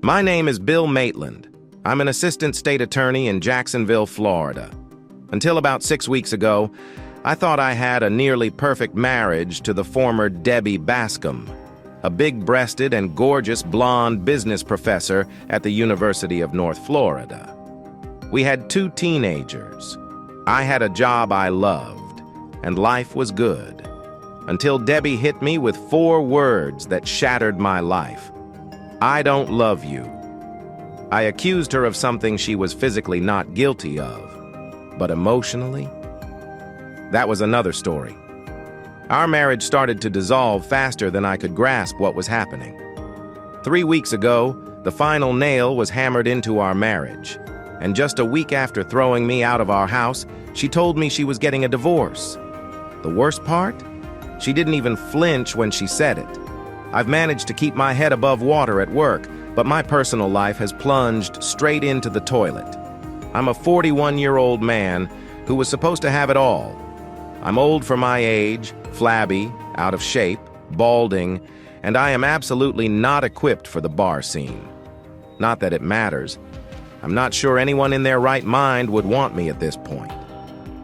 My name is Bill Maitland. I'm an assistant state attorney in Jacksonville, Florida. Until about 6 weeks ago, I thought I had a nearly perfect marriage to the former Debbie Bascom, a big-breasted and gorgeous blonde business professor at the University of North Florida. We had 2 teenagers. I had a job I loved, and life was good. Until Debbie hit me with 4 words that shattered my life. I don't love you. I accused her of something she was physically not guilty of, but emotionally? That was another story. Our marriage started to dissolve faster than I could grasp what was happening. 3 weeks ago, the final nail was hammered into our marriage, and just a week after throwing me out of our house, she told me she was getting a divorce. The worst part? She didn't even flinch when she said it. I've managed to keep my head above water at work, but my personal life has plunged straight into the toilet. I'm a 41-year-old man who was supposed to have it all. I'm old for my age, flabby, out of shape, balding, and I am absolutely not equipped for the bar scene. Not that it matters. I'm not sure anyone in their right mind would want me at this point.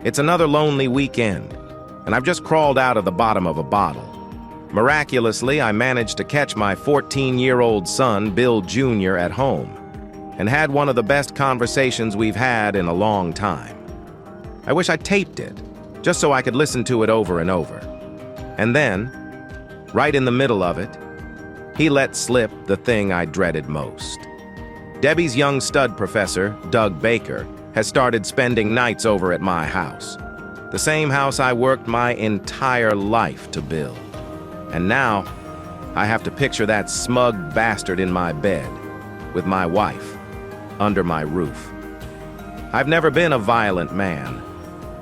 It's another lonely weekend, and I've just crawled out of the bottom of a bottle. Miraculously, I managed to catch my 14-year-old son, Bill Jr., at home, and had one of the best conversations we've had in a long time. I wish I taped it, just so I could listen to it over and over. And then, right in the middle of it, he let slip the thing I dreaded most. Debbie's young stud professor, Doug Baker, has started spending nights over at my house. The same house I worked my entire life to build. And now, I have to picture that smug bastard in my bed, with my wife, under my roof. I've never been a violent man,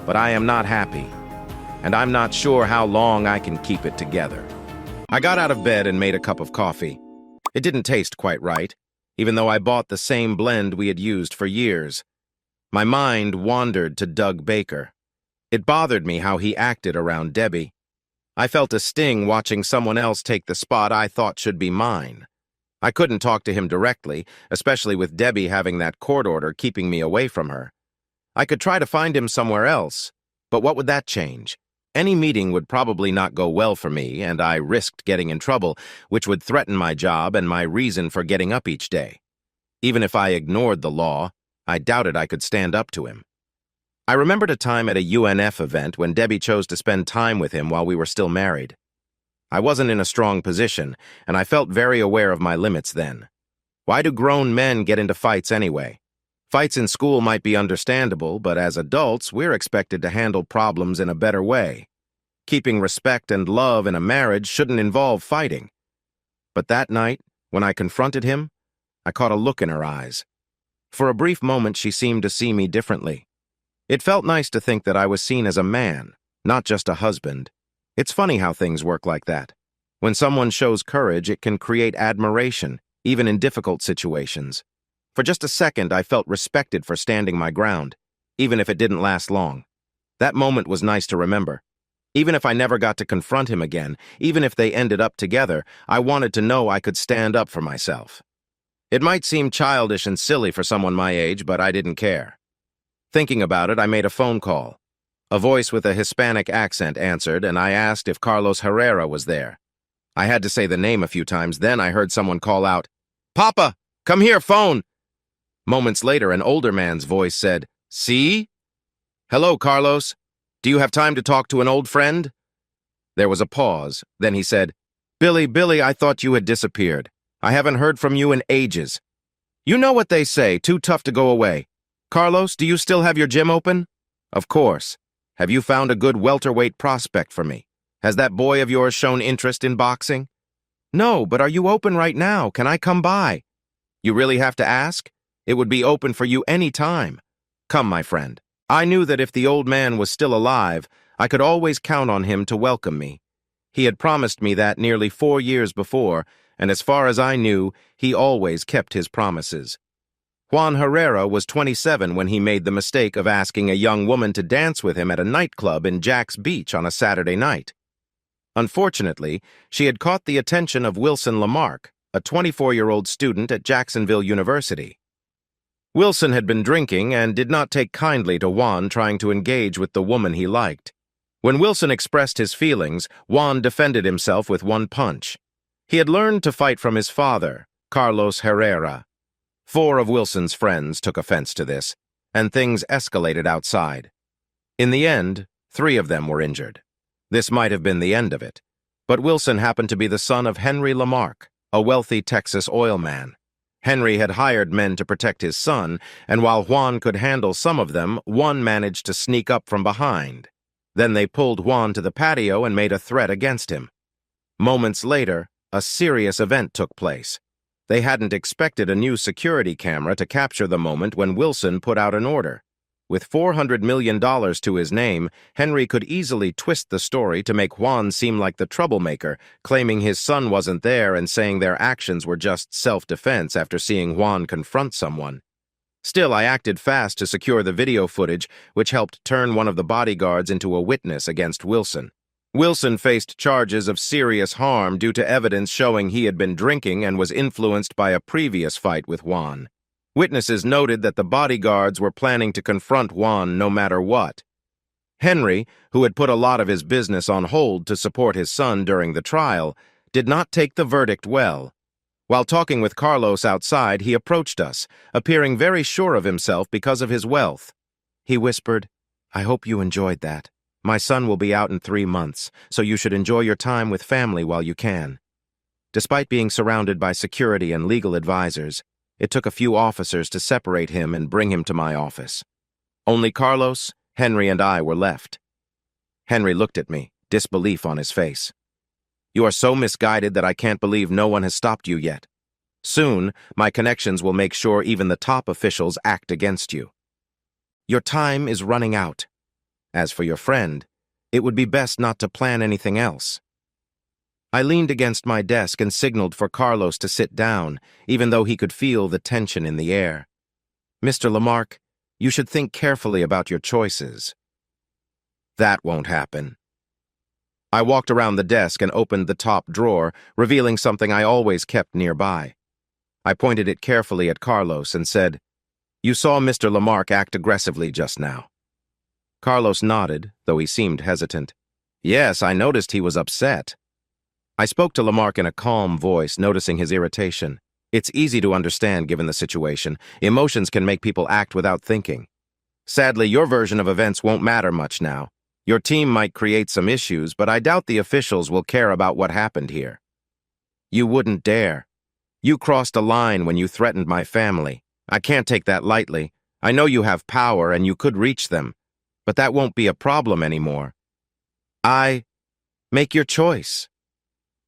but I am not happy, and I'm not sure how long I can keep it together. I got out of bed and made a cup of coffee. It didn't taste quite right, even though I bought the same blend we had used for years. My mind wandered to Doug Baker. It bothered me how he acted around Debbie. I felt a sting watching someone else take the spot I thought should be mine. I couldn't talk to him directly, especially with Debbie having that court order keeping me away from her. I could try to find him somewhere else, but what would that change? Any meeting would probably not go well for me, and I risked getting in trouble, which would threaten my job and my reason for getting up each day. Even if I ignored the law, I doubted I could stand up to him. I remembered a time at a UNF event when Debbie chose to spend time with him while we were still married. I wasn't in a strong position, and I felt very aware of my limits then. Why do grown men get into fights anyway? Fights in school might be understandable, but as adults, we're expected to handle problems in a better way. Keeping respect and love in a marriage shouldn't involve fighting. But that night, when I confronted him, I caught a look in her eyes. For a brief moment, she seemed to see me differently. It felt nice to think that I was seen as a man, not just a husband. It's funny how things work like that. When someone shows courage, it can create admiration, even in difficult situations. For just a second, I felt respected for standing my ground, even if it didn't last long. That moment was nice to remember. Even if I never got to confront him again, even if they ended up together, I wanted to know I could stand up for myself. It might seem childish and silly for someone my age, but I didn't care. Thinking about it, I made a phone call. A voice with a Hispanic accent answered, and I asked if Carlos Herrera was there. I had to say the name a few times, then I heard someone call out, "Papa, come here, phone!" Moments later, an older man's voice said, "See?" "Hello, Carlos. Do you have time to talk to an old friend?" There was a pause. Then he said, Billy, I thought you had disappeared. I haven't heard from you in ages. You know what they say, too tough to go away. Carlos, do you still have your gym open?" "Of course. Have you found a good welterweight prospect for me? Has that boy of yours shown interest in boxing?" "No, but are you open right now? Can I come by?" "You really have to ask? It would be open for you any time. Come, my friend." I knew that if the old man was still alive, I could always count on him to welcome me. He had promised me that nearly 4 years before, and as far as I knew, he always kept his promises. Juan Herrera was 27 when he made the mistake of asking a young woman to dance with him at a nightclub in Jack's Beach on a Saturday night. Unfortunately, she had caught the attention of Wilson Lamarck, a 24-year-old student at Jacksonville University. Wilson had been drinking and did not take kindly to Juan trying to engage with the woman he liked. When Wilson expressed his feelings, Juan defended himself with one punch. He had learned to fight from his father, Carlos Herrera. 4 of Wilson's friends took offense to this, and things escalated outside. In the end, 3 of them were injured. This might have been the end of it, but Wilson happened to be the son of Henry Lamarck, a wealthy Texas oil man. Henry had hired men to protect his son, and while Juan could handle some of them, one managed to sneak up from behind. Then they pulled Juan to the patio and made a threat against him. Moments later, a serious event took place. They hadn't expected a new security camera to capture the moment when Wilson put out an order. With $400 million to his name, Henry could easily twist the story to make Juan seem like the troublemaker, claiming his son wasn't there and saying their actions were just self-defense after seeing Juan confront someone. Still, I acted fast to secure the video footage, which helped turn one of the bodyguards into a witness against Wilson. Wilson faced charges of serious harm due to evidence showing he had been drinking and was influenced by a previous fight with Juan. Witnesses noted that the bodyguards were planning to confront Juan no matter what. Henry, who had put a lot of his business on hold to support his son during the trial, did not take the verdict well. While talking with Carlos outside, he approached us, appearing very sure of himself because of his wealth. He whispered, "I hope you enjoyed that. My son will be out in 3 months, so you should enjoy your time with family while you can." Despite being surrounded by security and legal advisors, it took a few officers to separate him and bring him to my office. Only Carlos, Henry, and I were left. Henry looked at me, disbelief on his face. "You are so misguided that I can't believe no one has stopped you yet. Soon, my connections will make sure even the top officials act against you. Your time is running out. As for your friend, it would be best not to plan anything else." I leaned against my desk and signaled for Carlos to sit down, even though he could feel the tension in the air. "Mr. Lamarck, you should think carefully about your choices." "That won't happen." I walked around the desk and opened the top drawer, revealing something I always kept nearby. I pointed it carefully at Carlos and said, "You saw Mr. Lamarck act aggressively just now." Carlos nodded, though he seemed hesitant. "Yes, I noticed he was upset." I spoke to Lamarck in a calm voice, noticing his irritation. It's easy to understand given the situation. Emotions can make people act without thinking. Sadly, your version of events won't matter much now. Your team might create some issues, but I doubt the officials will care about what happened here. You wouldn't dare. You crossed a line when you threatened my family. I can't take that lightly. I know you have power and you could reach them, but that won't be a problem anymore. Make your choice.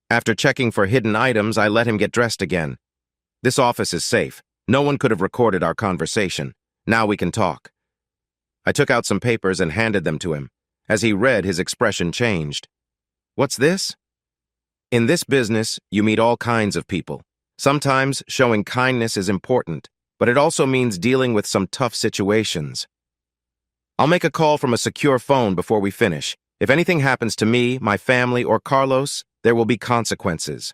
After checking for hidden items, I let him get dressed again. This office is safe. No one could have recorded our conversation. Now we can talk. I took out some papers and handed them to him. As he read, his expression changed. "What's this?" "In this business, you meet all kinds of people. Sometimes showing kindness is important, but it also means dealing with some tough situations. I'll make a call from a secure phone before we finish. If anything happens to me, my family, or Carlos, there will be consequences.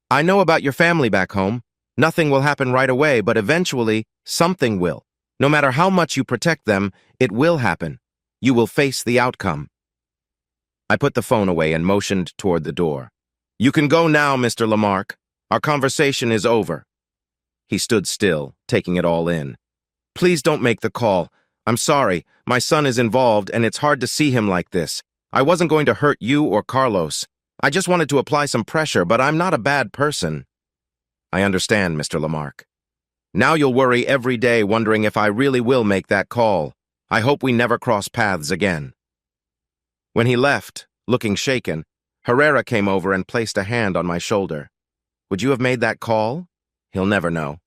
I know about your family back home. Nothing will happen right away, but eventually, something will. No matter how much you protect them, it will happen. You will face the outcome." I put the phone away and motioned toward the door. "You can go now, Mr. Lamarck. Our conversation is over." He stood still, taking it all in. "Please don't make the call. I'm sorry. My son is involved, and it's hard to see him like this. I wasn't going to hurt you or Carlos. I just wanted to apply some pressure, but I'm not a bad person." "I understand, Mr. Lamarck. Now you'll worry every day wondering if I really will make that call. I hope we never cross paths again." When he left, looking shaken, Herrera came over and placed a hand on my shoulder. "Would you have made that call?" "He'll never know."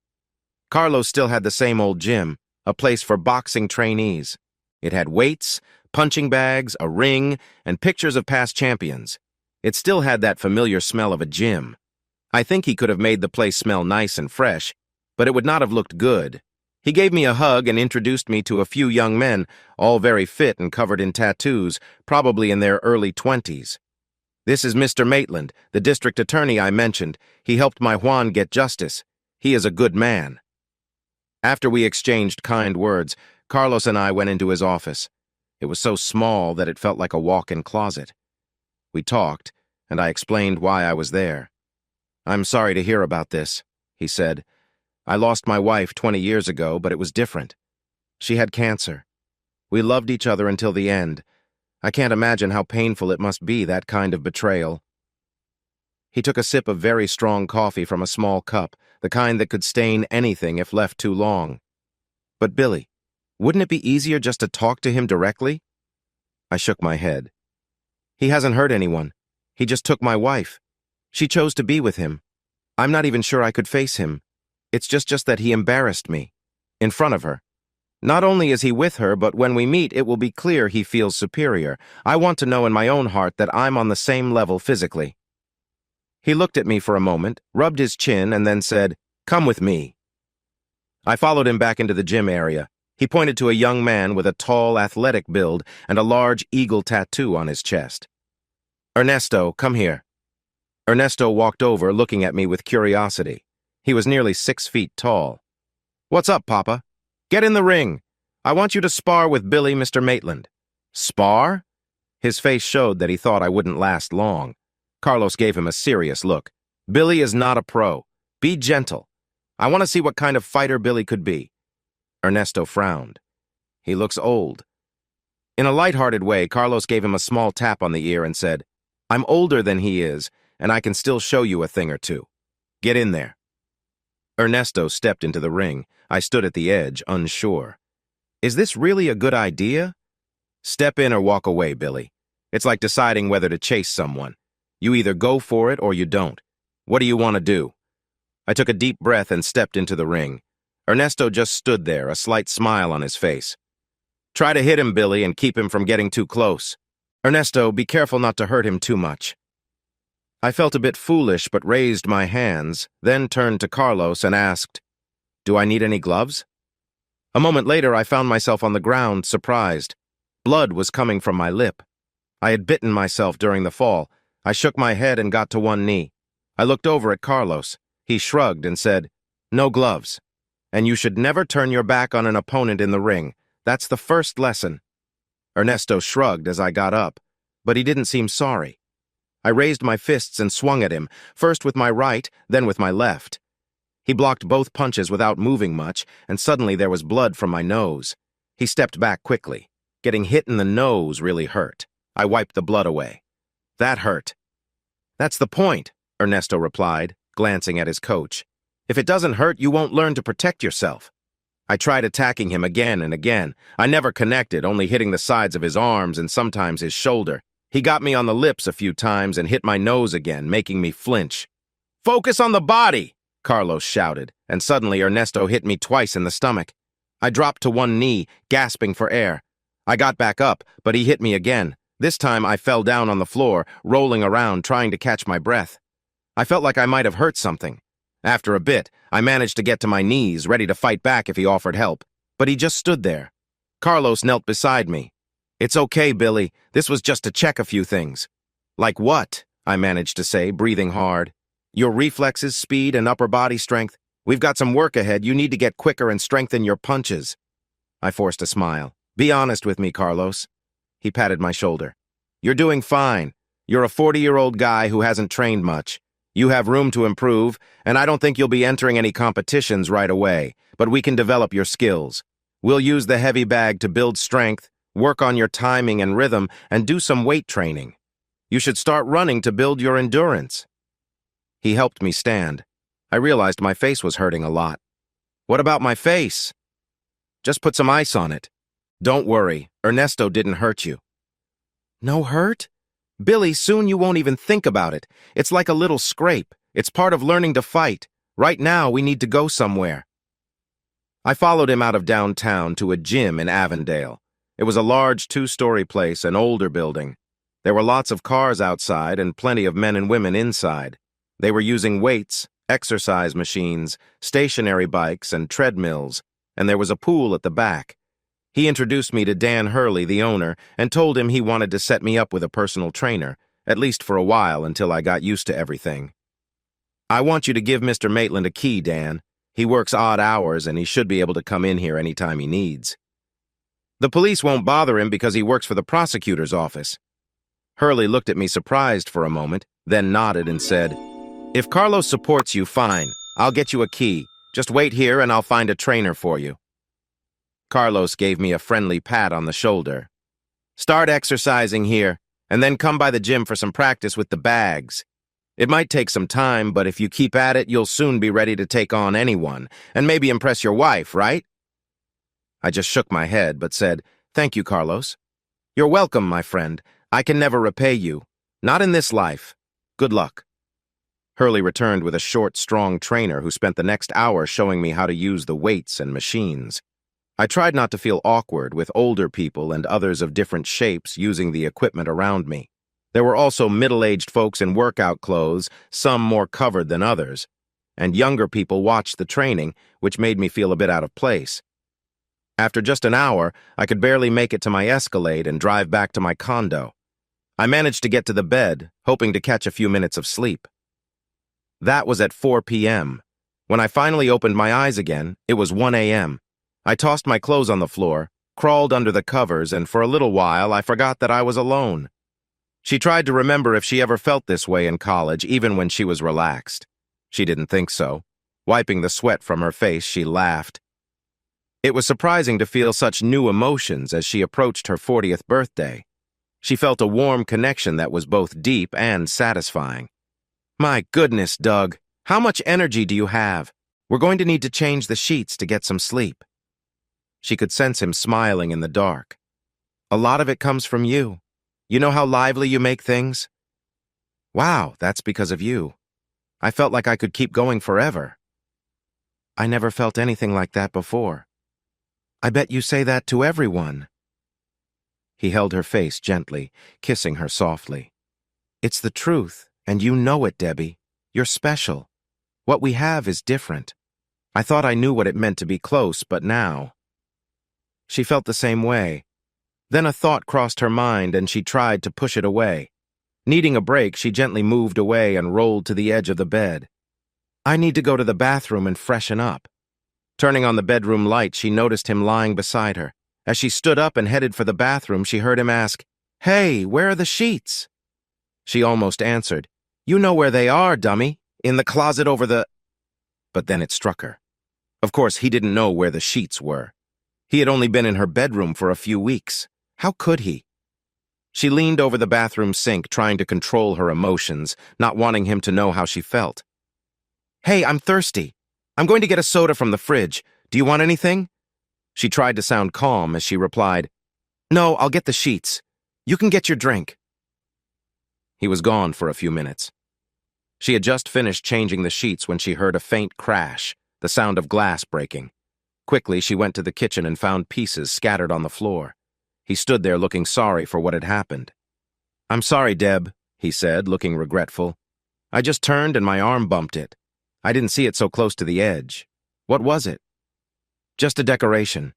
Carlos still had the same old gym, a place for boxing trainees. It had weights, punching bags, a ring, and pictures of past champions. It still had that familiar smell of a gym. I think he could have made the place smell nice and fresh, but it would not have looked good. He gave me a hug and introduced me to a few young men, all very fit and covered in tattoos, probably in their early 20s. This is Mr. Maitland, the district attorney I mentioned. He helped my Juan get justice. He is a good man." After we exchanged kind words, Carlos and I went into his office. It was so small that it felt like a walk-in closet. We talked, and I explained why I was there. "I'm sorry to hear about this," he said. "I lost my wife 20 years ago, but it was different. She had cancer. We loved each other until the end. I can't imagine how painful it must be, that kind of betrayal." He took a sip of very strong coffee from a small cup, the kind that could stain anything if left too long. "But Billy, wouldn't it be easier just to talk to him directly?" I shook my head. "He hasn't hurt anyone. He just took my wife. She chose to be with him. I'm not even sure I could face him. It's just that he embarrassed me. In front of her. Not only is he with her, but when we meet, it will be clear he feels superior. I want to know in my own heart that I'm on the same level physically." He looked at me for a moment, rubbed his chin, and then said, "Come with me." I followed him back into the gym area. He pointed to a young man with a tall, athletic build and a large eagle tattoo on his chest. "Ernesto, come here." Ernesto walked over, looking at me with curiosity. He was nearly 6 feet tall. "What's up, Papa? Get in the ring. I want you to spar with Billy, Mr. Maitland." "Spar?" His face showed that he thought I wouldn't last long. Carlos gave him a serious look. "Billy is not a pro. Be gentle. I want to see what kind of fighter Billy could be." Ernesto frowned. "He looks old." In a light-hearted way, Carlos gave him a small tap on the ear and said, "I'm older than he is, and I can still show you a thing or two. Get in there." Ernesto stepped into the ring. I stood at the edge, unsure. Is this really a good idea? "Step in or walk away, Billy. It's like deciding whether to chase someone. You either go for it or you don't. What do you want to do?" I took a deep breath and stepped into the ring. Ernesto just stood there, a slight smile on his face. "Try to hit him, Billy, and keep him from getting too close. Ernesto, be careful not to hurt him too much." I felt a bit foolish but raised my hands, then turned to Carlos and asked, "Do I need any gloves?" A moment later, I found myself on the ground, surprised. Blood was coming from my lip. I had bitten myself during the fall. I shook my head and got to one knee. I looked over at Carlos. He shrugged and said, "No gloves. And you should never turn your back on an opponent in the ring. That's the first lesson." Ernesto shrugged as I got up, but he didn't seem sorry. I raised my fists and swung at him, first with my right, then with my left. He blocked both punches without moving much, and suddenly there was blood from my nose. He stepped back quickly. Getting hit in the nose really hurt. I wiped the blood away. "That hurt." "That's the point," Ernesto replied, glancing at his coach. "If it doesn't hurt, you won't learn to protect yourself." I tried attacking him again and again. I never connected, only hitting the sides of his arms and sometimes his shoulder. He got me on the lips a few times and hit my nose again, making me flinch. "Focus on the body!" Carlos shouted, and suddenly Ernesto hit me twice in the stomach. I dropped to one knee, gasping for air. I got back up, but he hit me again. This time I fell down on the floor, rolling around, trying to catch my breath. I felt like I might have hurt something. After a bit, I managed to get to my knees, ready to fight back if he offered help. But he just stood there. Carlos knelt beside me. "It's okay, Billy. This was just to check a few things." "Like what?" I managed to say, breathing hard. "Your reflexes, speed, and upper body strength. We've got some work ahead. You need to get quicker and strengthen your punches." I forced a smile. "Be honest with me, Carlos." He patted my shoulder. "You're doing fine. You're a 40-year-old guy who hasn't trained much. You have room to improve, and I don't think you'll be entering any competitions right away, but we can develop your skills. We'll use the heavy bag to build strength, work on your timing and rhythm, and do some weight training. You should start running to build your endurance." He helped me stand. I realized my face was hurting a lot. "What about my face?" "Just put some ice on it. Don't worry, Ernesto didn't hurt you." "No hurt? Billy, soon you won't even think about it. It's like a little scrape. It's part of learning to fight. Right now, we need to go somewhere." I followed him out of downtown to a gym in Avondale. It was a large 2-story place, an older building. There were lots of cars outside and plenty of men and women inside. They were using weights, exercise machines, stationary bikes, and treadmills, and there was a pool at the back. He introduced me to Dan Hurley, the owner, and told him he wanted to set me up with a personal trainer. at least for a while until I got used to everything. I want you to give Mr. Maitland a key, Dan. He works odd hours and he should be able to come in here anytime he needs. The police won't bother him because he works for the prosecutor's office. Hurley looked at me surprised for a moment, then nodded and said, "If Carlos supports you, fine. I'll get you a key. Just wait here and I'll find a trainer for you." Carlos gave me a friendly pat on the shoulder. "Start exercising here, and then come by the gym for some practice with the bags. It might take some time, but if you keep at it, you'll soon be ready to take on anyone, and maybe impress your wife, right?" I just shook my head, but said, "Thank you, Carlos." "You're welcome, my friend. I can never repay you. Not in this life. Good luck." Hurley returned with a short, strong trainer who spent the next hour showing me how to use the weights and machines. I tried not to feel awkward with older people and others of different shapes using the equipment around me. There were also middle-aged folks in workout clothes, some more covered than others, and younger people watched the training, which made me feel a bit out of place. After just an hour, I could barely make it to my Escalade and drive back to my condo. I managed to get to the bed, hoping to catch a few minutes of sleep. That was at 4 p.m. When I finally opened my eyes again, it was 1 a.m. I tossed my clothes on the floor, crawled under the covers, and for a little while I forgot that I was alone. She tried to remember if she ever felt this way in college, even when she was relaxed. She didn't think so. Wiping the sweat from her face, she laughed. It was surprising to feel such new emotions as she approached her 40th birthday. She felt a warm connection that was both deep and satisfying. "My goodness, Doug, how much energy do you have? We're going to need to change the sheets to get some sleep." She could sense him smiling in the dark. "A lot of it comes from you. You know how lively you make things?" "Wow, that's because of you. I felt like I could keep going forever." "I never felt anything like that before." "I bet you say that to everyone." He held her face gently, kissing her softly. "It's the truth, and you know it, Debbie. You're special. What we have is different. I thought I knew what it meant to be close, but now..." She felt the same way. Then a thought crossed her mind, and she tried to push it away. Needing a break, she gently moved away and rolled to the edge of the bed. "I need to go to the bathroom and freshen up." Turning on the bedroom light, she noticed him lying beside her. As she stood up and headed for the bathroom, she heard him ask, "Hey, where are the sheets?" She almost answered, "You know where they are, dummy. In the closet over the..." But then it struck her. Of course, he didn't know where the sheets were. He had only been in her bedroom for a few weeks. How could he? She leaned over the bathroom sink, trying to control her emotions, not wanting him to know how she felt. "Hey, I'm thirsty. I'm going to get a soda from the fridge. Do you want anything?" She tried to sound calm as she replied, "No, I'll get the sheets. You can get your drink." He was gone for a few minutes. She had just finished changing the sheets when she heard a faint crash, the sound of glass breaking. Quickly, she went to the kitchen and found pieces scattered on the floor. He stood there looking sorry for what had happened. "I'm sorry, Deb," he said, looking regretful. "I just turned and my arm bumped it. I didn't see it so close to the edge. What was it?" "Just a decoration.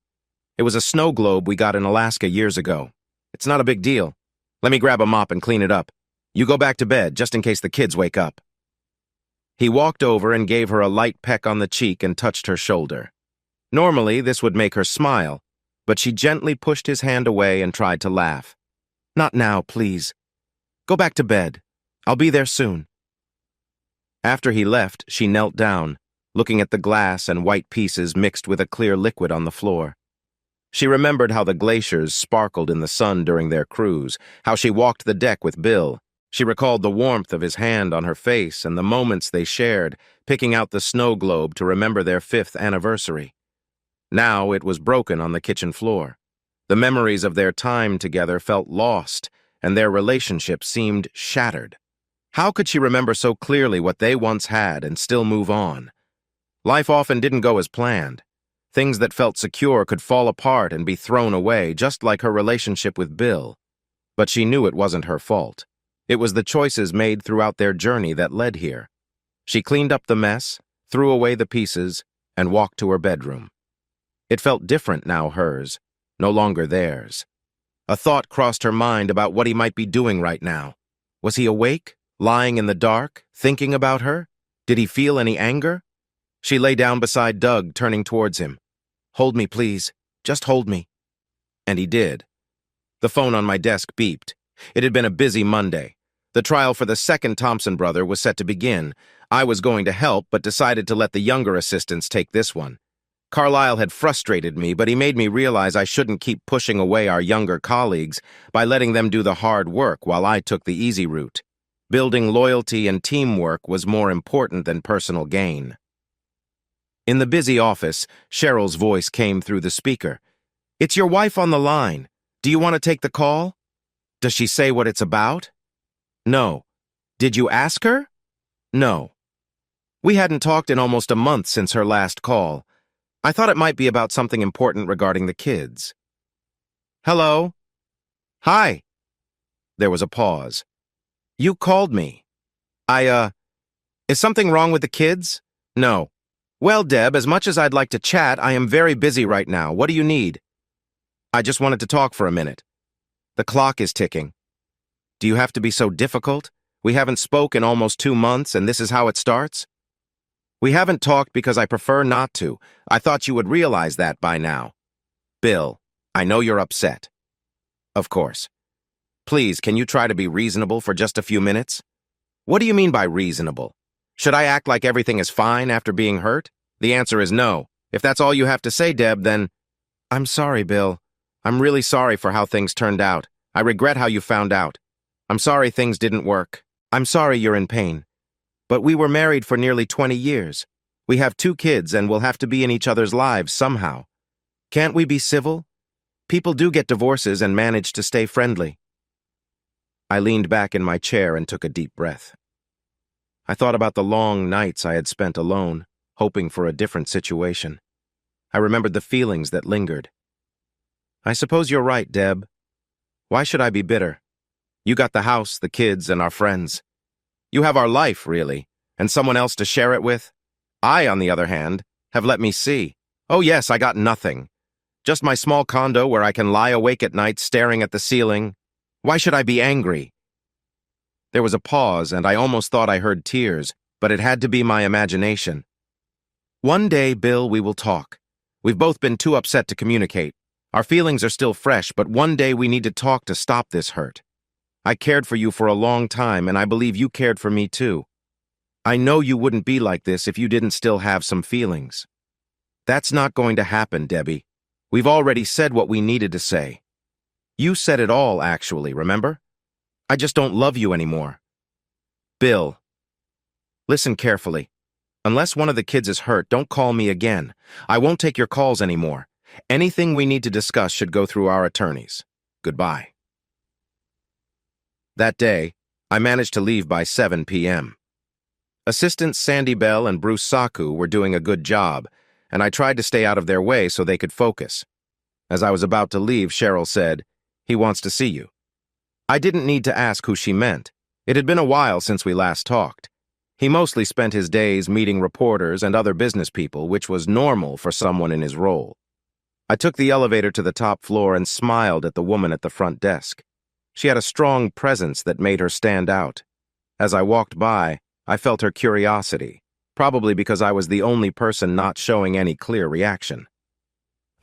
It was a snow globe we got in Alaska years ago. It's not a big deal. Let me grab a mop and clean it up. You go back to bed, just in case the kids wake up." He walked over and gave her a light peck on the cheek and touched her shoulder. Normally, this would make her smile, but she gently pushed his hand away and tried to laugh. "Not now, please. Go back to bed. I'll be there soon." After he left, she knelt down, looking at the glass and white pieces mixed with a clear liquid on the floor. She remembered how the glaciers sparkled in the sun during their cruise, how she walked the deck with Bill. She recalled the warmth of his hand on her face and the moments they shared, picking out the snow globe to remember their 5th anniversary. Now it was broken on the kitchen floor. The memories of their time together felt lost, and their relationship seemed shattered. How could she remember so clearly what they once had and still move on? Life often didn't go as planned. Things that felt secure could fall apart and be thrown away, just like her relationship with Bill. But she knew it wasn't her fault. It was the choices made throughout their journey that led here. She cleaned up the mess, threw away the pieces, and walked to her bedroom. It felt different now, hers, no longer theirs. A thought crossed her mind about what he might be doing right now. Was he awake, lying in the dark, thinking about her? Did he feel any anger? She lay down beside Doug, turning towards him. "Hold me, please. Just hold me." And he did. The phone on my desk beeped. It had been a busy Monday. The trial for the second Thompson brother was set to begin. I was going to help, but decided to let the younger assistants take this one. Carlisle had frustrated me, but he made me realize I shouldn't keep pushing away our younger colleagues by letting them do the hard work while I took the easy route. Building loyalty and teamwork was more important than personal gain. In the busy office, Cheryl's voice came through the speaker. "It's your wife on the line. Do you want to take the call? Does she say what it's about?" "No." "Did you ask her?" "No." We hadn't talked in almost a month since her last call. I thought it might be about something important regarding the kids. "Hello?" "Hi." There was a pause. "You called me." Is something wrong with the kids?" "No." "Well, Deb, as much as I'd like to chat, I am very busy right now. What do you need?" "I just wanted to talk for a minute." "The clock is ticking." "Do you have to be so difficult? We haven't spoken in almost 2 months, and this is how it starts?" "We haven't talked because I prefer not to. I thought you would realize that by now." "Bill, I know you're upset." "Of course. Please, can you try to be reasonable for just a few minutes?" "What do you mean by reasonable? Should I act like everything is fine after being hurt?" "The answer is no. If that's all you have to say, Deb, then—" "I'm sorry, Bill. I'm really sorry for how things turned out. I regret how you found out. I'm sorry things didn't work. I'm sorry you're in pain. But we were married for nearly 20 years. We have 2 kids and we'll have to be in each other's lives somehow. Can't we be civil? People do get divorces and manage to stay friendly." I leaned back in my chair and took a deep breath. I thought about the long nights I had spent alone, hoping for a different situation. I remembered the feelings that lingered. "I suppose you're right, Deb. Why should I be bitter? You got the house, the kids, and our friends. You have our life, really, and someone else to share it with. I, on the other hand, have let me see. Oh yes, I got nothing. Just my small condo where I can lie awake at night staring at the ceiling. Why should I be angry?" There was a pause, and I almost thought I heard tears, but it had to be my imagination. "One day, Bill, we will talk. We've both been too upset to communicate. Our feelings are still fresh, but one day we need to talk to stop this hurt. I cared for you for a long time, and I believe you cared for me too. I know you wouldn't be like this if you didn't still have some feelings. That's not going to happen, Debbie. We've already said what we needed to say. You said it all, actually, remember? I just don't love you anymore." "Bill, listen carefully. Unless one of the kids is hurt, don't call me again. I won't take your calls anymore. Anything we need to discuss should go through our attorneys. Goodbye." That day, I managed to leave by 7 p.m. Assistants Sandy Bell and Bruce Saku were doing a good job, and I tried to stay out of their way so they could focus. As I was about to leave, Cheryl said, "He wants to see you." I didn't need to ask who she meant. It had been a while since we last talked. He mostly spent his days meeting reporters and other business people, which was normal for someone in his role. I took the elevator to the top floor and smiled at the woman at the front desk. She had a strong presence that made her stand out. As I walked by, I felt her curiosity, probably because I was the only person not showing any clear reaction.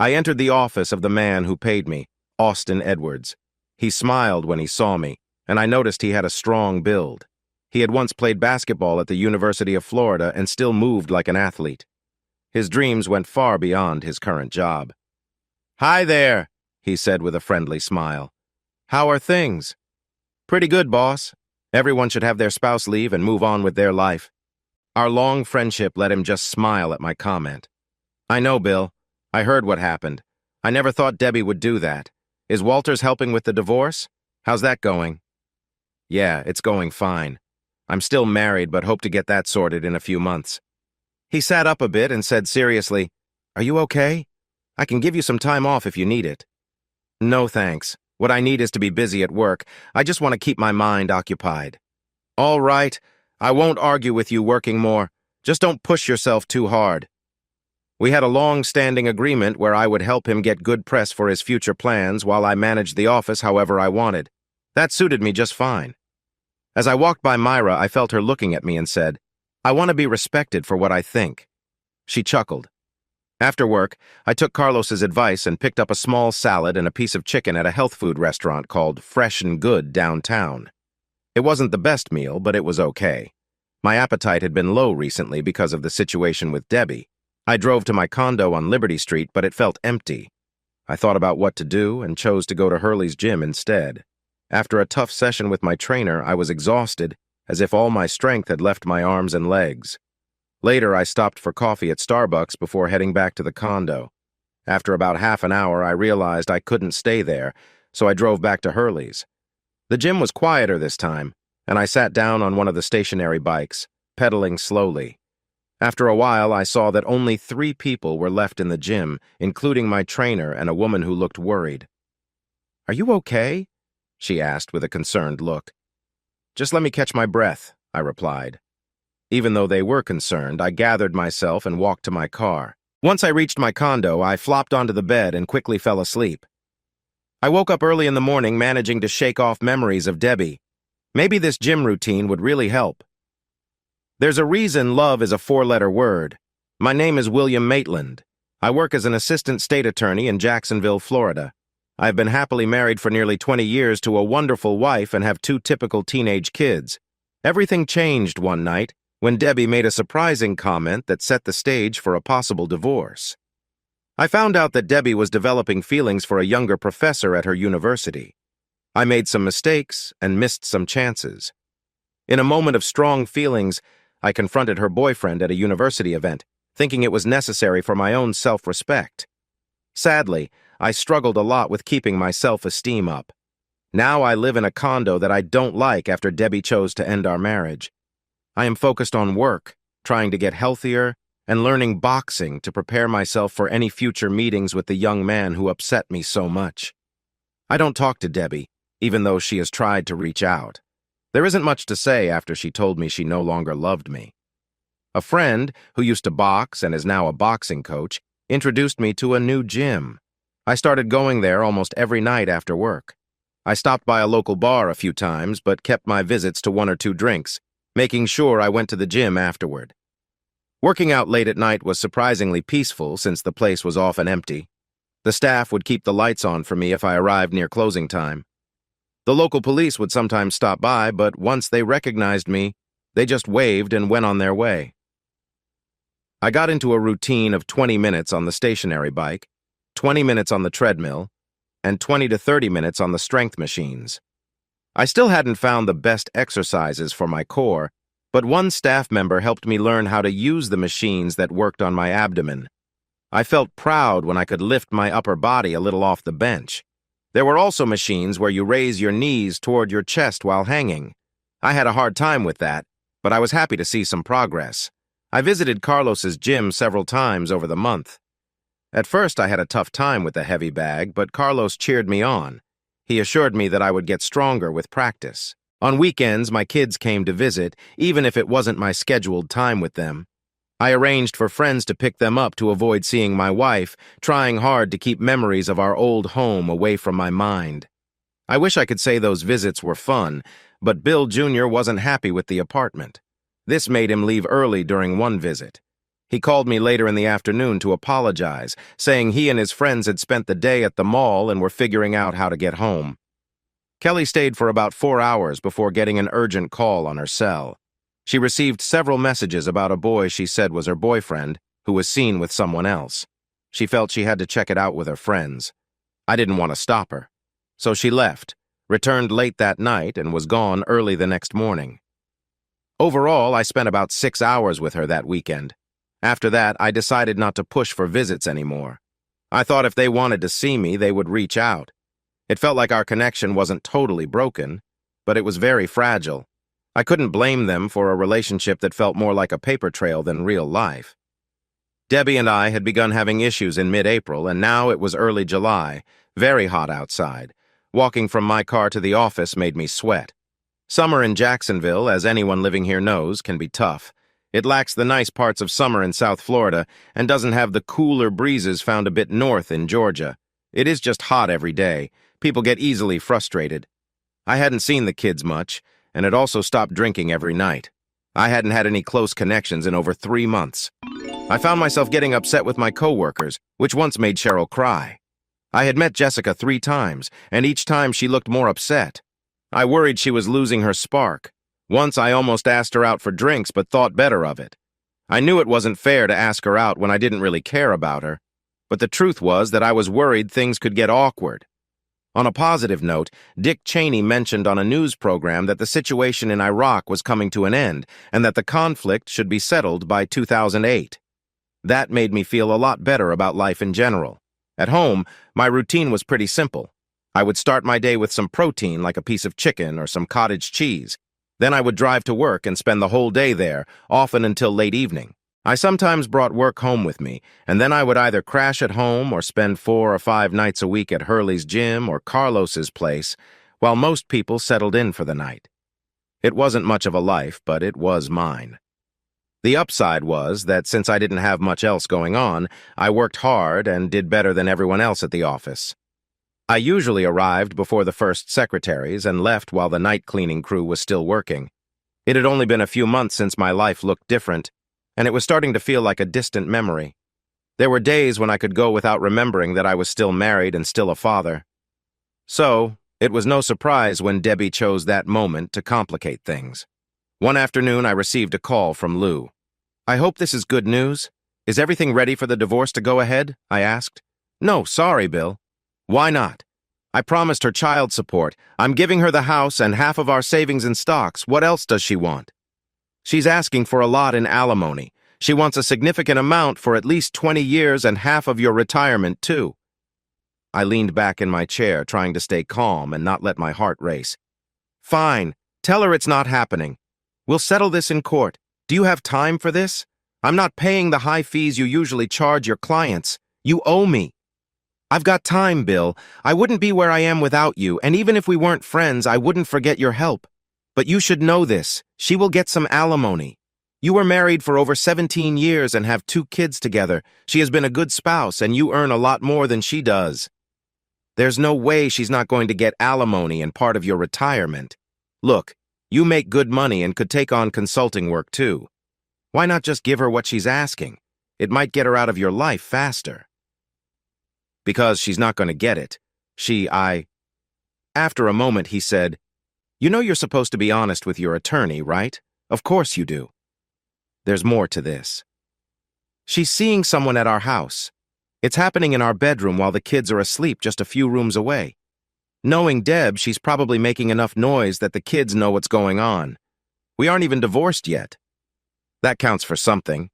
I entered the office of the man who paid me, Austin Edwards. He smiled when he saw me, and I noticed he had a strong build. He had once played basketball at the University of Florida and still moved like an athlete. His dreams went far beyond his current job. "Hi there," he said with a friendly smile. "How are things?" "Pretty good, boss. Everyone should have their spouse leave and move on with their life." Our long friendship let him just smile at my comment. "I know, Bill. I heard what happened. I never thought Debbie would do that. Is Walters helping with the divorce? How's that going?" "Yeah, it's going fine. I'm still married, but hope to get that sorted in a few months." He sat up a bit and said seriously, "Are you okay? I can give you some time off if you need it." "No, thanks. What I need is to be busy at work. I just want to keep my mind occupied." "All right. I won't argue with you working more. Just don't push yourself too hard." We had a long-standing agreement where I would help him get good press for his future plans while I managed the office however I wanted. That suited me just fine. As I walked by Myra, I felt her looking at me and said, "I want to be respected for what I think." She chuckled. After work, I took Carlos's advice and picked up a small salad and a piece of chicken at a health food restaurant called Fresh and Good downtown. It wasn't the best meal, but it was okay. My appetite had been low recently because of the situation with Debbie. I drove to my condo on Liberty Street, but it felt empty. I thought about what to do and chose to go to Hurley's gym instead. After a tough session with my trainer, I was exhausted, as if all my strength had left my arms and legs. Later, I stopped for coffee at Starbucks before heading back to the condo. After about half an hour, I realized I couldn't stay there, so I drove back to Hurley's. The gym was quieter this time, and I sat down on one of the stationary bikes, pedaling slowly. After a while, I saw that only 3 people were left in the gym, including my trainer and a woman who looked worried. "Are you okay?" she asked with a concerned look. "Just let me catch my breath," I replied. Even though they were concerned, I gathered myself and walked to my car. Once I reached my condo, I flopped onto the bed and quickly fell asleep. I woke up early in the morning, managing to shake off memories of Debbie. Maybe this gym routine would really help. There's a reason love is a 4-letter word. My name is William Maitland. I work as an assistant state attorney in Jacksonville, Florida. I've been happily married for nearly 20 years to a wonderful wife and have 2 typical teenage kids. Everything changed one night when Debbie made a surprising comment that set the stage for a possible divorce. I found out that Debbie was developing feelings for a younger professor at her university. I made some mistakes and missed some chances. In a moment of strong feelings, I confronted her boyfriend at a university event, thinking it was necessary for my own self-respect. Sadly, I struggled a lot with keeping my self-esteem up. Now I live in a condo that I don't like after Debbie chose to end our marriage. I am focused on work, trying to get healthier, and learning boxing to prepare myself for any future meetings with the young man who upset me so much. I don't talk to Debbie, even though she has tried to reach out. There isn't much to say after she told me she no longer loved me. A friend, who used to box and is now a boxing coach, introduced me to a new gym. I started going there almost every night after work. I stopped by a local bar a few times, but kept my visits to 1 or 2 drinks, making sure I went to the gym afterward. Working out late at night was surprisingly peaceful since the place was often empty. The staff would keep the lights on for me if I arrived near closing time. The local police would sometimes stop by, but once they recognized me, they just waved and went on their way. I got into a routine of 20 minutes on the stationary bike, 20 minutes on the treadmill, and 20 to 30 minutes on the strength machines. I still hadn't found the best exercises for my core, but one staff member helped me learn how to use the machines that worked on my abdomen. I felt proud when I could lift my upper body a little off the bench. There were also machines where you raise your knees toward your chest while hanging. I had a hard time with that, but I was happy to see some progress. I visited Carlos's gym several times over the month. At first, I had a tough time with the heavy bag, but Carlos cheered me on. He assured me that I would get stronger with practice. On weekends, my kids came to visit, even if it wasn't my scheduled time with them. I arranged for friends to pick them up to avoid seeing my wife, trying hard to keep memories of our old home away from my mind. I wish I could say those visits were fun, but Bill Jr. wasn't happy with the apartment. This made him leave early during one visit. He called me later in the afternoon to apologize, saying he and his friends had spent the day at the mall and were figuring out how to get home. Kelly stayed for about 4 hours before getting an urgent call on her cell. She received several messages about a boy she said was her boyfriend, who was seen with someone else. She felt she had to check it out with her friends. I didn't want to stop her. So she left, returned late that night, and was gone early the next morning. Overall, I spent about 6 hours with her that weekend. After that, I decided not to push for visits anymore. I thought if they wanted to see me, they would reach out. It felt like our connection wasn't totally broken, but it was very fragile. I couldn't blame them for a relationship that felt more like a paper trail than real life. Debbie and I had begun having issues in mid-April, and now it was early July, very hot outside. Walking from my car to the office made me sweat. Summer in Jacksonville, as anyone living here knows, can be tough. It lacks the nice parts of summer in South Florida and doesn't have the cooler breezes found a bit north in Georgia. It is just hot every day. People get easily frustrated. I hadn't seen the kids much, and had also stopped drinking every night. I hadn't had any close connections in over 3 months. I found myself getting upset with my coworkers, which once made Cheryl cry. I had met Jessica 3 times, and each time she looked more upset. I worried she was losing her spark. Once I almost asked her out for drinks but thought better of it. I knew it wasn't fair to ask her out when I didn't really care about her, but the truth was that I was worried things could get awkward. On a positive note, Dick Cheney mentioned on a news program that the situation in Iraq was coming to an end and that the conflict should be settled by 2008. That made me feel a lot better about life in general. At home, my routine was pretty simple. I would start my day with some protein like a piece of chicken or some cottage cheese. Then I would drive to work and spend the whole day there, often until late evening. I sometimes brought work home with me, and then I would either crash at home or spend 4 or 5 nights a week at Hurley's gym or Carlos's place, while most people settled in for the night. It wasn't much of a life, but it was mine. The upside was that since I didn't have much else going on, I worked hard and did better than everyone else at the office. I usually arrived before the first secretaries and left while the night cleaning crew was still working. It had only been a few months since my life looked different, and it was starting to feel like a distant memory. There were days when I could go without remembering that I was still married and still a father. So, it was no surprise when Debbie chose that moment to complicate things. One afternoon, I received a call from Lou. "I hope this is good news. Is everything ready for the divorce to go ahead?" I asked. "No, sorry, Bill." "Why not?" "I promised her child support. I'm giving her the house and half of our savings and stocks. What else does she want?" "She's asking for a lot in alimony. She wants a significant amount for at least 20 years and half of your retirement, too." I leaned back in my chair, trying to stay calm and not let my heart race. "Fine. Tell her it's not happening. We'll settle this in court. Do you have time for this? I'm not paying the high fees you usually charge your clients. You owe me." "I've got time, Bill. I wouldn't be where I am without you, and even if we weren't friends, I wouldn't forget your help. But you should know this. She will get some alimony. You were married for over 17 years and have 2 kids together. She has been a good spouse, and you earn a lot more than she does. There's no way she's not going to get alimony and part of your retirement. Look, you make good money and could take on consulting work too. Why not just give her what she's asking? It might get her out of your life faster." "Because she's not going to get it. After a moment, he said, "You know you're supposed to be honest with your attorney, right? Of course you do. There's more to this. She's seeing someone at our house. It's happening in our bedroom while the kids are asleep just a few rooms away. Knowing Deb, she's probably making enough noise that the kids know what's going on. We aren't even divorced yet. That counts for something.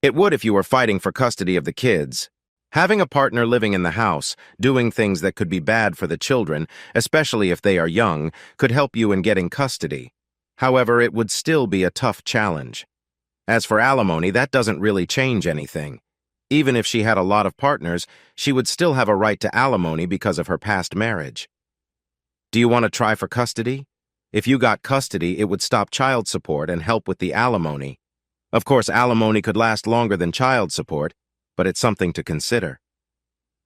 It would if you were fighting for custody of the kids. Having a partner living in the house, doing things that could be bad for the children, especially if they are young, could help you in getting custody. However, it would still be a tough challenge. As for alimony, that doesn't really change anything. Even if she had a lot of partners, she would still have a right to alimony because of her past marriage. Do you want to try for custody? If you got custody, it would stop child support and help with the alimony. Of course, alimony could last longer than child support, but it's something to consider."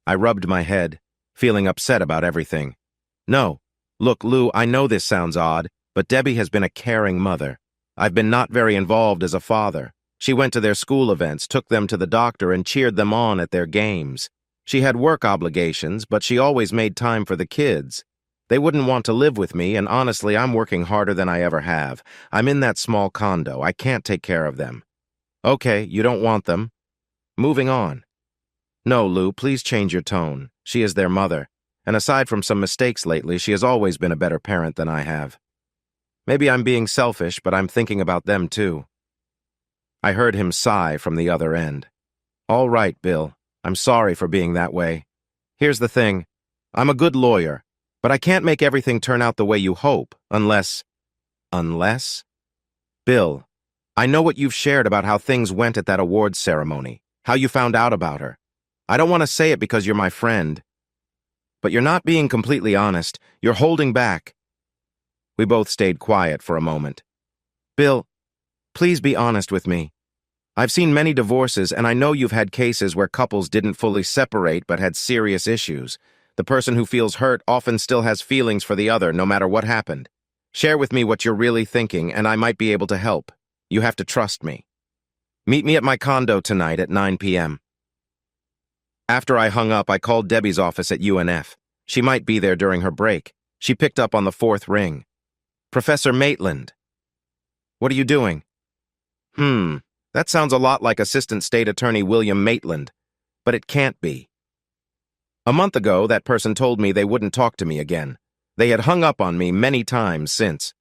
I rubbed my head, feeling upset about everything. "No. Look, Lou, I know this sounds odd, but Debbie has been a caring mother. I've been not very involved as a father. She went to their school events, took them to the doctor, and cheered them on at their games. She had work obligations, but she always made time for the kids. They wouldn't want to live with me, and honestly, I'm working harder than I ever have. I'm in that small condo. I can't take care of them." "Okay, you don't want them. Moving on." "No, Lou, please change your tone. She is their mother, and aside from some mistakes lately, she has always been a better parent than I have. Maybe I'm being selfish, but I'm thinking about them too." I heard him sigh from the other end. "All right, Bill. I'm sorry for being that way. Here's the thing. I'm a good lawyer, but I can't make everything turn out the way you hope, unless..." "Unless?" "Bill, I know what you've shared about how things went at that awards ceremony, how you found out about her. I don't want to say it because you're my friend, but you're not being completely honest. You're holding back." We both stayed quiet for a moment. "Bill, please be honest with me. I've seen many divorces, and I know you've had cases where couples didn't fully separate but had serious issues. The person who feels hurt often still has feelings for the other, no matter what happened. Share with me what you're really thinking, and I might be able to help. You have to trust me. Meet me at my condo tonight at 9 p.m. After I hung up, I called Debbie's office at UNF. She might be there during her break. She picked up on the fourth ring. Professor Maitland. What are you doing? That sounds a lot like Assistant State Attorney William Maitland, but it can't be. A month ago, that person told me they wouldn't talk to me again. They had hung up on me many times since.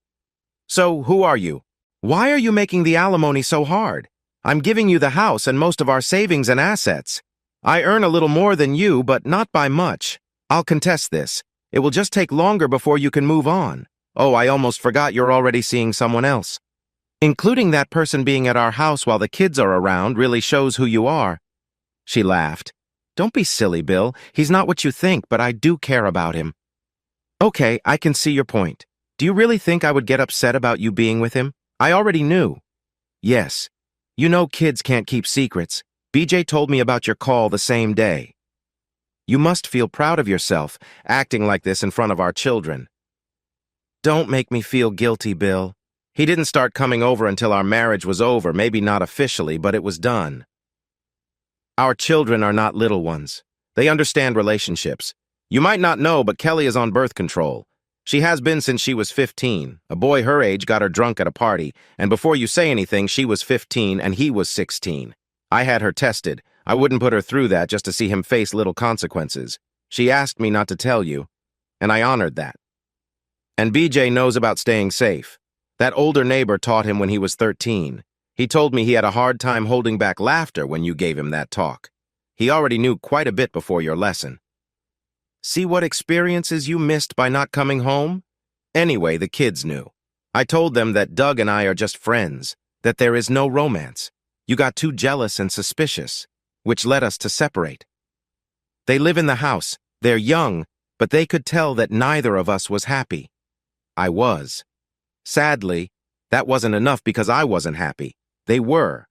So, who are you? Why are you making the alimony so hard? I'm giving you the house and most of our savings and assets. I earn a little more than you, but not by much. I'll contest this. It will just take longer before you can move on. Oh, I almost forgot you're already seeing someone else. Including that person being at our house while the kids are around really shows who you are. She laughed. Don't be silly, Bill. He's not what you think, but I do care about him. Okay, I can see your point. Do you really think I would get upset about you being with him? I already knew. Yes. You know kids can't keep secrets. BJ told me about your call the same day. You must feel proud of yourself, acting like this in front of our children. Don't make me feel guilty, Bill. He didn't start coming over until our marriage was over, maybe not officially, but it was done. Our children are not little ones. They understand relationships. You might not know, but Kelly is on birth control. She has been since she was 15. A boy her age got her drunk at a party, and before you say anything, she was 15 and he was 16. I had her tested. I wouldn't put her through that just to see him face little consequences. She asked me not to tell you, and I honored that. And BJ knows about staying safe. That older neighbor taught him when he was 13. He told me he had a hard time holding back laughter when you gave him that talk. He already knew quite a bit before your lesson. See what experiences you missed by not coming home? Anyway, the kids knew. I told them that Doug and I are just friends, that there is no romance. You got too jealous and suspicious, which led us to separate. They live in the house. They're young, but they could tell that neither of us was happy. I was. Sadly, that wasn't enough because I wasn't happy. They were.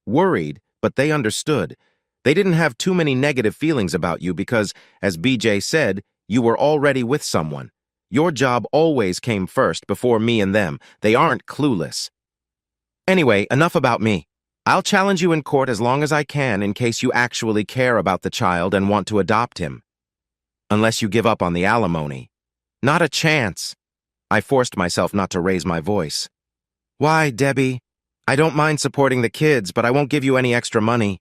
Worried, but they understood. They didn't have too many negative feelings about you because, as BJ said, you were already with someone. Your job always came first before me and them. They aren't clueless. Anyway, enough about me. I'll challenge you in court as long as I can in case you actually care about the child and want to adopt him. Unless you give up on the alimony. Not a chance. I forced myself not to raise my voice. Why, Debbie? I don't mind supporting the kids, but I won't give you any extra money.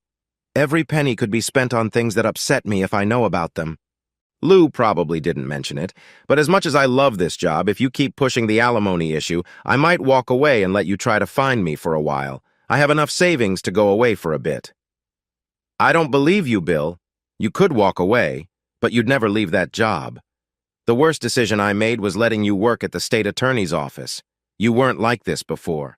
Every penny could be spent on things that upset me if I know about them. Lou probably didn't mention it, but as much as I love this job, if you keep pushing the alimony issue, I might walk away and let you try to find me for a while. I have enough savings to go away for a bit. I don't believe you, Bill. You could walk away, but you'd never leave that job. The worst decision I made was letting you work at the state attorney's office. You weren't like this before.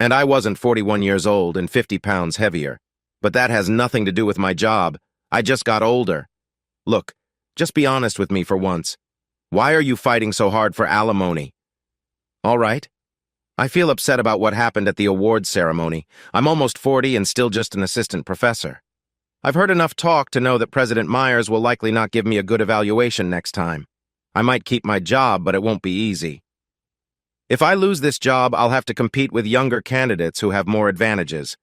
And I wasn't 41 years old and 50 pounds heavier. But that has nothing to do with my job. I just got older. Look, just be honest with me for once. Why are you fighting so hard for alimony? All right. I feel upset about what happened at the awards ceremony. I'm almost 40 and still just an assistant professor. I've heard enough talk to know that President Myers will likely not give me a good evaluation next time. I might keep my job, but it won't be easy. If I lose this job, I'll have to compete with younger candidates who have more advantages.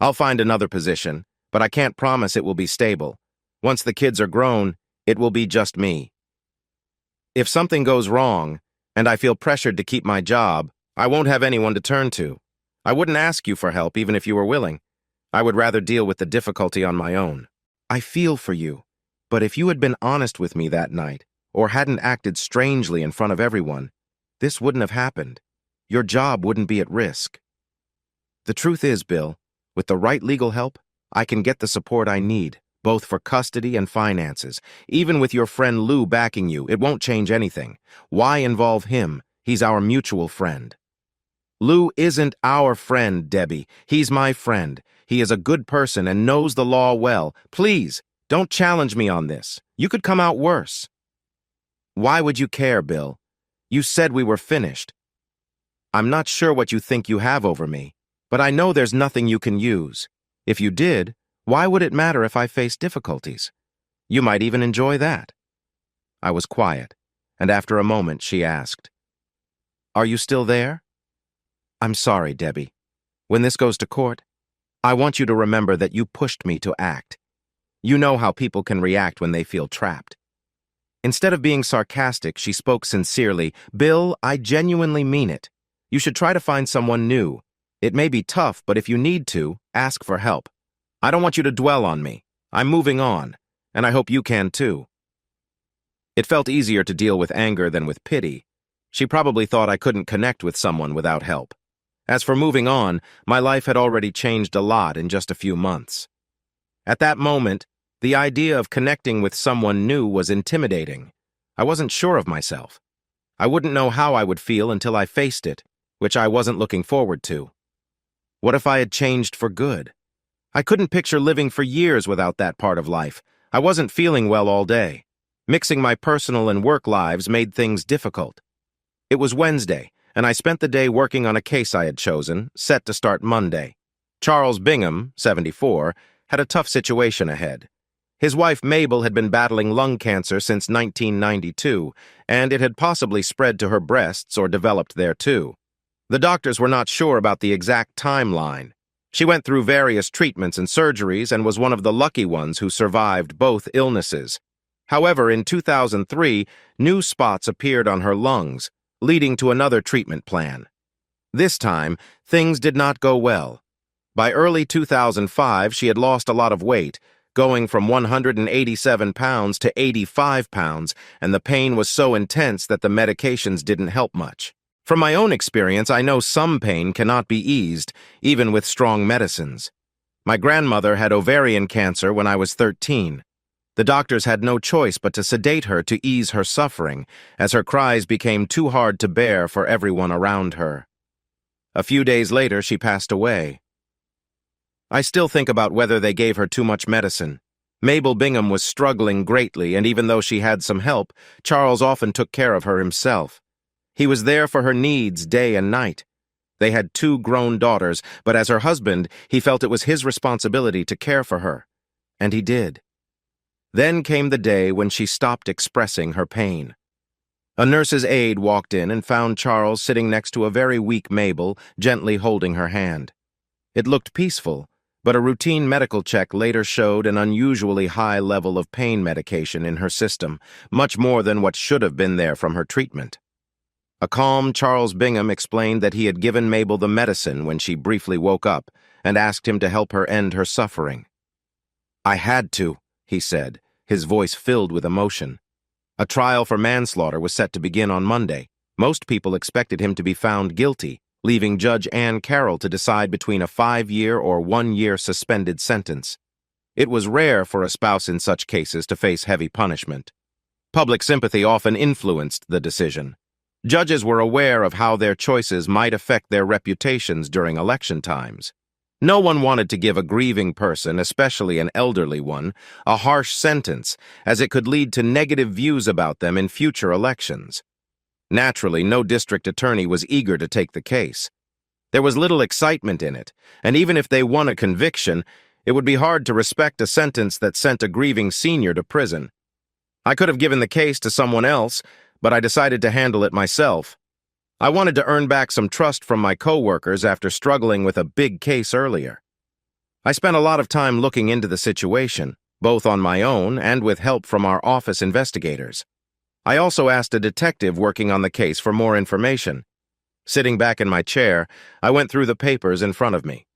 I'll find another position, but I can't promise it will be stable. Once the kids are grown, it will be just me. If something goes wrong, and I feel pressured to keep my job, I won't have anyone to turn to. I wouldn't ask you for help even if you were willing. I would rather deal with the difficulty on my own. I feel for you, but if you had been honest with me that night, or hadn't acted strangely in front of everyone, this wouldn't have happened. Your job wouldn't be at risk. The truth is, Bill, with the right legal help, I can get the support I need, both for custody and finances. Even with your friend Lou backing you, it won't change anything. Why involve him? He's our mutual friend. Lou isn't our friend, Debbie. He's my friend. He is a good person and knows the law well. Please, don't challenge me on this. You could come out worse. Why would you care, Bill? You said we were finished. I'm not sure what you think you have over me, but I know there's nothing you can use. If you did, why would it matter if I face difficulties? You might even enjoy that. I was quiet, and after a moment she asked, Are you still there? I'm sorry, Debbie. When this goes to court, I want you to remember that you pushed me to act. You know how people can react when they feel trapped. Instead of being sarcastic, she spoke sincerely. Bill, I genuinely mean it. You should try to find someone new. It may be tough, but if you need to, ask for help. I don't want you to dwell on me. I'm moving on, and I hope you can too. It felt easier to deal with anger than with pity. She probably thought I couldn't connect with someone without help. As for moving on, my life had already changed a lot in just a few months. At that moment, the idea of connecting with someone new was intimidating. I wasn't sure of myself. I wouldn't know how I would feel until I faced it, which I wasn't looking forward to. What if I had changed for good? I couldn't picture living for years without that part of life. I wasn't feeling well all day. Mixing my personal and work lives made things difficult. It was Wednesday, and I spent the day working on a case I had chosen, set to start Monday. Charles Bingham, 74, had a tough situation ahead. His wife Mabel had been battling lung cancer since 1992, and it had possibly spread to her breasts or developed there too. The doctors were not sure about the exact timeline. She went through various treatments and surgeries and was one of the lucky ones who survived both illnesses. However, in 2003, new spots appeared on her lungs, leading to another treatment plan. This time, things did not go well. By early 2005, she had lost a lot of weight, going from 187 pounds to 85 pounds, and the pain was so intense that the medications didn't help much. From my own experience, I know some pain cannot be eased, even with strong medicines. My grandmother had ovarian cancer when I was 13. The doctors had no choice but to sedate her to ease her suffering, as her cries became too hard to bear for everyone around her. A few days later, she passed away. I still think about whether they gave her too much medicine. Mabel Bingham was struggling greatly, and even though she had some help, Charles often took care of her himself. He was there for her needs day and night. They had 2 grown daughters, but as her husband, he felt it was his responsibility to care for her. And he did. Then came the day when she stopped expressing her pain. A nurse's aide walked in and found Charles sitting next to a very weak Mabel, gently holding her hand. It looked peaceful, but a routine medical check later showed an unusually high level of pain medication in her system, much more than what should have been there from her treatment. A calm Charles Bingham explained that he had given Mabel the medicine when she briefly woke up and asked him to help her end her suffering. "I had to," he said, his voice filled with emotion. A trial for manslaughter was set to begin on Monday. Most people expected him to be found guilty, leaving Judge Ann Carroll to decide between a 5-year or 1-year suspended sentence. It was rare for a spouse in such cases to face heavy punishment. Public sympathy often influenced the decision. Judges were aware of how their choices might affect their reputations during election times. No one wanted to give a grieving person, especially an elderly one, a harsh sentence, as it could lead to negative views about them in future elections. Naturally, no district attorney was eager to take the case. There was little excitement in it, and even if they won a conviction, it would be hard to respect a sentence that sent a grieving senior to prison. I could have given the case to someone else, but I decided to handle it myself. I wanted to earn back some trust from my coworkers after struggling with a big case earlier. I spent a lot of time looking into the situation, both on my own and with help from our office investigators. I also asked a detective working on the case for more information. Sitting back in my chair, I went through the papers in front of me.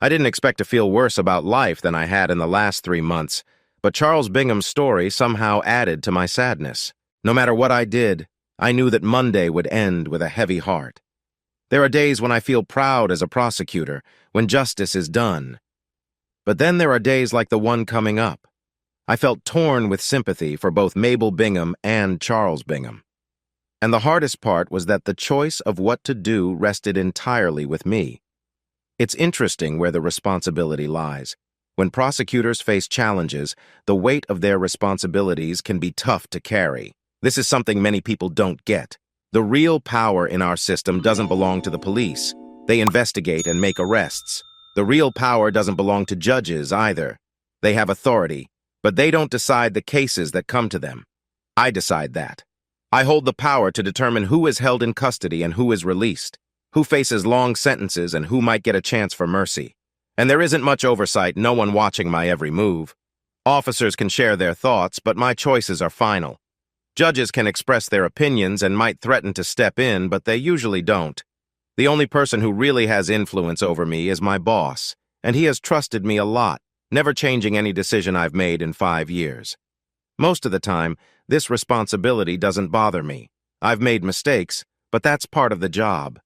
I didn't expect to feel worse about life than I had in the last 3 months, but Charles Bingham's story somehow added to my sadness. No matter what I did, I knew that Monday would end with a heavy heart. There are days when I feel proud as a prosecutor, when justice is done. But then there are days like the one coming up. I felt torn with sympathy for both Mabel Bingham and Charles Bingham. And the hardest part was that the choice of what to do rested entirely with me. It's interesting where the responsibility lies. When prosecutors face challenges, the weight of their responsibilities can be tough to carry. This is something many people don't get. The real power in our system doesn't belong to the police. They investigate and make arrests. The real power doesn't belong to judges either. They have authority, but they don't decide the cases that come to them. I decide that. I hold the power to determine who is held in custody and who is released, who faces long sentences and who might get a chance for mercy. And there isn't much oversight, no one watching my every move. Officers can share their thoughts, but my choices are final. Judges can express their opinions and might threaten to step in, but they usually don't. The only person who really has influence over me is my boss, and he has trusted me a lot, never changing any decision I've made in 5 years. Most of the time, this responsibility doesn't bother me. I've made mistakes, but that's part of the job.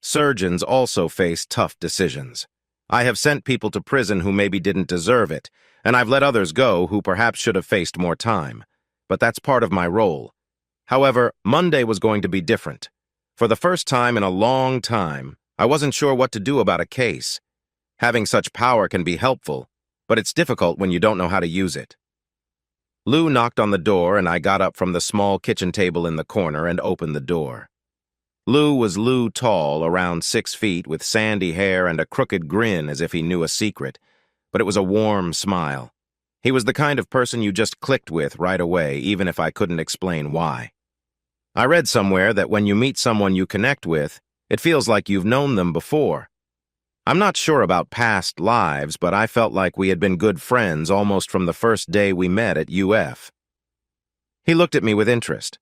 Surgeons also face tough decisions. I have sent people to prison who maybe didn't deserve it, and I've let others go who perhaps should have faced more time. But that's part of my role. However, Monday was going to be different. For the first time in a long time, I wasn't sure what to do about a case. Having such power can be helpful, but it's difficult when you don't know how to use it. Lou knocked on the door, and I got up from the small kitchen table in the corner and opened the door. Lou was tall, around 6 feet, with sandy hair and a crooked grin as if he knew a secret, but it was a warm smile. He was the kind of person you just clicked with right away, even if I couldn't explain why. I read somewhere that when you meet someone you connect with, it feels like you've known them before. I'm not sure about past lives, but I felt like we had been good friends almost from the first day we met at UF. He looked at me with interest.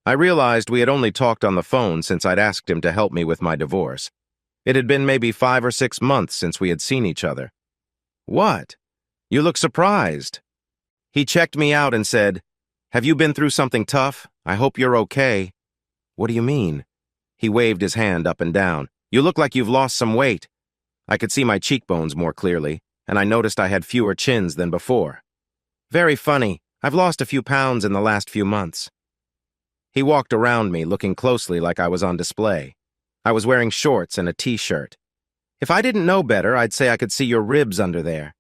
I realized we had only talked on the phone since I'd asked him to help me with my divorce. It had been maybe 5 or 6 months since we had seen each other. "What? You look surprised." He checked me out and said, "Have you been through something tough? I hope you're okay." "What do you mean?" He waved his hand up and down. "You look like you've lost some weight." I could see my cheekbones more clearly, and I noticed I had fewer chins than before. "Very funny. I've lost a few pounds in the last few months." He walked around me, looking closely like I was on display. I was wearing shorts and a t-shirt. "If I didn't know better, I'd say I could see your ribs under there."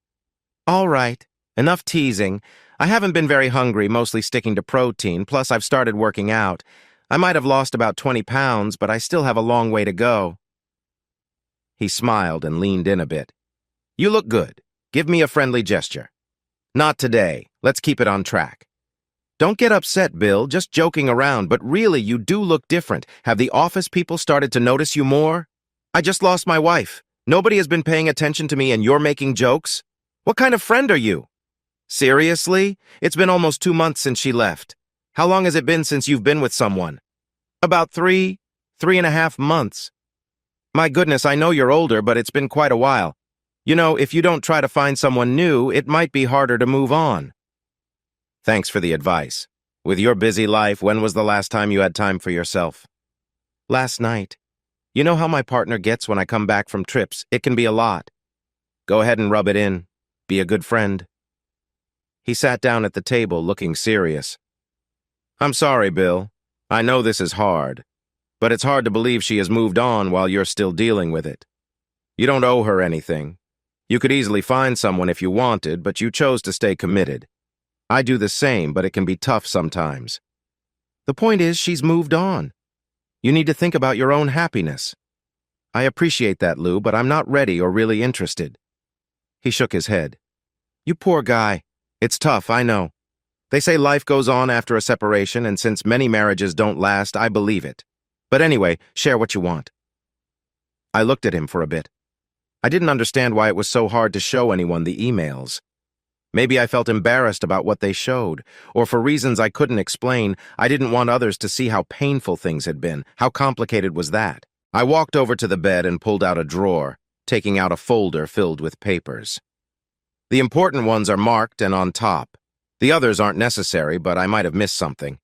"All right. Enough teasing. I haven't been very hungry, mostly sticking to protein, plus I've started working out. I might have lost about 20 pounds, but I still have a long way to go." He smiled and leaned in a bit. "You look good. Give me a friendly gesture." "Not today. Let's keep it on track." "Don't get upset, Bill. Just joking around, but really, you do look different. Have the office people started to notice you more?" "I just lost my wife. Nobody has been paying attention to me and you're making jokes? What kind of friend are you?" "Seriously? It's been almost 2 months since she left. How long has it been since you've been with someone?" "About 3.5 months." "My goodness, I know you're older, but it's been quite a while. You know, if you don't try to find someone new, it might be harder to move on." "Thanks for the advice. With your busy life, when was the last time you had time for yourself?" "Last night. You know how my partner gets when I come back from trips. It can be a lot." "Go ahead and rub it in. Be a good friend." He sat down at the table, looking serious. "I'm sorry, Bill. I know this is hard. But it's hard to believe she has moved on while you're still dealing with it. You don't owe her anything. You could easily find someone if you wanted, but you chose to stay committed. I do the same, but it can be tough sometimes. The point is, she's moved on. You need to think about your own happiness." "I appreciate that, Lou, but I'm not ready or really interested." He shook his head. "You poor guy. It's tough, I know. They say life goes on after a separation, and since many marriages don't last, I believe it. But anyway, share what you want." I looked at him for a bit. I didn't understand why it was so hard to show anyone the emails. Maybe I felt embarrassed about what they showed, or for reasons I couldn't explain, I didn't want others to see how painful things had been. How complicated was that? I walked over to the bed and pulled out a drawer, taking out a folder filled with papers. The important ones are marked and on top. The others aren't necessary, but I might have missed something.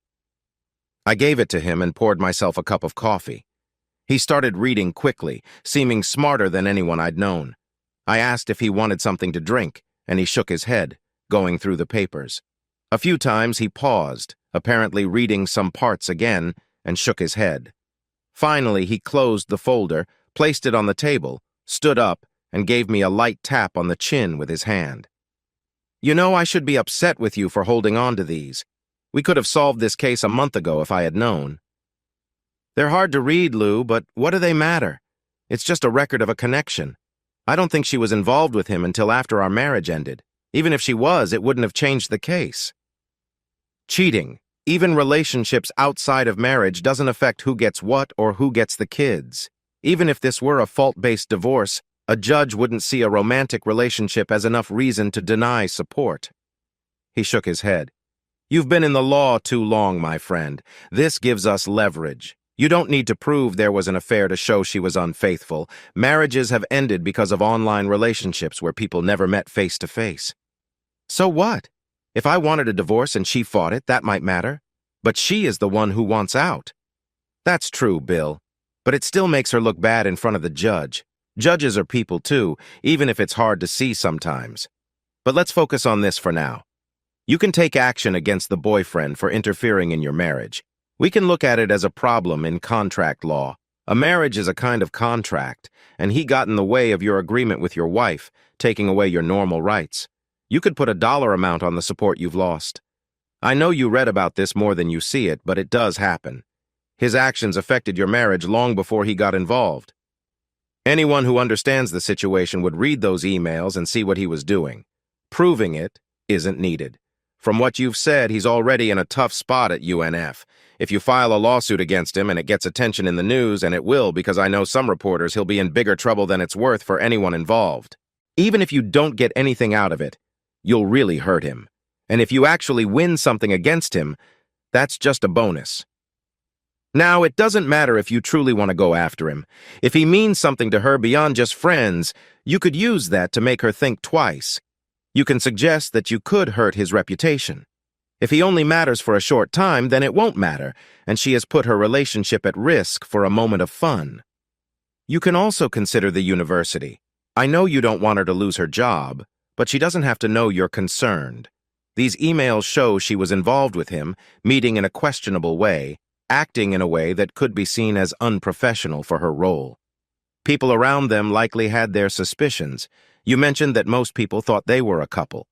I gave it to him and poured myself a cup of coffee. He started reading quickly, seeming smarter than anyone I'd known. I asked if he wanted something to drink, and he shook his head, going through the papers. A few times he paused, apparently reading some parts again, and shook his head. Finally, he closed the folder, placed it on the table, stood up, and gave me a light tap on the chin with his hand. "You know, I should be upset with you for holding on to these. We could have solved this case a month ago if I had known." "They're hard to read, Lou, but what do they matter? It's just a record of a connection. I don't think she was involved with him until after our marriage ended. Even if she was, it wouldn't have changed the case." "Cheating. Even relationships outside of marriage doesn't affect who gets what or who gets the kids. Even if this were a fault-based divorce, a judge wouldn't see a romantic relationship as enough reason to deny support. He shook his head. You've been in the law too long, my friend. This gives us leverage. You don't need to prove there was an affair to show she was unfaithful. Marriages have ended because of online relationships where people never met face to face. So what? If I wanted a divorce and she fought it, that might matter. But she is the one who wants out. That's true, Bill. But it still makes her look bad in front of the judge. Judges are people too, even if it's hard to see sometimes. But let's focus on this for now. You can take action against the boyfriend for interfering in your marriage. We can look at it as a problem in contract law. A marriage is a kind of contract, and he got in the way of your agreement with your wife, taking away your normal rights. You could put a dollar amount on the support you've lost. I know you read about this more than you see it, but it does happen. His actions affected your marriage long before he got involved. Anyone who understands the situation would read those emails and see what he was doing. Proving it isn't needed. From what you've said, he's already in a tough spot at UNF. If you file a lawsuit against him and it gets attention in the news, and it will because I know some reporters, he'll be in bigger trouble than it's worth for anyone involved. Even if you don't get anything out of it, you'll really hurt him. And if you actually win something against him, that's just a bonus. Now, it doesn't matter if you truly want to go after him. If he means something to her beyond just friends, you could use that to make her think twice. You can suggest that you could hurt his reputation. If he only matters for a short time, then it won't matter, and she has put her relationship at risk for a moment of fun. You can also consider the university. I know you don't want her to lose her job, but she doesn't have to know you're concerned. These emails show she was involved with him, meeting in a questionable way, acting in a way that could be seen as unprofessional for her role. People around them likely had their suspicions. You mentioned that most people thought they were a couple.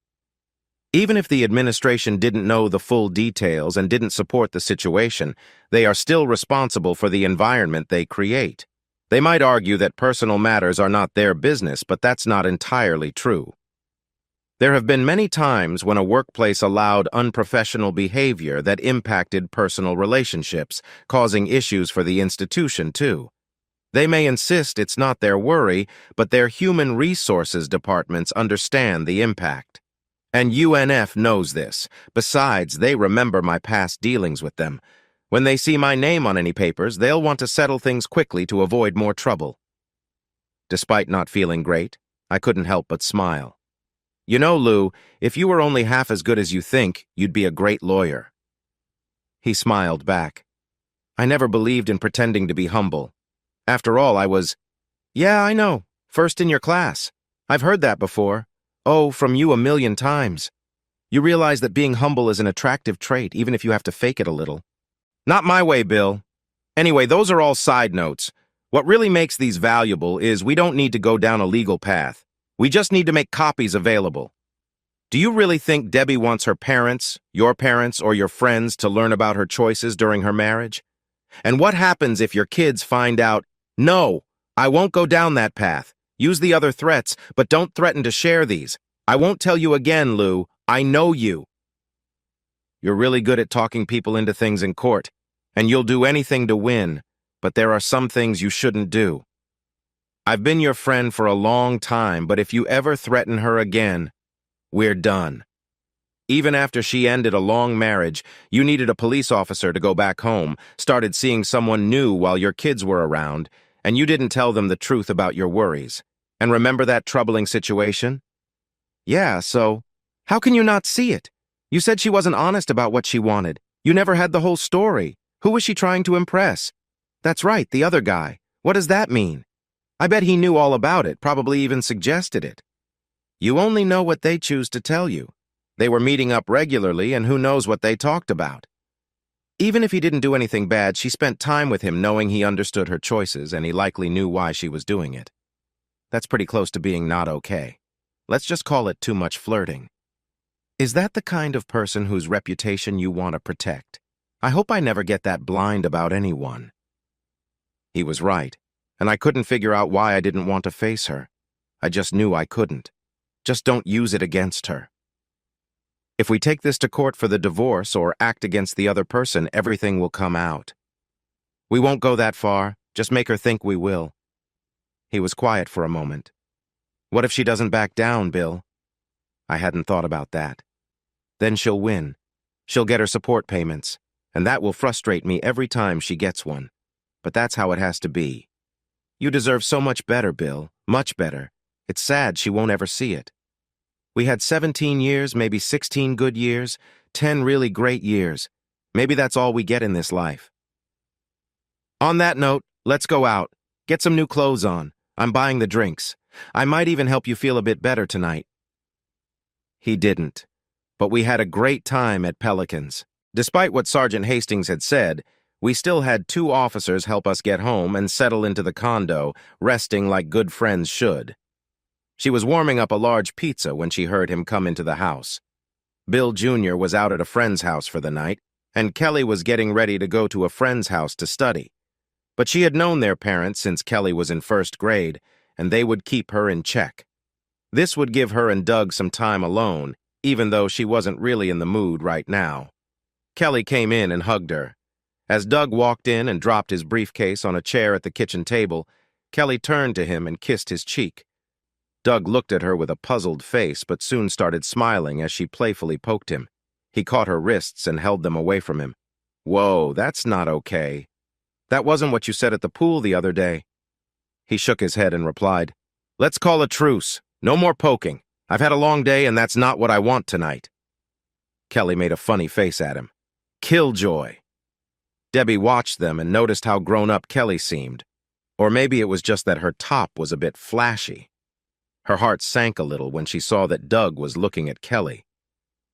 Even if the administration didn't know the full details and didn't support the situation, they are still responsible for the environment they create. They might argue that personal matters are not their business, but that's not entirely true. There have been many times when a workplace allowed unprofessional behavior that impacted personal relationships, causing issues for the institution, too. They may insist it's not their worry, but their human resources departments understand the impact. And UNF knows this. Besides, they remember my past dealings with them. When they see my name on any papers, they'll want to settle things quickly to avoid more trouble. Despite not feeling great, I couldn't help but smile. You know, Lou, if you were only half as good as you think, you'd be a great lawyer. He smiled back. I never believed in pretending to be humble. After all, I was, yeah, I know, first in your class. I've heard that before. Oh, from you 1,000,000 times. You realize that being humble is an attractive trait, even if you have to fake it a little. Not my way, Bill. Anyway, those are all side notes. What really makes these valuable is we don't need to go down a legal path. We just need to make copies available. Do you really think Debbie wants her parents, your parents, or your friends to learn about her choices during her marriage? And what happens if your kids find out, no, I won't go down that path. Use the other threats, but don't threaten to share these. I won't tell you again, Lou. I know you. You're really good at talking people into things in court, and you'll do anything to win, but there are some things you shouldn't do. I've been your friend for a long time, but if you ever threaten her again, we're done. Even after she ended a long marriage, you needed a police officer to go back home, started seeing someone new while your kids were around, and you didn't tell them the truth about your worries. And remember that troubling situation? Yeah, so how can you not see it? You said she wasn't honest about what she wanted. You never had the whole story. Who was she trying to impress? That's right, the other guy. What does that mean? I bet he knew all about it, probably even suggested it. You only know what they choose to tell you. They were meeting up regularly, and who knows what they talked about. Even if he didn't do anything bad, she spent time with him knowing he understood her choices, and he likely knew why she was doing it. That's pretty close to being not okay. Let's just call it too much flirting. Is that the kind of person whose reputation you want to protect? I hope I never get that blind about anyone. He was right, and I couldn't figure out why I didn't want to face her. I just knew I couldn't. Just don't use it against her. If we take this to court for the divorce or act against the other person, everything will come out. We won't go that far. Just make her think we will. He was quiet for a moment. What if she doesn't back down, Bill? I hadn't thought about that. Then she'll win. She'll get her support payments, and that will frustrate me every time she gets one. But that's how it has to be. You deserve so much better, Bill. Much better. It's sad she won't ever see it. We had 17 years, maybe 16 good years, 10 really great years. Maybe that's all we get in this life. On that note, let's go out. Get some new clothes on. I'm buying the drinks. I might even help you feel a bit better tonight. He didn't. But we had a great time at Pelican's. Despite what Sergeant Hastings had said, we still had 2 officers help us get home and settle into the condo, resting like good friends should. She was warming up a large pizza when she heard him come into the house. Bill Jr. was out at a friend's house for the night, and Kelly was getting ready to go to a friend's house to study. But she had known their parents since Kelly was in 1st grade, and they would keep her in check. This would give her and Doug some time alone, even though she wasn't really in the mood right now. Kelly came in and hugged her. As Doug walked in and dropped his briefcase on a chair at the kitchen table, Kelly turned to him and kissed his cheek. Doug looked at her with a puzzled face, but soon started smiling as she playfully poked him. He caught her wrists and held them away from him. Whoa, that's not okay. That wasn't what you said at the pool the other day. He shook his head and replied, Let's call a truce. No more poking. I've had a long day and that's not what I want tonight. Kelly made a funny face at him. Killjoy. Debbie watched them and noticed how grown-up Kelly seemed. Or maybe it was just that her top was a bit flashy. Her heart sank a little when she saw that Doug was looking at Kelly.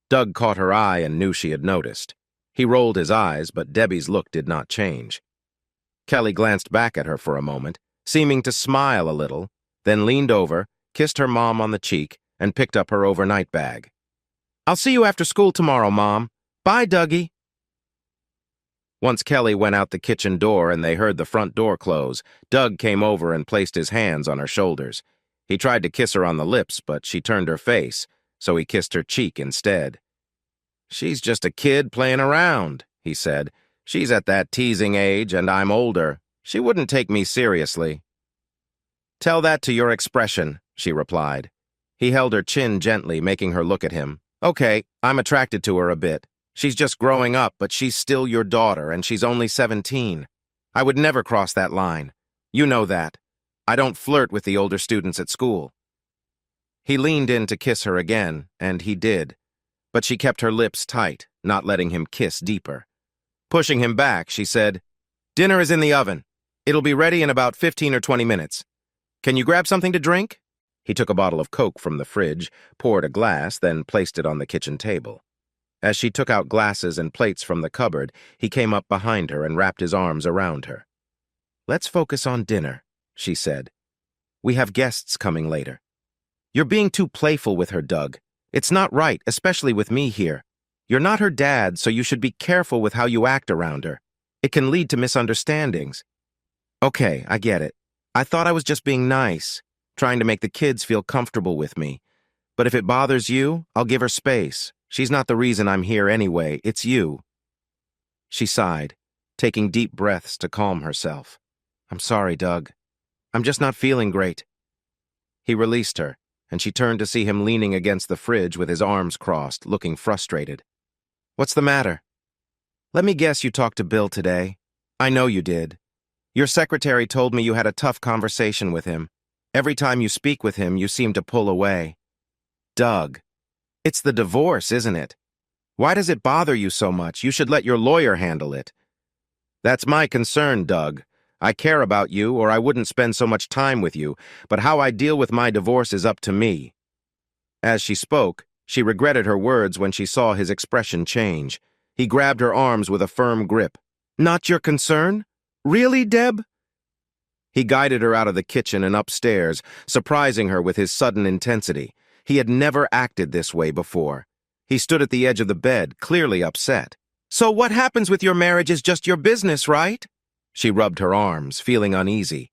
Doug caught her eye and knew she had noticed. He rolled his eyes, but Debbie's look did not change. Kelly glanced back at her for a moment, seeming to smile a little, then leaned over, kissed her mom on the cheek, and picked up her overnight bag. I'll see you after school tomorrow, Mom. Bye, Dougie. Once Kelly went out the kitchen door and they heard the front door close, Doug came over and placed his hands on her shoulders. He tried to kiss her on the lips, but she turned her face, so he kissed her cheek instead. She's just a kid playing around, he said. She's at that teasing age, and I'm older. She wouldn't take me seriously. Tell that to your expression, she replied. He held her chin gently, making her look at him. Okay, I'm attracted to her a bit. She's just growing up, but she's still your daughter, and she's only 17. I would never cross that line. You know that. I don't flirt with the older students at school. He leaned in to kiss her again, and he did. But she kept her lips tight, not letting him kiss deeper. Pushing him back, she said, Dinner is in the oven. It'll be ready in about 15 or 20 minutes. Can you grab something to drink? He took a bottle of Coke from the fridge, poured a glass, then placed it on the kitchen table. As she took out glasses and plates from the cupboard, he came up behind her and wrapped his arms around her. Let's focus on dinner, she said. We have guests coming later. You're being too playful with her, Doug. It's not right, especially with me here. You're not her dad, so you should be careful with how you act around her. It can lead to misunderstandings. Okay, I get it. I thought I was just being nice, trying to make the kids feel comfortable with me. But if it bothers you, I'll give her space. She's not the reason I'm here anyway, it's you. She sighed, taking deep breaths to calm herself. I'm sorry, Doug. I'm just not feeling great. He released her, and she turned to see him leaning against the fridge with his arms crossed, looking frustrated. What's the matter? Let me guess you talked to Bill today. I know you did. Your secretary told me you had a tough conversation with him. Every time you speak with him, you seem to pull away. Doug, it's the divorce, isn't it? Why does it bother you so much? You should let your lawyer handle it. That's my concern, Doug. I care about you, or I wouldn't spend so much time with you, but how I deal with my divorce is up to me. As she spoke, she regretted her words when she saw his expression change. He grabbed her arms with a firm grip. Not your concern? Really, Deb? He guided her out of the kitchen and upstairs, surprising her with his sudden intensity. He had never acted this way before. He stood at the edge of the bed, clearly upset. So what happens with your marriage is just your business, right? She rubbed her arms, feeling uneasy.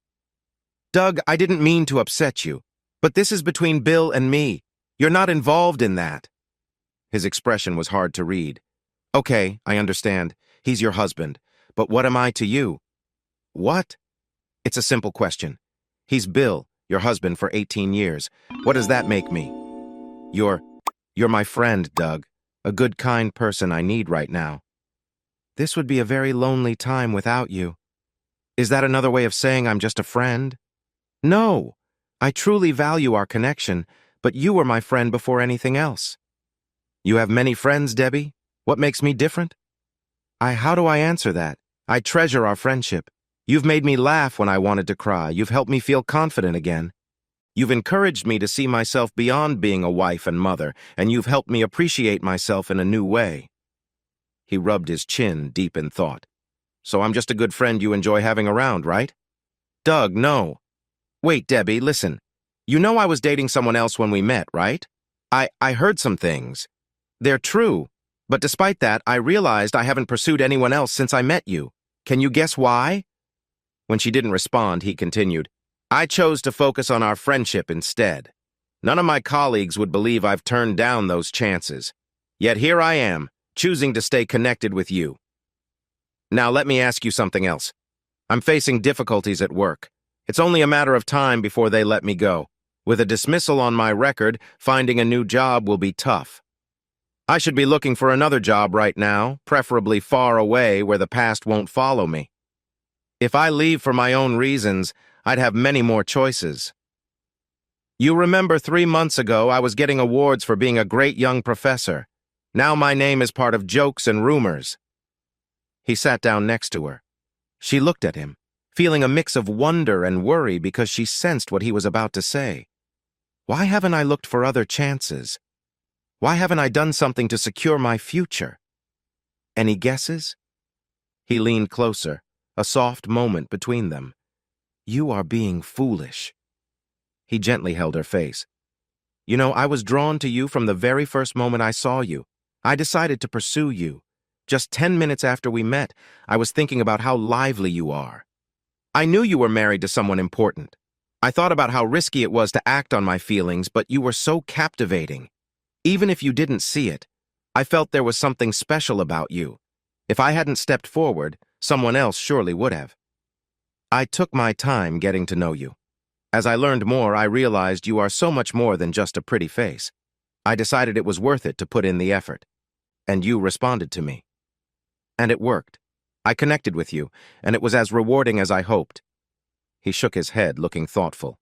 Doug, I didn't mean to upset you, but this is between Bill and me. You're not involved in that. His expression was hard to read. Okay, I understand. He's your husband. But what am I to you? What? It's a simple question. He's Bill, your husband for 18 years. What does that make me? You're my friend, Doug. A good, kind person I need right now. This would be a very lonely time without you. Is that another way of saying I'm just a friend? No. I truly value our connection, but you were my friend before anything else. You have many friends, Debbie? What makes me different? How do I answer that? I treasure our friendship. You've made me laugh when I wanted to cry. You've helped me feel confident again. You've encouraged me to see myself beyond being a wife and mother, and you've helped me appreciate myself in a new way. He rubbed his chin, deep in thought. So I'm just a good friend you enjoy having around, right? Doug, no. Wait, Debbie, listen. You know I was dating someone else when we met, right? I heard some things. They're true. But despite that, I realized I haven't pursued anyone else since I met you. Can you guess why? When she didn't respond, he continued, I chose to focus on our friendship instead. None of my colleagues would believe I've turned down those chances. Yet here I am, choosing to stay connected with you. Now let me ask you something else. I'm facing difficulties at work. It's only a matter of time before they let me go. With a dismissal on my record, finding a new job will be tough. I should be looking for another job right now, preferably far away where the past won't follow me. If I leave for my own reasons, I'd have many more choices. You remember 3 months ago I was getting awards for being a great young professor. Now my name is part of jokes and rumors. He sat down next to her. She looked at him, feeling a mix of wonder and worry because she sensed what he was about to say. Why haven't I looked for other chances? Why haven't I done something to secure my future? Any guesses? He leaned closer, a soft moment between them. You are being foolish. He gently held her face. You know, I was drawn to you from the very first moment I saw you. I decided to pursue you. Just 10 minutes after we met, I was thinking about how lively you are. I knew you were married to someone important. I thought about how risky it was to act on my feelings, but you were so captivating. Even if you didn't see it, I felt there was something special about you. If I hadn't stepped forward, someone else surely would have. I took my time getting to know you. As I learned more, I realized you are so much more than just a pretty face. I decided it was worth it to put in the effort. And you responded to me. And it worked. I connected with you, and it was as rewarding as I hoped. He shook his head, looking thoughtful.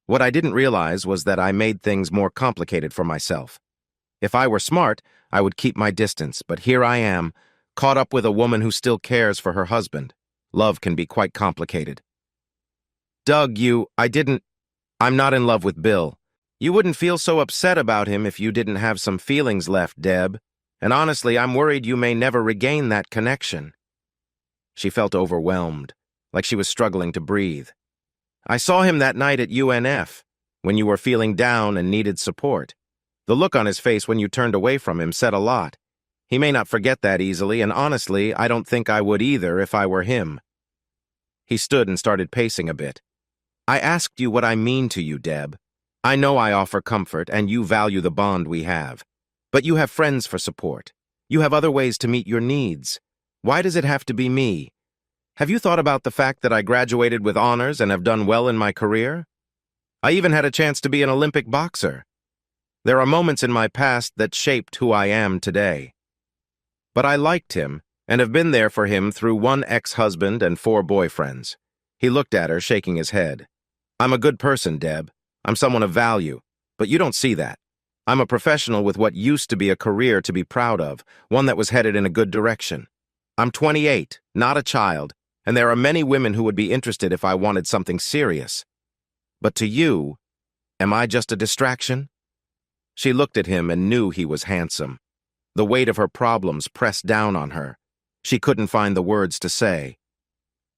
What I didn't realize was that I made things more complicated for myself. If I were smart, I would keep my distance, but here I am, caught up with a woman who still cares for her husband. Love can be quite complicated. Doug, I'm not in love with Bill. You wouldn't feel so upset about him if you didn't have some feelings left, Deb. And honestly, I'm worried you may never regain that connection. She felt overwhelmed, like she was struggling to breathe. I saw him that night at UNF, when you were feeling down and needed support. The look on his face when you turned away from him said a lot. He may not forget that easily, and honestly, I don't think I would either if I were him. He stood and started pacing a bit. I asked you what I mean to you, Deb. I know I offer comfort, and you value the bond we have. But you have friends for support. You have other ways to meet your needs. Why does it have to be me? Have you thought about the fact that I graduated with honors and have done well in my career? I even had a chance to be an Olympic boxer. There are moments in my past that shaped who I am today. But I liked him and have been there for him through 1 ex-husband and 4 boyfriends. He looked at her, shaking his head. I'm a good person, Deb. I'm someone of value, but you don't see that. I'm a professional with what used to be a career to be proud of, one that was headed in a good direction. I'm 28, not a child, and there are many women who would be interested if I wanted something serious. But to you, am I just a distraction? She looked at him and knew he was handsome. The weight of her problems pressed down on her. She couldn't find the words to say.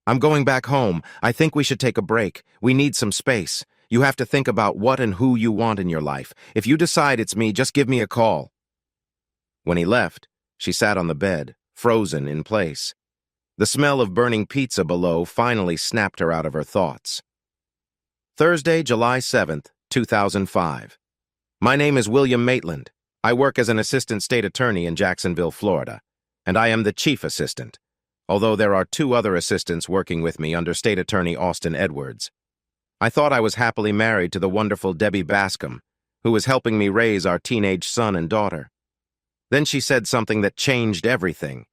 I'm going back home. I think we should take a break. We need some space. You have to think about what and who you want in your life. If you decide it's me, just give me a call. When he left, she sat on the bed, frozen in place. The smell of burning pizza below finally snapped her out of her thoughts. Thursday, July 7th, 2005. My name is William Maitland. I work as an assistant state attorney in Jacksonville, Florida, and I am the chief assistant, although there are 2 other assistants working with me under State Attorney Austin Edwards. I thought I was happily married to the wonderful Debbie Bascom, who was helping me raise our teenage son and daughter. Then she said something that changed everything.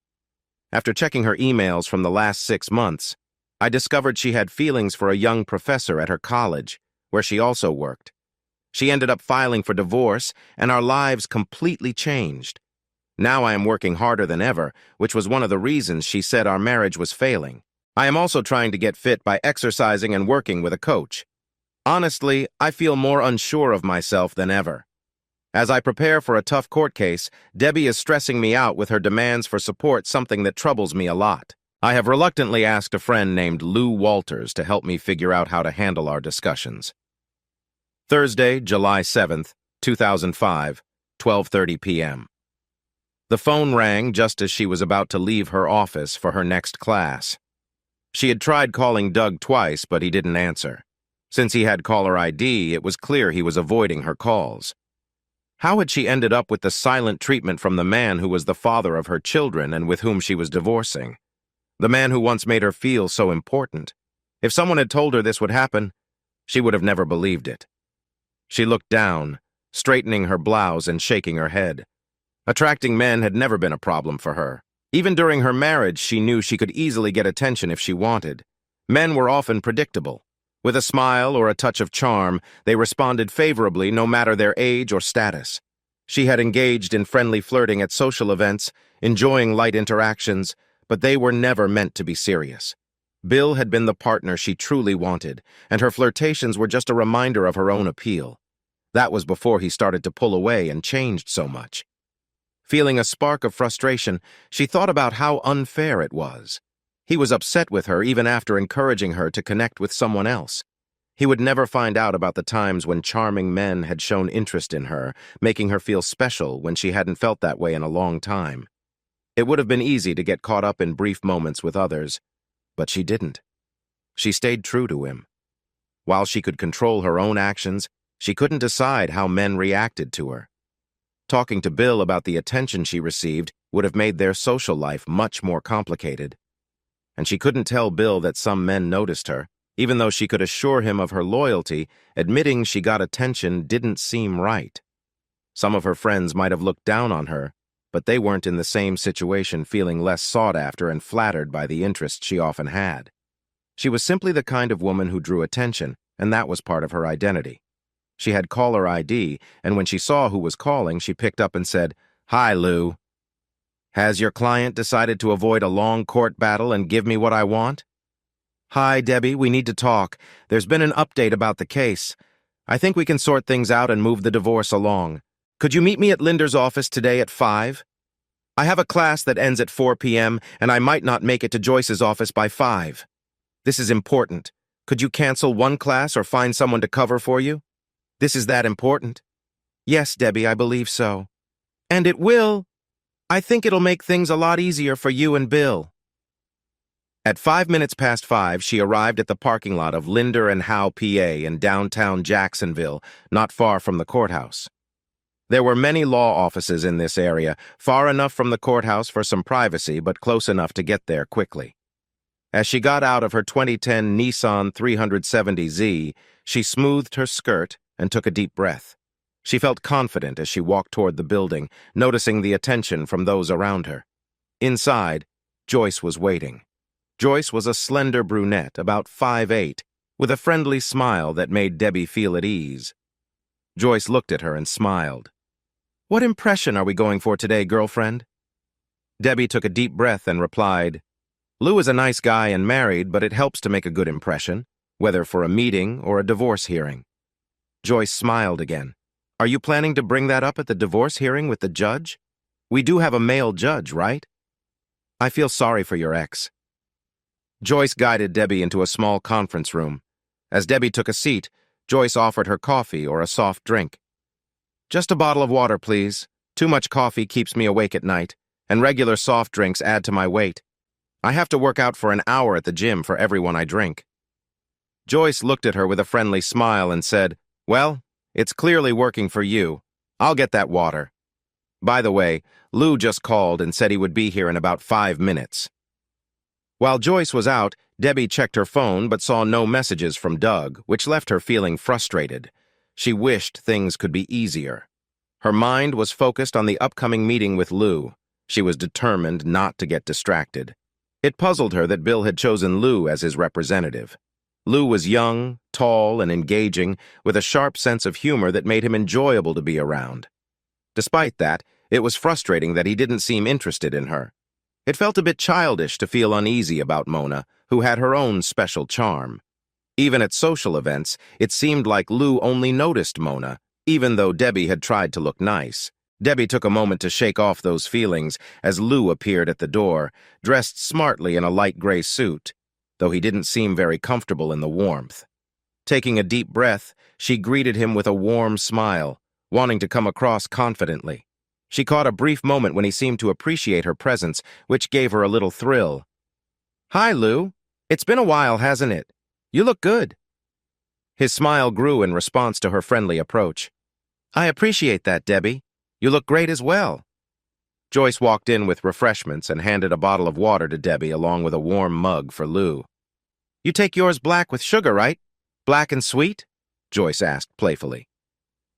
After checking her emails from the last 6 months, I discovered she had feelings for a young professor at her college, where she also worked. She ended up filing for divorce, and our lives completely changed. Now I am working harder than ever, which was one of the reasons she said our marriage was failing. I am also trying to get fit by exercising and working with a coach. Honestly, I feel more unsure of myself than ever. As I prepare for a tough court case, Debbie is stressing me out with her demands for support, something that troubles me a lot. I have reluctantly asked a friend named Lou Walters to help me figure out how to handle our discussions. Thursday, July 7th, 2005, 12:30 p.m. The phone rang just as she was about to leave her office for her next class. She had tried calling Doug twice, but he didn't answer. Since he had caller ID, it was clear he was avoiding her calls. How had she ended up with the silent treatment from the man who was the father of her children and with whom she was divorcing? The man who once made her feel so important. If someone had told her this would happen, she would have never believed it. She looked down, straightening her blouse and shaking her head. Attracting men had never been a problem for her. Even during her marriage, she knew she could easily get attention if she wanted. Men were often predictable. With a smile or a touch of charm, they responded favorably no matter their age or status. She had engaged in friendly flirting at social events, enjoying light interactions, but they were never meant to be serious. Bill had been the partner she truly wanted, and her flirtations were just a reminder of her own appeal. That was before he started to pull away and changed so much. Feeling a spark of frustration, she thought about how unfair it was. He was upset with her even after encouraging her to connect with someone else. He would never find out about the times when charming men had shown interest in her, making her feel special when she hadn't felt that way in a long time. It would have been easy to get caught up in brief moments with others, but she didn't. She stayed true to him. While she could control her own actions, she couldn't decide how men reacted to her. Talking to Bill about the attention she received would have made their social life much more complicated. And she couldn't tell Bill that some men noticed her, even though she could assure him of her loyalty. Admitting she got attention didn't seem right. Some of her friends might have looked down on her, but they weren't in the same situation, feeling less sought after and flattered by the interest she often had. She was simply the kind of woman who drew attention, and that was part of her identity. She had caller ID, and when she saw who was calling, she picked up and said, "Hi, Lou. Has your client decided to avoid a long court battle and give me what I want?" "Hi, Debbie, we need to talk. There's been an update about the case. I think we can sort things out and move the divorce along. Could you meet me at Linder's office today at 5? I have a class that ends at 4 p.m., and I might not make it to Joyce's office by 5. This is important. Could you cancel one class or find someone to cover for you? This is that important." "Yes, Debbie, I believe so." "And it will. I think it'll make things a lot easier for you and Bill." At 5 minutes past 5, she arrived at the parking lot of Linder and Howe, PA, in downtown Jacksonville, not far from the courthouse. There were many law offices in this area, far enough from the courthouse for some privacy, but close enough to get there quickly. As she got out of her 2010 Nissan 370Z, she smoothed her skirt and took a deep breath. She felt confident as she walked toward the building, noticing the attention from those around her. Inside, Joyce was waiting. Joyce was a slender brunette, about 5'8", with a friendly smile that made Debbie feel at ease. Joyce looked at her and smiled. "What impression are we going for today, girlfriend?" Debbie took a deep breath and replied, "Lou is a nice guy and married, but it helps to make a good impression, whether for a meeting or a divorce hearing." Joyce smiled again. "Are you planning to bring that up at the divorce hearing with the judge? We do have a male judge, right?" "I feel sorry for your ex." Joyce guided Debbie into a small conference room. As Debbie took a seat, Joyce offered her coffee or a soft drink. "Just a bottle of water, please. Too much coffee keeps me awake at night, and regular soft drinks add to my weight. I have to work out for an hour at the gym for every one I drink." Joyce looked at her with a friendly smile and said, "Well, it's clearly working for you. I'll get that water." By the way, Lou just called and said he would be here in about 5 minutes. While Joyce was out, Debbie checked her phone but saw no messages from Doug, which left her feeling frustrated. She wished things could be easier. Her mind was focused on the upcoming meeting with Lou. She was determined not to get distracted. It puzzled her that Bill had chosen Lou as his representative. Lou was young, tall, and engaging, with a sharp sense of humor that made him enjoyable to be around. Despite that, it was frustrating that he didn't seem interested in her. It felt a bit childish to feel uneasy about Mona, who had her own special charm. Even at social events, it seemed like Lou only noticed Mona, even though Debbie had tried to look nice. Debbie took a moment to shake off those feelings as Lou appeared at the door, dressed smartly in a light gray suit, though he didn't seem very comfortable in the warmth. Taking a deep breath, she greeted him with a warm smile, wanting to come across confidently. She caught a brief moment when he seemed to appreciate her presence, which gave her a little thrill. "Hi, Lou. It's been a while, hasn't it? You look good." His smile grew in response to her friendly approach. "I appreciate that, Debbie. You look great as well." Joyce walked in with refreshments and handed a bottle of water to Debbie along with a warm mug for Lou. "You take yours black with sugar, right? Black and sweet?" Joyce asked playfully.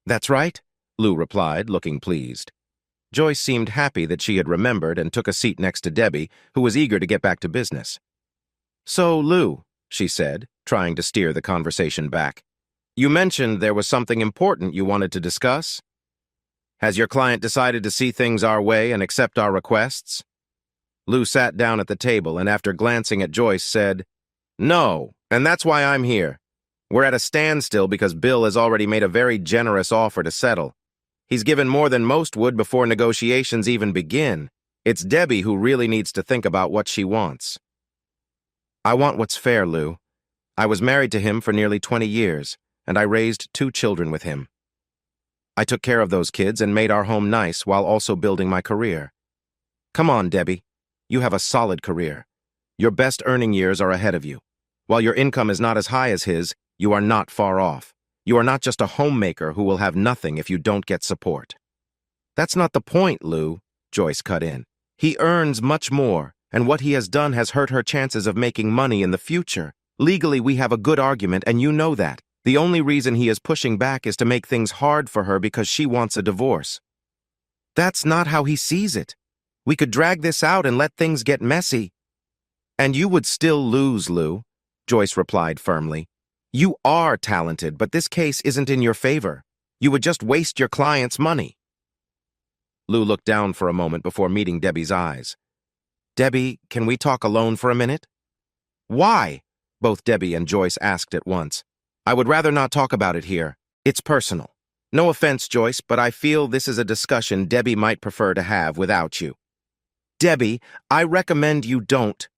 "That's right," Lou replied, looking pleased. Joyce seemed happy that she had remembered and took a seat next to Debbie, who was eager to get back to business. "So, Lou," she said, trying to steer the conversation back, "you mentioned there was something important you wanted to discuss? Has your client decided to see things our way and accept our requests?" Lou sat down at the table and after glancing at Joyce said, "No, and that's why I'm here. We're at a standstill because Bill has already made a very generous offer to settle. He's given more than most would before negotiations even begin. It's Debbie who really needs to think about what she wants." "I want what's fair, Lou. I was married to him for nearly 20 years, and I raised 2 children with him. I took care of those kids and made our home nice while also building my career. Come on, Debbie. You have a solid career. Your best earning years are ahead of you. While your income is not as high as his, you are not far off. You are not just a homemaker who will have nothing if you don't get support." "That's not the point, Lou," Joyce cut in. "He earns much more, and what he has done has hurt her chances of making money in the future. Legally, we have a good argument, and you know that. The only reason he is pushing back is to make things hard for her because she wants a divorce. That's not how he sees it. We could drag this out and let things get messy." "And you would still lose, Lou," Joyce replied firmly. "You are talented, but this case isn't in your favor. You would just waste your client's money." Lou looked down for a moment before meeting Debbie's eyes. "Debbie, can we talk alone for a minute?" "Why?" both Debbie and Joyce asked at once. "I would rather not talk about it here. It's personal. No offense, Joyce, but I feel this is a discussion Debbie might prefer to have without you." "Debbie, I recommend you don't."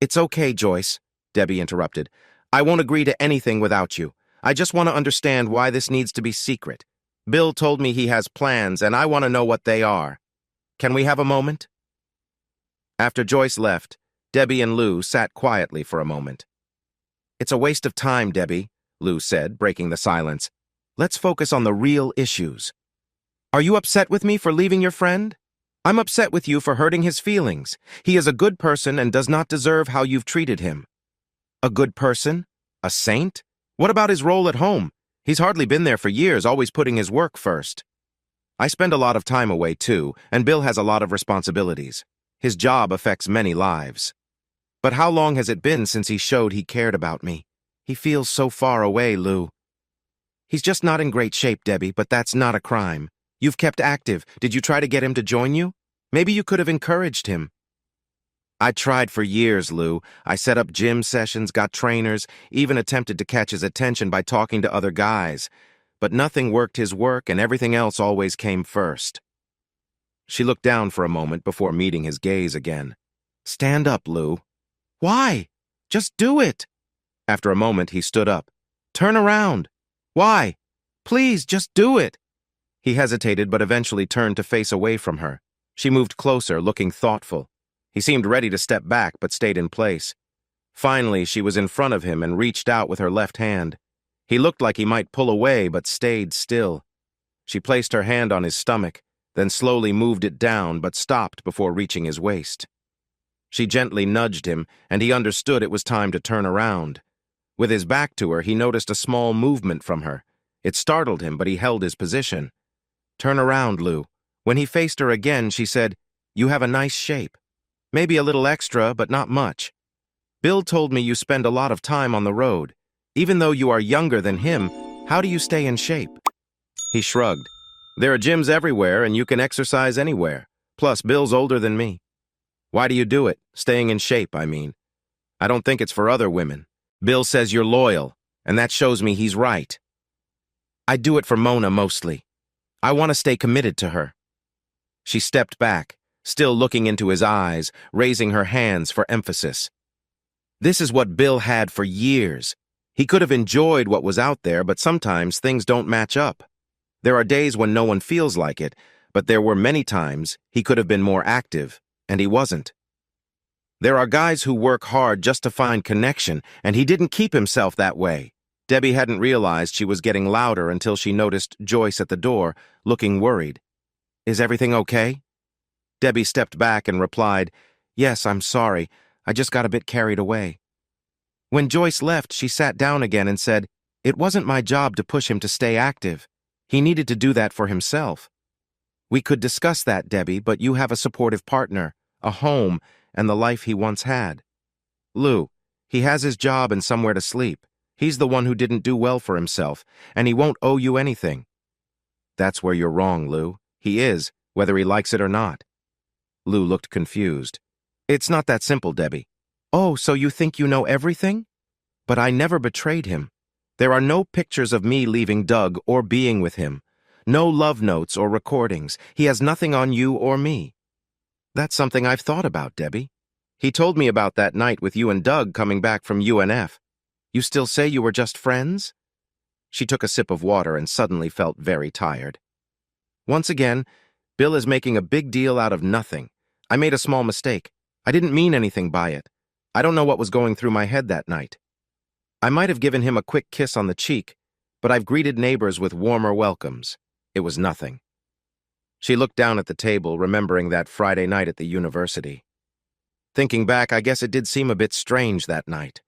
"It's okay, Joyce," Debbie interrupted. "I won't agree to anything without you. I just want to understand why this needs to be secret. Bill told me he has plans, and I want to know what they are. Can we have a moment?" After Joyce left, Debbie and Lou sat quietly for a moment. "It's a waste of time, Debbie," Lou said, breaking the silence. "Let's focus on the real issues. Are you upset with me for leaving your friend? I'm upset with you for hurting his feelings. He is a good person and does not deserve how you've treated him." "A good person? A saint? What about his role at home? He's hardly been there for years, always putting his work first." "I spend a lot of time away, too, and Bill has a lot of responsibilities. His job affects many lives. But how long has it been since he showed he cared about me? He feels so far away, Lou." "He's just not in great shape, Debbie, but that's not a crime. You've kept active. Did you try to get him to join you? Maybe you could have encouraged him." "I tried for years, Lou. I set up gym sessions, got trainers, even attempted to catch his attention by talking to other guys. But nothing worked his work, and everything else always came first." She looked down for a moment before meeting his gaze again. "Stand up, Lou." "Why? Just do it." After a moment, he stood up. "Turn around." "Why? Please, just do it." He hesitated but eventually turned to face away from her. She moved closer, looking thoughtful. He seemed ready to step back but stayed in place. Finally, she was in front of him and reached out with her left hand. He looked like he might pull away but stayed still. She placed her hand on his stomach, then slowly moved it down but stopped before reaching his waist. She gently nudged him, and he understood it was time to turn around. With his back to her, he noticed a small movement from her. It startled him, but he held his position. "Turn around, Lou." When he faced her again, she said, "You have a nice shape. Maybe a little extra, but not much. Bill told me you spend a lot of time on the road. Even though you are younger than him, how do you stay in shape?" He shrugged. "There are gyms everywhere, and you can exercise anywhere. Plus, Bill's older than me." "Why do you do it? Staying in shape, I mean." "I don't think it's for other women. Bill says you're loyal, and that shows me he's right." "I do it for Mona mostly. I want to stay committed to her." She stepped back, still looking into his eyes, raising her hands for emphasis. This is what Bill had for years. He could have enjoyed what was out there, but sometimes things don't match up. There are days when no one feels like it, but there were many times he could have been more active, and he wasn't. There are guys who work hard just to find connection, and he didn't keep himself that way. Debbie hadn't realized she was getting louder until she noticed Joyce at the door, looking worried. "Is everything okay?" Debbie stepped back and replied, "Yes, I'm sorry. I just got a bit carried away." When Joyce left, she sat down again and said, "It wasn't my job to push him to stay active. He needed to do that for himself." "We could discuss that, Debbie, but you have a supportive partner, a home, and the life he once had. Lou, he has his job and somewhere to sleep. He's the one who didn't do well for himself, and he won't owe you anything." "That's where you're wrong, Lou. He is, whether he likes it or not." Lou looked confused. "It's not that simple, Debbie." "Oh, so you think you know everything?" "But I never betrayed him. There are no pictures of me leaving Doug or being with him. No love notes or recordings. He has nothing on you or me." "That's something I've thought about, Debbie. He told me about that night with you and Doug coming back from UNF. You still say you were just friends?" She took a sip of water and suddenly felt very tired. "Once again, Bill is making a big deal out of nothing. I made a small mistake. I didn't mean anything by it. I don't know what was going through my head that night. I might have given him a quick kiss on the cheek, but I've greeted neighbors with warmer welcomes. It was nothing." She looked down at the table, remembering that Friday night at the university. Thinking back, I guess it did seem a bit strange that night.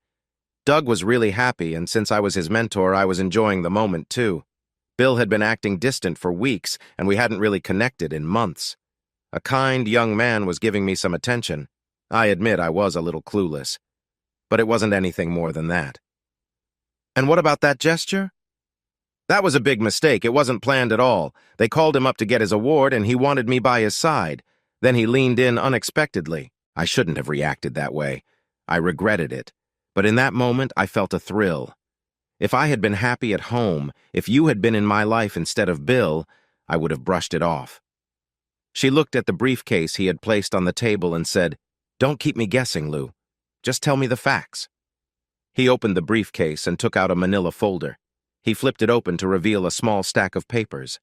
Doug was really happy, and since I was his mentor, I was enjoying the moment too. Bill had been acting distant for weeks, and we hadn't really connected in months. A kind young man was giving me some attention. I admit I was a little clueless, but it wasn't anything more than that. "And what about that gesture?" "That was a big mistake. It wasn't planned at all. They called him up to get his award, and he wanted me by his side. Then he leaned in unexpectedly. I shouldn't have reacted that way. I regretted it. But in that moment, I felt a thrill. If I had been happy at home, if you had been in my life instead of Bill, I would have brushed it off." She looked at the briefcase he had placed on the table and said, "Don't keep me guessing, Lou. Just tell me the facts." He opened the briefcase and took out a manila folder. He flipped it open to reveal a small stack of papers.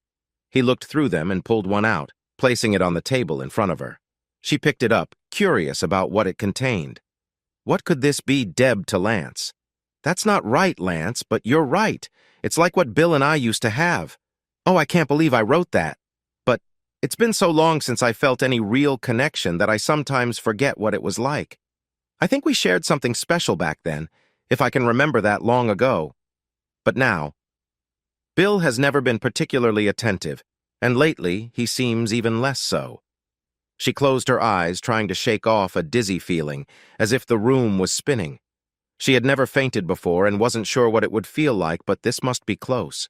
He looked through them and pulled one out, placing it on the table in front of her. She picked it up, curious about what it contained. What could this be, Deb to Lance? "That's not right, Lance, but you're right. It's like what Bill and I used to have. Oh, I can't believe I wrote that. But it's been so long since I felt any real connection that I sometimes forget what it was like. I think we shared something special back then, if I can remember that long ago. But now, Bill has never been particularly attentive, and lately he seems even less so." She closed her eyes, trying to shake off a dizzy feeling, as if the room was spinning. She had never fainted before and wasn't sure what it would feel like, but this must be close.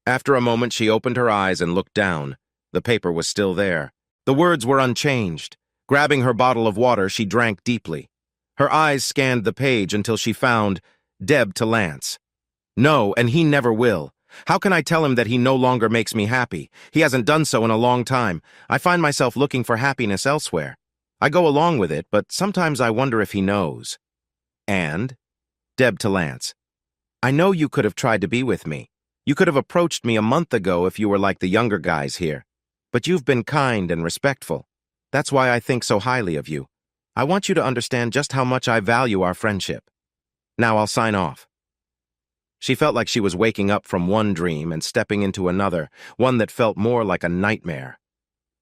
After a moment, she opened her eyes and looked down. The paper was still there. The words were unchanged. Grabbing her bottle of water, she drank deeply. Her eyes scanned the page until she found Deb to Lance. "No, and he never will. How can I tell him that he no longer makes me happy? He hasn't done so in a long time. I find myself looking for happiness elsewhere. I go along with it, but sometimes I wonder if he knows." And Deb to Lance, "I know you could have tried to be with me. You could have approached me a month ago if you were like the younger guys here. But you've been kind and respectful. That's why I think so highly of you. I want you to understand just how much I value our friendship. Now I'll sign off." She felt like she was waking up from one dream and stepping into another, one that felt more like a nightmare.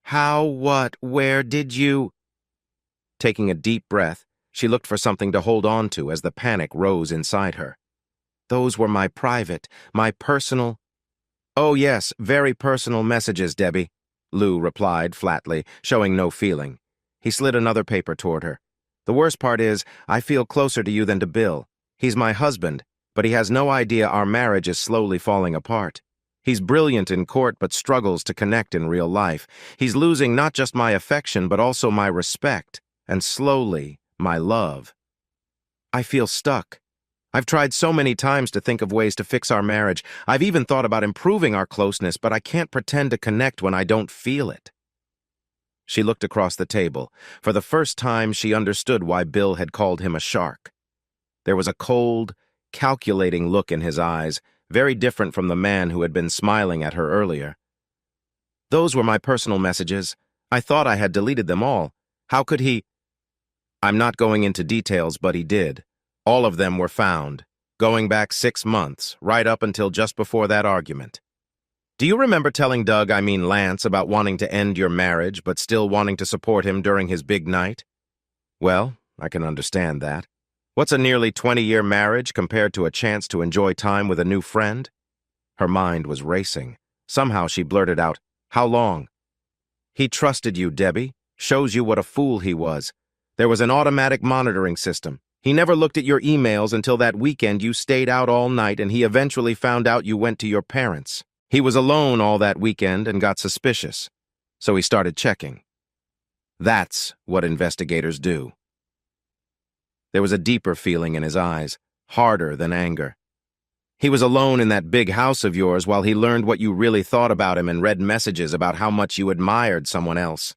How, what, where did you? Taking a deep breath, she looked for something to hold on to as the panic rose inside her. Those were my personal— Oh yes, very personal messages, Debbie, Lou replied flatly, showing no feeling. He slid another paper toward her. The worst part is, I feel closer to you than to Bill. He's my husband, but he has no idea our marriage is slowly falling apart. He's brilliant in court but struggles to connect in real life. He's losing not just my affection but also my respect, and slowly, my love. I feel stuck. I've tried so many times to think of ways to fix our marriage. I've even thought about improving our closeness, but I can't pretend to connect when I don't feel it. She looked across the table. For the first time, she understood why Bill had called him a shark. There was a cold, calculating look in his eyes, very different from the man who had been smiling at her earlier. Those were my personal messages. I thought I had deleted them all. How could he? I'm not going into details, but he did. All of them were found, going back 6 months, right up until just before that argument. Do you remember telling Lance, about wanting to end your marriage, but still wanting to support him during his big night? Well, I can understand that. What's a nearly 20-year marriage compared to a chance to enjoy time with a new friend? Her mind was racing. Somehow she blurted out, How long? He trusted you, Debbie. Shows you what a fool he was. There was an automatic monitoring system. He never looked at your emails until that weekend you stayed out all night and he eventually found out you went to your parents. He was alone all that weekend and got suspicious. So he started checking. That's what investigators do. There was a deeper feeling in his eyes, harder than anger. He was alone in that big house of yours while he learned what you really thought about him and read messages about how much you admired someone else.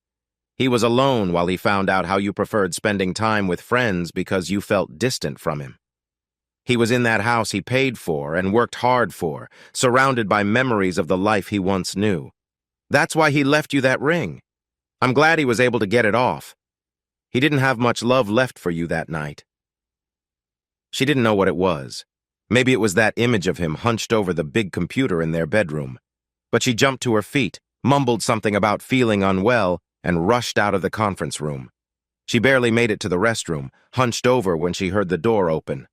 He was alone while he found out how you preferred spending time with friends because you felt distant from him. He was in that house he paid for and worked hard for, surrounded by memories of the life he once knew. That's why he left you that ring. I'm glad he was able to get it off. He didn't have much love left for you that night. She didn't know what it was. Maybe it was that image of him hunched over the big computer in their bedroom. But she jumped to her feet, mumbled something about feeling unwell, and rushed out of the conference room. She barely made it to the restroom, hunched over when she heard the door open.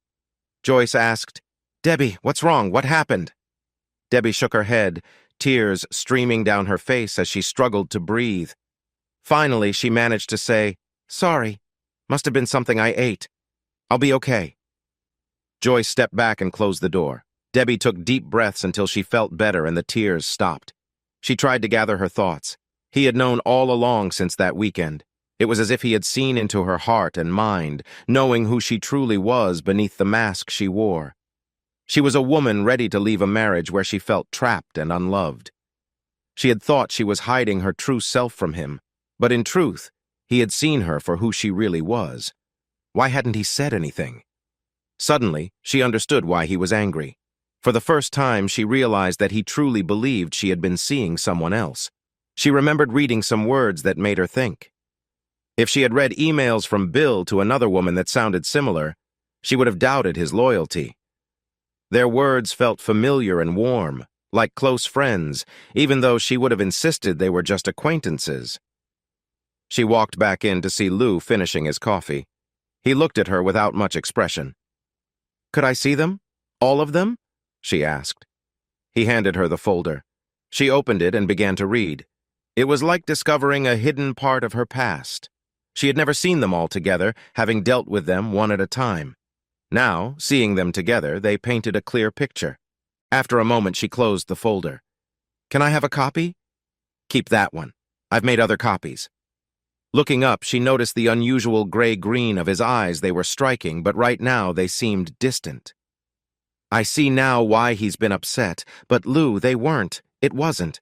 Joyce asked, Debbie, what's wrong? What happened? Debbie shook her head, tears streaming down her face as she struggled to breathe. Finally, she managed to say, Sorry. Must have been something I ate. I'll be okay. Joyce stepped back and closed the door. Debbie took deep breaths until she felt better and the tears stopped. She tried to gather her thoughts. He had known all along since that weekend. It was as if he had seen into her heart and mind, knowing who she truly was beneath the mask she wore. She was a woman ready to leave a marriage where she felt trapped and unloved. She had thought she was hiding her true self from him, but in truth, he had seen her for who she really was. Why hadn't he said anything? Suddenly, she understood why he was angry. For the first time, she realized that he truly believed she had been seeing someone else. She remembered reading some words that made her think. If she had read emails from Bill to another woman that sounded similar, she would have doubted his loyalty. Their words felt familiar and warm, like close friends, even though she would have insisted they were just acquaintances. She walked back in to see Lou finishing his coffee. He looked at her without much expression. Could I see them? All of them? She asked. He handed her the folder. She opened it and began to read. It was like discovering a hidden part of her past. She had never seen them all together, having dealt with them one at a time. Now, seeing them together, they painted a clear picture. After a moment, she closed the folder. Can I have a copy? Keep that one. I've made other copies. Looking up, she noticed the unusual gray-green of his eyes. They were striking, but right now they seemed distant. I see now why he's been upset, but Lou, they weren't. It wasn't.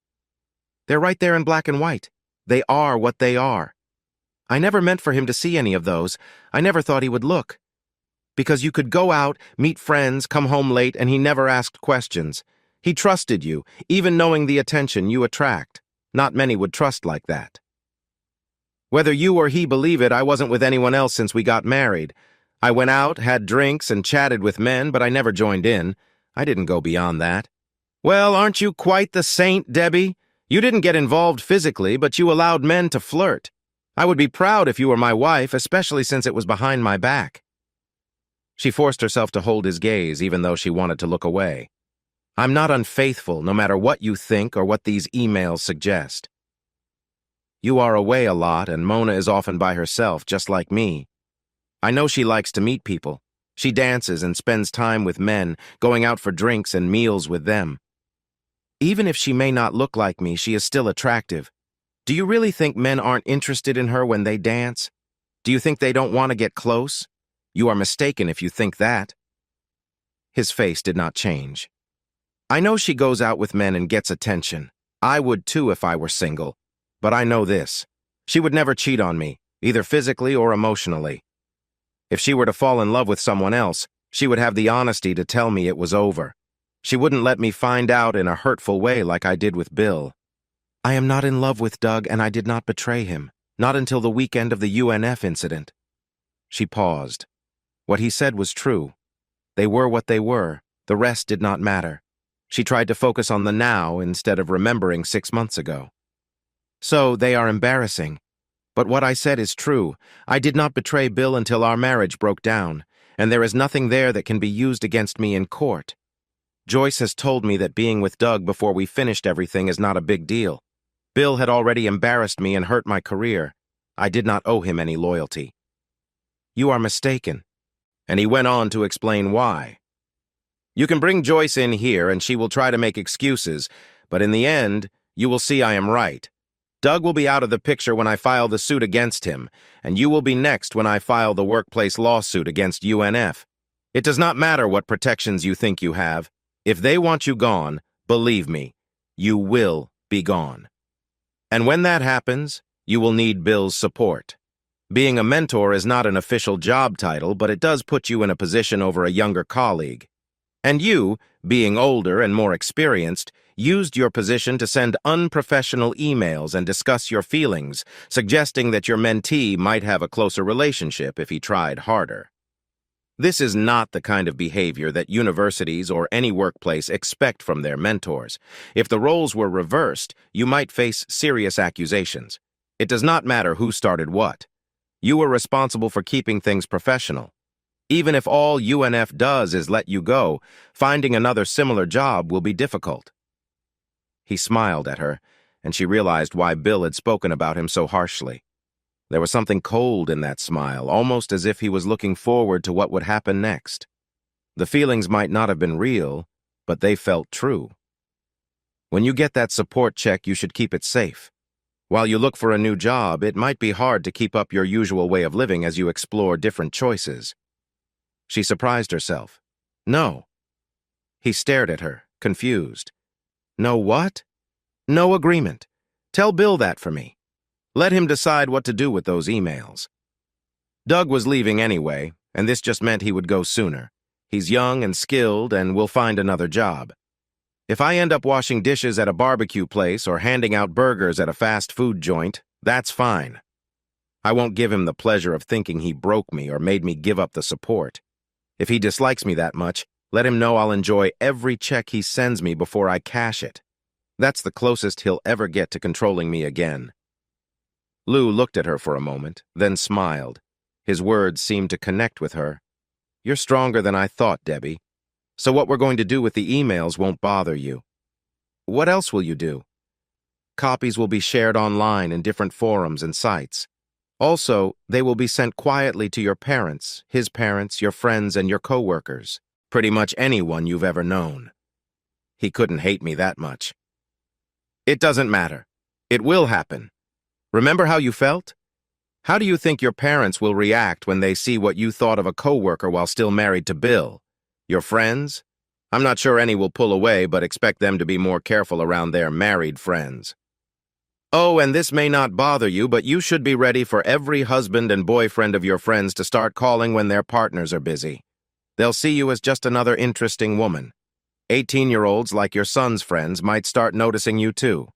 They're right there in black and white. They are what they are. I never meant for him to see any of those. I never thought he would look. Because you could go out, meet friends, come home late, and he never asked questions. He trusted you, even knowing the attention you attract. Not many would trust like that. Whether you or he believe it, I wasn't with anyone else since we got married. I went out, had drinks, and chatted with men, but I never joined in. I didn't go beyond that. Well, aren't you quite the saint, Debbie? You didn't get involved physically, but you allowed men to flirt. I would be proud if you were my wife, especially since it was behind my back." She forced herself to hold his gaze, even though she wanted to look away. "I'm not unfaithful, no matter what you think or what these emails suggest. You are away a lot, and Mona is often by herself, just like me. I know she likes to meet people. She dances and spends time with men, going out for drinks and meals with them. Even if she may not look like me, she is still attractive. Do you really think men aren't interested in her when they dance? Do you think they don't want to get close? You are mistaken if you think that." His face did not change. "I know she goes out with men and gets attention. I would too if I were single. But I know this. She would never cheat on me, either physically or emotionally. If she were to fall in love with someone else, she would have the honesty to tell me it was over. She wouldn't let me find out in a hurtful way like I did with Bill. I am not in love with Doug, and I did not betray him, not until the weekend of the UNF incident." She paused. What he said was true. They were what they were. The rest did not matter. She tried to focus on the now instead of remembering 6 months ago. "So, they are embarrassing. But what I said is true. I did not betray Bill until our marriage broke down, and there is nothing there that can be used against me in court. Joyce has told me that being with Doug before we finished everything is not a big deal. Bill had already embarrassed me and hurt my career. I did not owe him any loyalty." "You are mistaken." And he went on to explain why. "You can bring Joyce in here and she will try to make excuses, but in the end, you will see I am right. Doug will be out of the picture when I file the suit against him, and you will be next when I file the workplace lawsuit against UNF. It does not matter what protections you think you have. If they want you gone, believe me, you will be gone. And when that happens, you will need Bill's support. Being a mentor is not an official job title, but it does put you in a position over a younger colleague. And you, being older and more experienced, used your position to send unprofessional emails and discuss your feelings, suggesting that your mentee might have a closer relationship if he tried harder. This is not the kind of behavior that universities or any workplace expect from their mentors. If the roles were reversed, you might face serious accusations. It does not matter who started what. You were responsible for keeping things professional. Even if all UNF does is let you go, finding another similar job will be difficult." He smiled at her, and she realized why Bill had spoken about him so harshly. There was something cold in that smile, almost as if he was looking forward to what would happen next. The feelings might not have been real, but they felt true. When you get that support check, you should keep it safe. While you look for a new job, it might be hard to keep up your usual way of living as you explore different choices. She surprised herself. "No." He stared at her, confused. "No what?" "No agreement. Tell Bill that for me. Let him decide what to do with those emails." Doug was leaving anyway, and this just meant he would go sooner. He's young and skilled and will find another job. If I end up washing dishes at a barbecue place or handing out burgers at a fast food joint, that's fine. I won't give him the pleasure of thinking he broke me or made me give up the support. If he dislikes me that much, let him know I'll enjoy every check he sends me before I cash it. That's the closest he'll ever get to controlling me again. Lou looked at her for a moment, then smiled. His words seemed to connect with her. "You're stronger than I thought, Debbie. So what we're going to do with the emails won't bother you." "What else will you do?" "Copies will be shared online in different forums and sites. Also, they will be sent quietly to your parents, his parents, your friends, and your co-workers. Pretty much anyone you've ever known." He couldn't hate me that much. "It doesn't matter. It will happen. Remember how you felt? How do you think your parents will react when they see what you thought of a co-worker while still married to Bill? Your friends? I'm not sure any will pull away, but expect them to be more careful around their married friends. Oh, and this may not bother you, but you should be ready for every husband and boyfriend of your friends to start calling when their partners are busy. They'll see you as just another interesting woman. 18-year-olds like your son's friends might start noticing you too."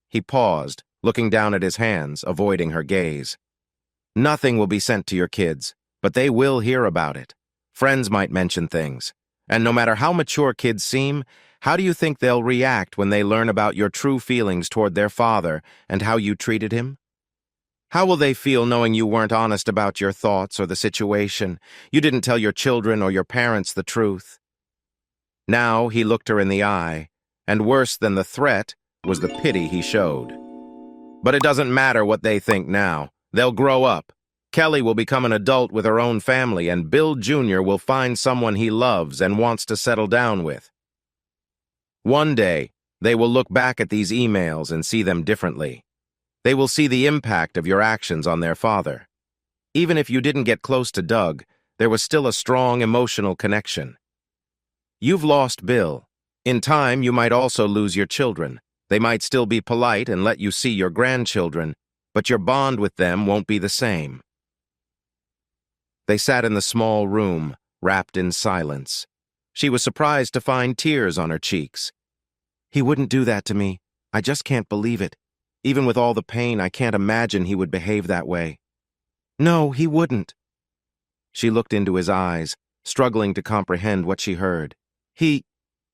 He paused, looking down at his hands, avoiding her gaze. "Nothing will be sent to your kids, but they will hear about it. Friends might mention things. And no matter how mature kids seem, How do you think they'll react when they learn about your true feelings toward their father and how you treated him? How will they feel knowing you weren't honest about your thoughts or the situation? You didn't tell your children or your parents the truth. Now he looked her in the eye, and worse than the threat was the pity he showed. But it doesn't matter what they think now. They'll grow up. Kelly will become an adult with her own family, and Bill Jr. will find someone he loves and wants to settle down with. One day, they will look back at these emails and see them differently. They will see the impact of your actions on their father. Even if you didn't get close to Doug, there was still a strong emotional connection. You've lost Bill. In time, you might also lose your children. They might still be polite and let you see your grandchildren, but your bond with them won't be the same. They sat in the small room, wrapped in silence. She was surprised to find tears on her cheeks. He wouldn't do that to me. I just can't believe it. Even with all the pain, I can't imagine he would behave that way. No, he wouldn't. She looked into his eyes, struggling to comprehend what she heard. He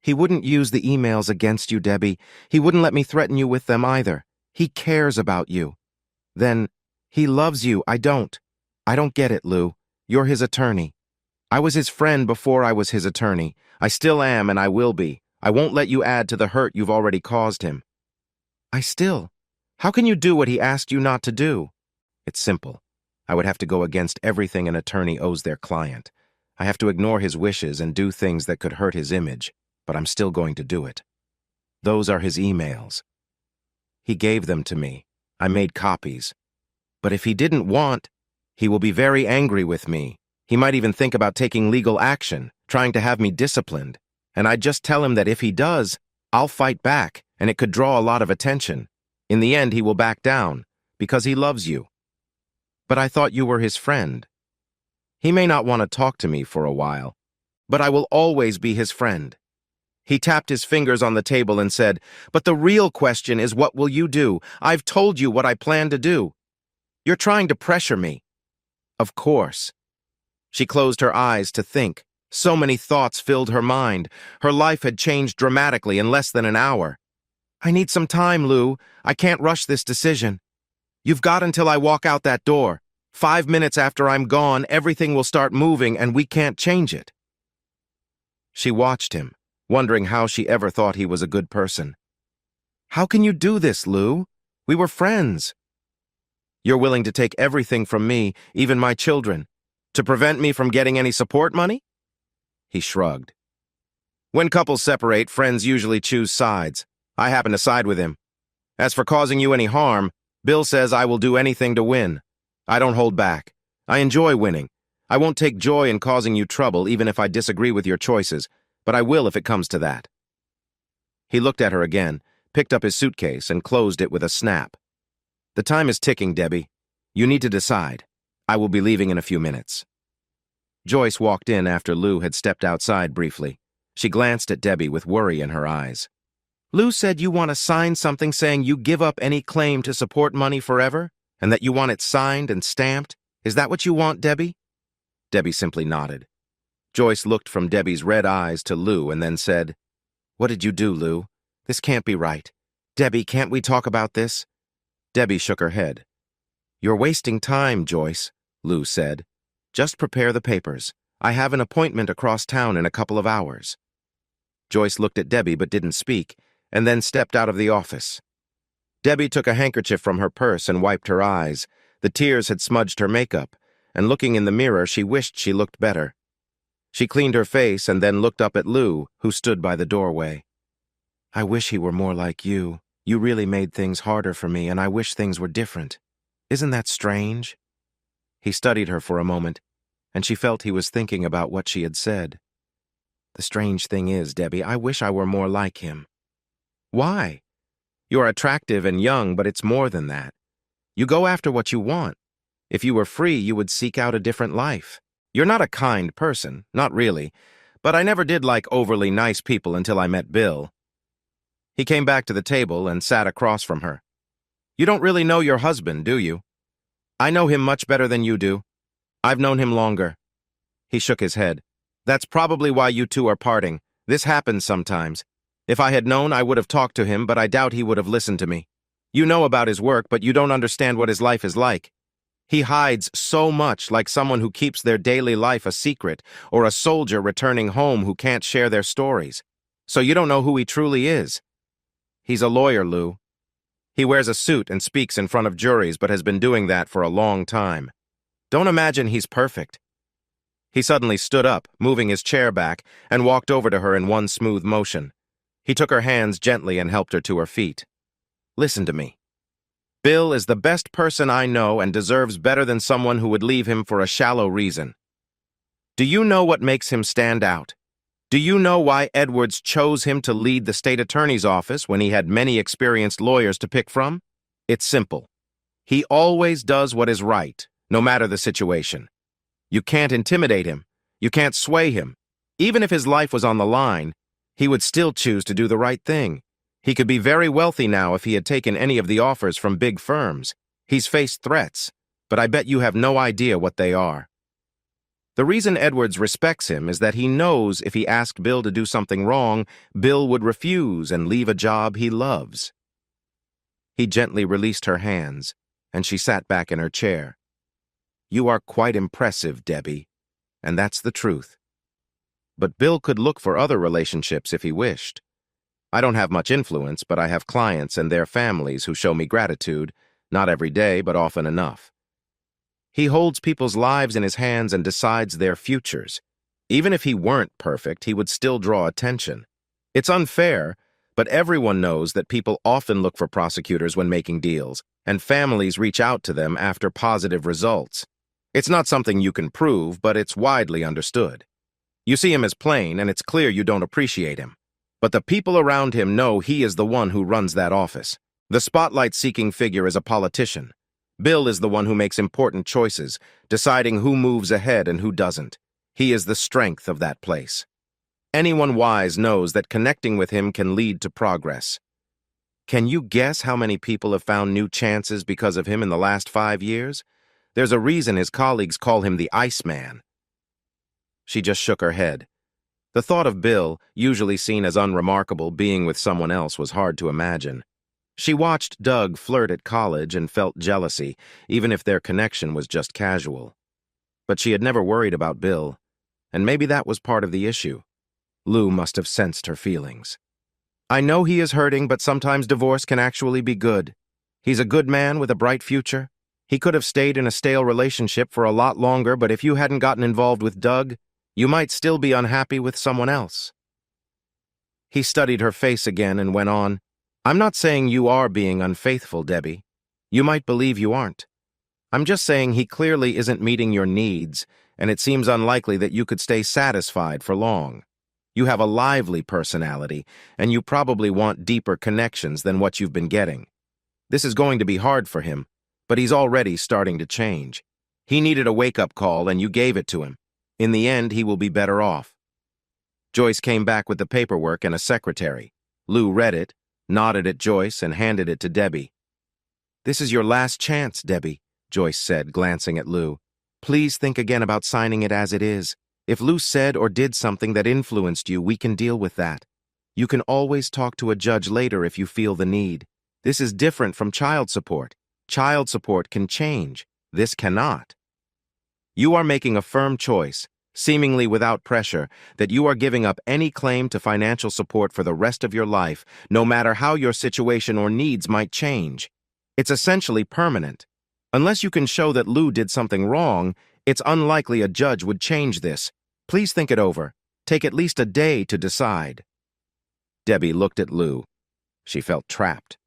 wouldn't use the emails against you, Debbie. He wouldn't let me threaten you with them either. He cares about you. Then, he loves you. I don't get it, Lou. You're his attorney. I was his friend before I was his attorney. I still am, and I will be. I won't let you add to the hurt you've already caused him. How can you do what he asked you not to do? It's simple. I would have to go against everything an attorney owes their client. I have to ignore his wishes and do things that could hurt his image, but I'm still going to do it. Those are his emails. He gave them to me. I made copies. But if he didn't want, he will be very angry with me. He might even think about taking legal action, trying to have me disciplined. And I'd just tell him that if he does, I'll fight back, and it could draw a lot of attention. In the end, he will back down, because he loves you. But I thought you were his friend. He may not want to talk to me for a while, but I will always be his friend. He tapped his fingers on the table and said, "But the real question is, what will you do? I've told you what I plan to do. You're trying to pressure me." Of course. She closed her eyes to think. So many thoughts filled her mind. Her life had changed dramatically in less than an hour. I need some time, Lou. I can't rush this decision. You've got until I walk out that door. 5 minutes after I'm gone, everything will start moving and we can't change it. She watched him, wondering how she ever thought he was a good person. How can you do this, Lou? We were friends. You're willing to take everything from me, even my children, to prevent me from getting any support money? He shrugged. When couples separate, friends usually choose sides. I happen to side with him. As for causing you any harm, Bill says I will do anything to win. I don't hold back. I enjoy winning. I won't take joy in causing you trouble, even if I disagree with your choices, but I will if it comes to that. He looked at her again, picked up his suitcase, and closed it with a snap. The time is ticking, Debbie. You need to decide. I will be leaving in a few minutes. Joyce walked in after Lou had stepped outside briefly. She glanced at Debbie with worry in her eyes. Lou said you want to sign something saying you give up any claim to support money forever, and that you want it signed and stamped. Is that what you want, Debbie? Debbie simply nodded. Joyce looked from Debbie's red eyes to Lou and then said, What did you do, Lou? This can't be right. Debbie, can't we talk about this? Debbie shook her head. You're wasting time, Joyce, Lou said. Just prepare the papers. I have an appointment across town in a couple of hours. Joyce looked at Debbie but didn't speak, and then stepped out of the office. Debbie took a handkerchief from her purse and wiped her eyes. The tears had smudged her makeup, and looking in the mirror, she wished she looked better. She cleaned her face and then looked up at Lou, who stood by the doorway. I wish he were more like you. You really made things harder for me, and I wish things were different. Isn't that strange? He studied her for a moment, and she felt he was thinking about what she had said. The strange thing is, Debbie, I wish I were more like him. Why? You're attractive and young, but it's more than that. You go after what you want. If you were free, you would seek out a different life. You're not a kind person, not really, but I never did like overly nice people until I met Bill. He came back to the table and sat across from her. You don't really know your husband, do you? I know him much better than you do. I've known him longer. He shook his head. That's probably why you two are parting. This happens sometimes. If I had known, I would have talked to him, but I doubt he would have listened to me. You know about his work, but you don't understand what his life is like. He hides so much, like someone who keeps their daily life a secret, or a soldier returning home who can't share their stories. So you don't know who he truly is. He's a lawyer, Lou. He wears a suit and speaks in front of juries, but has been doing that for a long time. Don't imagine he's perfect. He suddenly stood up, moving his chair back, and walked over to her in one smooth motion. He took her hands gently and helped her to her feet. Listen to me. Bill is the best person I know and deserves better than someone who would leave him for a shallow reason. Do you know what makes him stand out? Do you know why Edwards chose him to lead the state attorney's office when he had many experienced lawyers to pick from? It's simple. He always does what is right, no matter the situation. You can't intimidate him. You can't sway him. Even if his life was on the line, he would still choose to do the right thing. He could be very wealthy now if he had taken any of the offers from big firms. He's faced threats, but I bet you have no idea what they are. The reason Edwards respects him is that he knows if he asked Bill to do something wrong, Bill would refuse and leave a job he loves. He gently released her hands, and she sat back in her chair. You are quite impressive, Debbie, and that's the truth. But Bill could look for other relationships if he wished. I don't have much influence, but I have clients and their families who show me gratitude, not every day, but often enough. He holds people's lives in his hands and decides their futures. Even if he weren't perfect, he would still draw attention. It's unfair, but everyone knows that people often look for prosecutors when making deals, and families reach out to them after positive results. It's not something you can prove, but it's widely understood. You see him as plain, and it's clear you don't appreciate him. But the people around him know he is the one who runs that office. The spotlight-seeking figure is a politician. Bill is the one who makes important choices, deciding who moves ahead and who doesn't. He is the strength of that place. Anyone wise knows that connecting with him can lead to progress. Can you guess how many people have found new chances because of him in the last 5 years? There's a reason his colleagues call him the Iceman. She just shook her head. The thought of Bill, usually seen as unremarkable, being with someone else was hard to imagine. She watched Doug flirt at college and felt jealousy, even if their connection was just casual. But she had never worried about Bill, and maybe that was part of the issue. Lou must have sensed her feelings. I know he is hurting, but sometimes divorce can actually be good. He's a good man with a bright future. He could have stayed in a stale relationship for a lot longer, but if you hadn't gotten involved with Doug, you might still be unhappy with someone else. He studied her face again and went on, I'm not saying you are being unfaithful, Debbie. You might believe you aren't. I'm just saying he clearly isn't meeting your needs, and it seems unlikely that you could stay satisfied for long. You have a lively personality, and you probably want deeper connections than what you've been getting. This is going to be hard for him, but he's already starting to change. He needed a wake-up call, and you gave it to him. In the end, he will be better off. Joyce came back with the paperwork and a secretary. Lou read it, nodded at Joyce, and handed it to Debbie. This is your last chance, Debbie, Joyce said, glancing at Lou. Please think again about signing it as it is. If Lou said or did something that influenced you, we can deal with that. You can always talk to a judge later if you feel the need. This is different from child support. Child support can change. This cannot. You are making a firm choice, seemingly without pressure, that you are giving up any claim to financial support for the rest of your life, no matter how your situation or needs might change. It's essentially permanent. Unless you can show that Lou did something wrong, it's unlikely a judge would change this. Please think it over. Take at least a day to decide. Debbie looked at Lou. She felt trapped.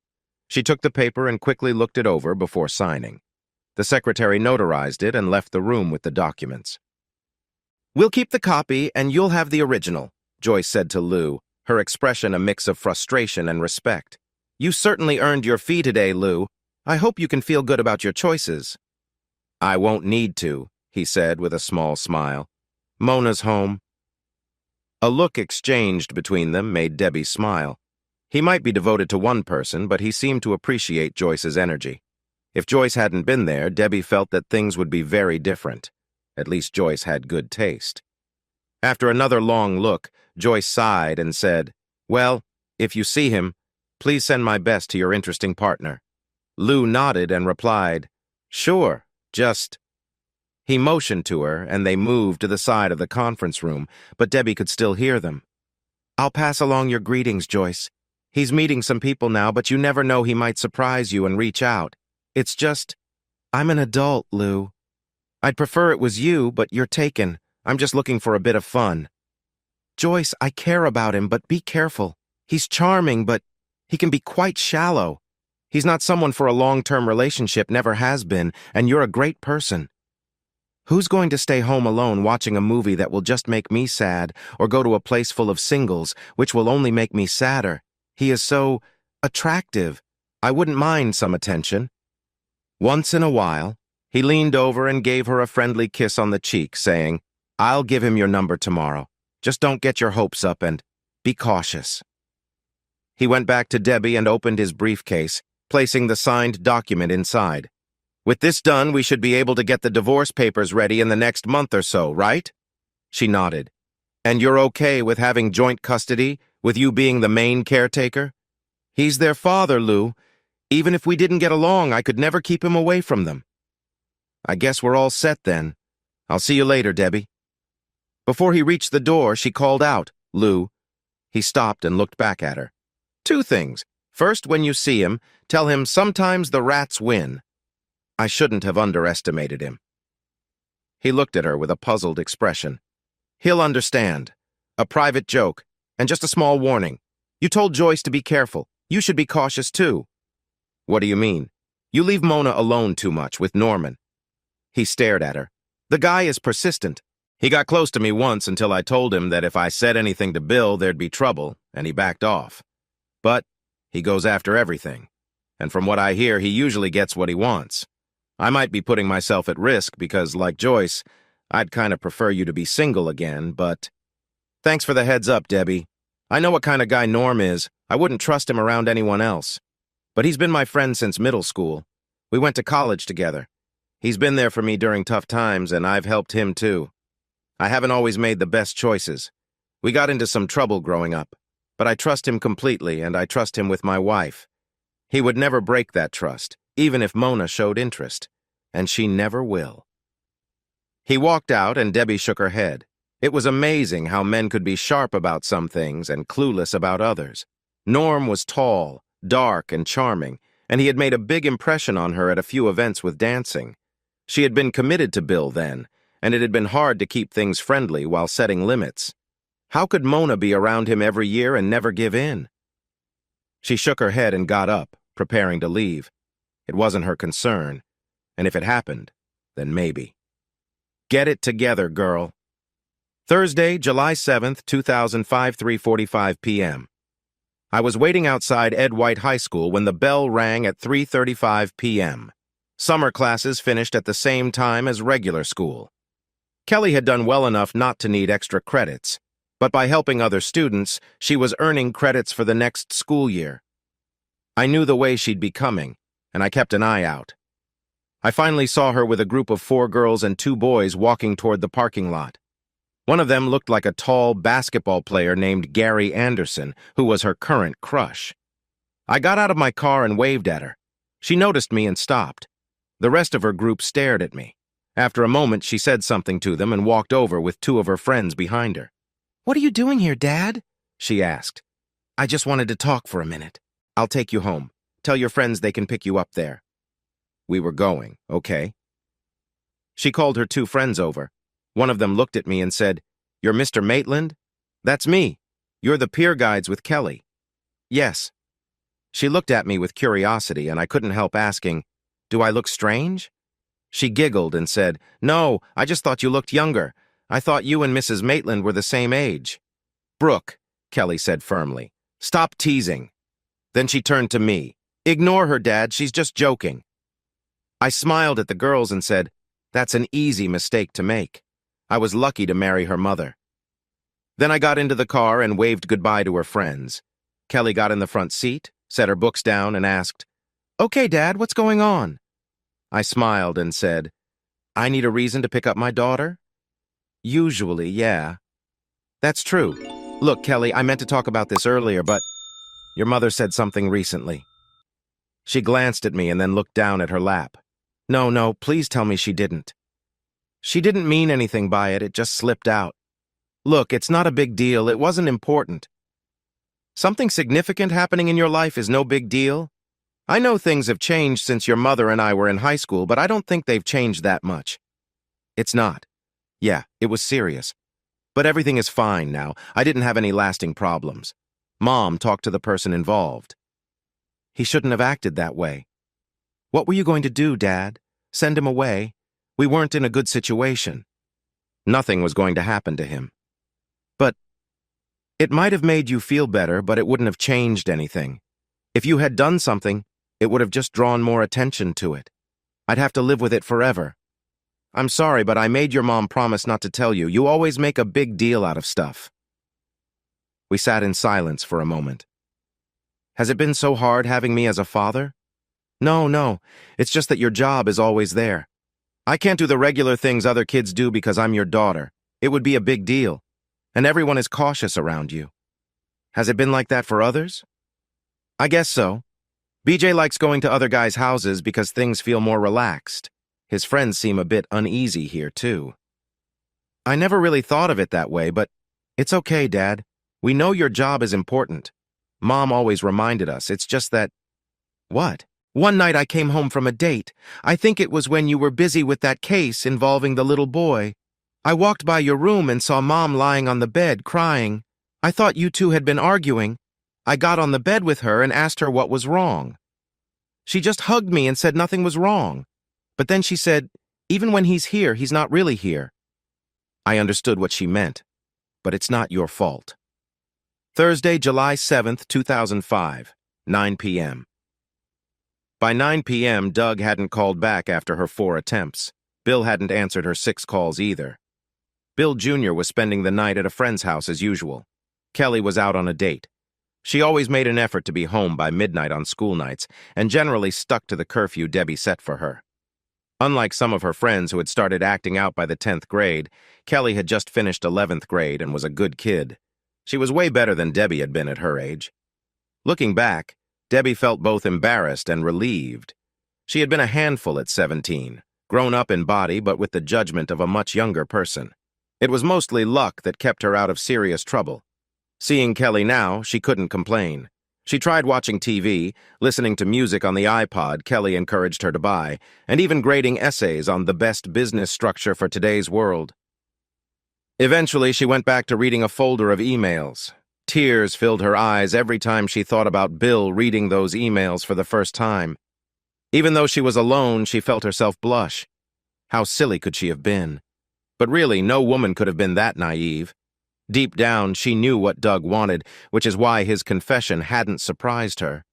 She took the paper and quickly looked it over before signing. The secretary notarized it and left the room with the documents. We'll keep the copy and you'll have the original, Joyce said to Lou, her expression a mix of frustration and respect. You certainly earned your fee today, Lou. I hope you can feel good about your choices. I won't need to, he said with a small smile. Mona's home. A look exchanged between them made Debbie smile. He might be devoted to one person, but he seemed to appreciate Joyce's energy. If Joyce hadn't been there, Debbie felt that things would be very different. At least Joyce had good taste. After another long look, Joyce sighed and said, Well, If you see him, please send my best to your interesting partner." Lou nodded and replied, "Sure, just—" He motioned to her, and they moved to the side of the conference room, but Debbie could still hear them. "I'll pass along your greetings, Joyce. He's meeting some people now, but you never know, he might surprise you and reach out. It's just, I'm an adult, Lou. I'd prefer it was you, but you're taken. I'm just looking for a bit of fun. Joyce, I care about him, but be careful. He's charming, but he can be quite shallow. He's not someone for a long-term relationship, never has been, and you're a great person. Who's going to stay home alone watching a movie that will just make me sad, or go to a place full of singles, which will only make me sadder? He is so attractive. I wouldn't mind some attention." Once in a while, he leaned over and gave her a friendly kiss on the cheek, saying, "I'll give him your number tomorrow. Just don't get your hopes up and be cautious." He went back to Debbie and opened his briefcase, placing the signed document inside. "With this done, we should be able to get the divorce papers ready in the next month or so, right?" She nodded. "And you're okay with having joint custody, with you being the main caretaker?" "He's their father, Lou. Even if we didn't get along, I could never keep him away from them." "I guess we're all set then. I'll see you later, Debbie." Before he reached the door, she called out, "Lou." He stopped and looked back at her. "Two things. First, when you see him, tell him sometimes the rats win." I shouldn't have underestimated him. He looked at her with a puzzled expression. "He'll understand. A private joke, and just a small warning. You told Joyce to be careful. You should be cautious too." "What do you mean?" "You leave Mona alone too much with Norman." He stared at her. "The guy is persistent. He got close to me once until I told him that if I said anything to Bill, there'd be trouble, and he backed off. But he goes after everything. And from what I hear, he usually gets what he wants. I might be putting myself at risk because, like Joyce, I'd kind of prefer you to be single again, but... Thanks for the heads up, Debbie. I know what kind of guy Norm is. I wouldn't trust him around anyone else. But he's been my friend since middle school. We went to college together. He's been there for me during tough times, and I've helped him too. I haven't always made the best choices. We got into some trouble growing up, but I trust him completely, and I trust him with my wife. He would never break that trust, even if Mona showed interest, and she never will." He walked out, and Debbie shook her head. It was amazing how men could be sharp about some things and clueless about others. Norm was tall, dark, and charming, and he had made a big impression on her at a few events with dancing. She had been committed to Bill then, and it had been hard to keep things friendly while setting limits. How could Mona be around him every year and never give in? She shook her head and got up, preparing to leave. It wasn't her concern, and if it happened, then maybe. Get it together, girl. Thursday, July 7th, 2005, 3:45 p.m. I was waiting outside Ed White High School when the bell rang at 3:35 p.m. Summer classes finished at the same time as regular school. Kelly had done well enough not to need extra credits, but by helping other students, she was earning credits for the next school year. I knew the way she'd be coming, and I kept an eye out. I finally saw her with a group of 4 girls and 2 boys walking toward the parking lot. One of them looked like a tall basketball player named Gary Anderson, who was her current crush. I got out of my car and waved at her. She noticed me and stopped. The rest of her group stared at me. After a moment, she said something to them and walked over with 2 of her friends behind her. "What are you doing here, Dad?" she asked. "I just wanted to talk for a minute. I'll take you home. Tell your friends they can pick you up there." We were going, okay? She called her 2 friends over. One of them looked at me and said, "You're Mr. Maitland?" "That's me. You're the peer guides with Kelly." "Yes." She looked at me with curiosity, and I couldn't help asking, "Do I look strange?" She giggled and said, "No, I just thought you looked younger. I thought you and Mrs. Maitland were the same age." "Brooke," Kelly said firmly, "stop teasing." Then she turned to me. "Ignore her, Dad. She's just joking." I smiled at the girls and said, "That's an easy mistake to make. I was lucky to marry her mother." Then I got into the car and waved goodbye to her friends. Kelly got in the front seat, set her books down, and asked, "Okay, Dad, what's going on?" I smiled and said, "I need a reason to pick up my daughter?" "Usually, yeah." "That's true. Look, Kelly, I meant to talk about this earlier, but..." Your mother said something recently. She glanced at me and then looked down at her lap. No, please tell me she didn't. She didn't mean anything by it, it just slipped out. Look, it's not a big deal, it wasn't important. Something significant happening in your life is no big deal. I know things have changed since your mother and I were in high school, but I don't think they've changed that much. It's not. Yeah, it was serious. But everything is fine now. I didn't have any lasting problems. Mom talked to the person involved. He shouldn't have acted that way. What were you going to do, Dad? Send him away? We weren't in a good situation. Nothing was going to happen to him. But it might have made you feel better, but it wouldn't have changed anything. If you had done something, it would have just drawn more attention to it. I'd have to live with it forever. I'm sorry, but I made your mom promise not to tell you. You always make a big deal out of stuff. We sat in silence for a moment. Has it been so hard having me as a father? No, it's just that your job is always there. I can't do the regular things other kids do because I'm your daughter. It would be a big deal. And everyone is cautious around you. Has it been like that for others? I guess so. BJ likes going to other guys' houses because things feel more relaxed. His friends seem a bit uneasy here, too. I never really thought of it that way, but it's okay, Dad. We know your job is important. Mom always reminded us. It's just that... What? One night I came home from a date. I think it was when you were busy with that case involving the little boy. I walked by your room and saw Mom lying on the bed, crying. I thought you two had been arguing. I got on the bed with her and asked her what was wrong. She just hugged me and said nothing was wrong. But then she said, even when he's here, he's not really here. I understood what she meant, but it's not your fault. Thursday, July 7th, 2005, 9 p.m. By 9 p.m., Doug hadn't called back after her 4 attempts. Bill hadn't answered her 6 calls either. Bill Jr. was spending the night at a friend's house as usual. Kelly was out on a date. She always made an effort to be home by midnight on school nights and generally stuck to the curfew Debbie set for her. Unlike some of her friends who had started acting out by the 10th grade, Kelly had just finished 11th grade and was a good kid. She was way better than Debbie had been at her age. Looking back, Debbie felt both embarrassed and relieved. She had been a handful at 17, grown up in body but with the judgment of a much younger person. It was mostly luck that kept her out of serious trouble. Seeing Kelly now, she couldn't complain. She tried watching TV, listening to music on the iPod Kelly encouraged her to buy, and even grading essays on the best business structure for today's world. Eventually, she went back to reading a folder of emails. Tears filled her eyes every time she thought about Bill reading those emails for the first time. Even though she was alone, she felt herself blush. How silly could she have been? But really, no woman could have been that naive. Deep down, she knew what Doug wanted, which is why his confession hadn't surprised her.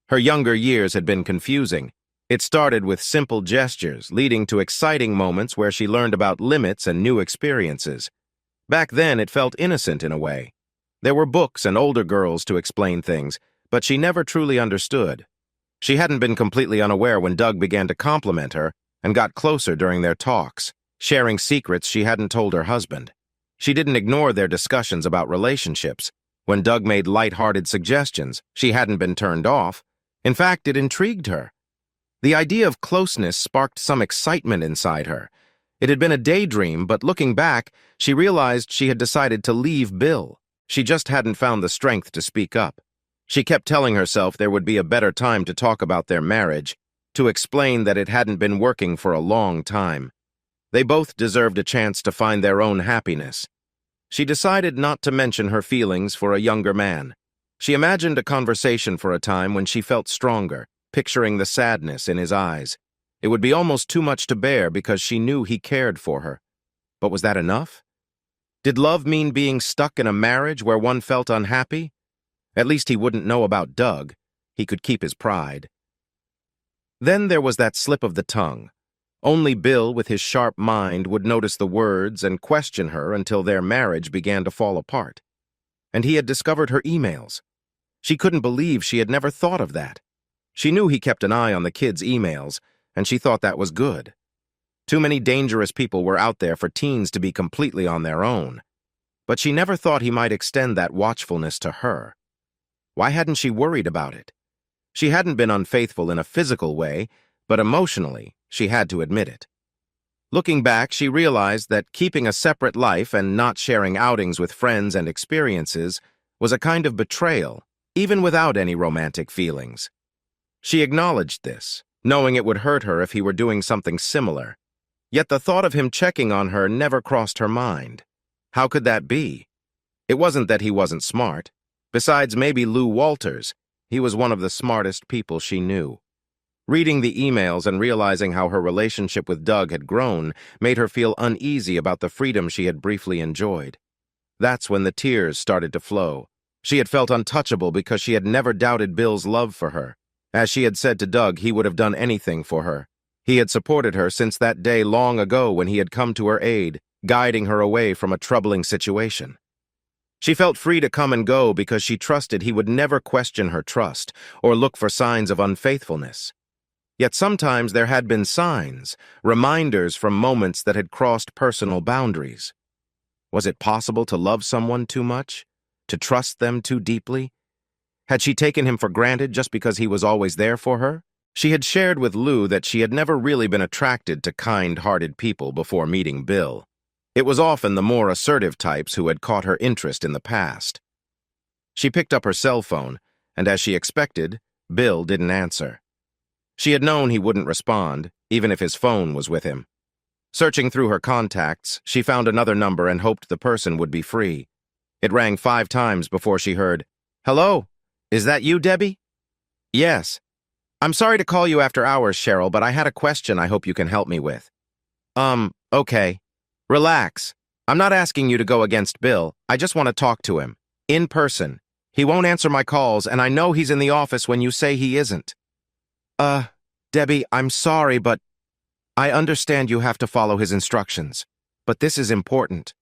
Her younger years had been confusing. It started with simple gestures, leading to exciting moments where she learned about limits and new experiences. Back then, it felt innocent in a way. There were books and older girls to explain things, but she never truly understood. She hadn't been completely unaware when Doug began to compliment her and got closer during their talks, sharing secrets she hadn't told her husband. She didn't ignore their discussions about relationships. When Doug made light-hearted suggestions, she hadn't been turned off. In fact, it intrigued her. The idea of closeness sparked some excitement inside her. It had been a daydream, but looking back, she realized she had decided to leave Bill. She just hadn't found the strength to speak up. She kept telling herself there would be a better time to talk about their marriage, to explain that it hadn't been working for a long time. They both deserved a chance to find their own happiness. She decided not to mention her feelings for a younger man. She imagined a conversation for a time when she felt stronger, picturing the sadness in his eyes. It would be almost too much to bear because she knew he cared for her. But was that enough? Did love mean being stuck in a marriage where one felt unhappy? At least he wouldn't know about Doug. He could keep his pride. Then there was that slip of the tongue. Only Bill, with his sharp mind, would notice the words and question her until their marriage began to fall apart. And he had discovered her emails. She couldn't believe she had never thought of that. She knew he kept an eye on the kids' emails, and she thought that was good. Too many dangerous people were out there for teens to be completely on their own. But she never thought he might extend that watchfulness to her. Why hadn't she worried about it? She hadn't been unfaithful in a physical way, but emotionally, she had to admit it. Looking back, she realized that keeping a separate life and not sharing outings with friends and experiences was a kind of betrayal, even without any romantic feelings. She acknowledged this, knowing it would hurt her if he were doing something similar. Yet the thought of him checking on her never crossed her mind. How could that be? It wasn't that he wasn't smart. Besides maybe Lou Walters, he was one of the smartest people she knew. Reading the emails and realizing how her relationship with Doug had grown made her feel uneasy about the freedom she had briefly enjoyed. That's when the tears started to flow. She had felt untouchable because she had never doubted Bill's love for her. As she had said to Doug, he would have done anything for her. He had supported her since that day long ago when he had come to her aid, guiding her away from a troubling situation. She felt free to come and go because she trusted he would never question her trust or look for signs of unfaithfulness. Yet sometimes there had been signs, reminders from moments that had crossed personal boundaries. Was it possible to love someone too much? To trust them too deeply? Had she taken him for granted just because he was always there for her? She had shared with Lou that she had never really been attracted to kind-hearted people before meeting Bill. It was often the more assertive types who had caught her interest in the past. She picked up her cell phone, and as she expected, Bill didn't answer. She had known he wouldn't respond, even if his phone was with him. Searching through her contacts, she found another number and hoped the person would be free. It rang 5 times before she heard, "Hello, is that you, Debbie?" "Yes. I'm sorry to call you after hours, Cheryl, but I had a question I hope you can help me with." Okay. Relax. I'm not asking you to go against Bill. I just want to talk to him. In person. He won't answer my calls, and I know he's in the office when you say he isn't." Debbie, I'm sorry, but I understand you have to follow his instructions. But this is important.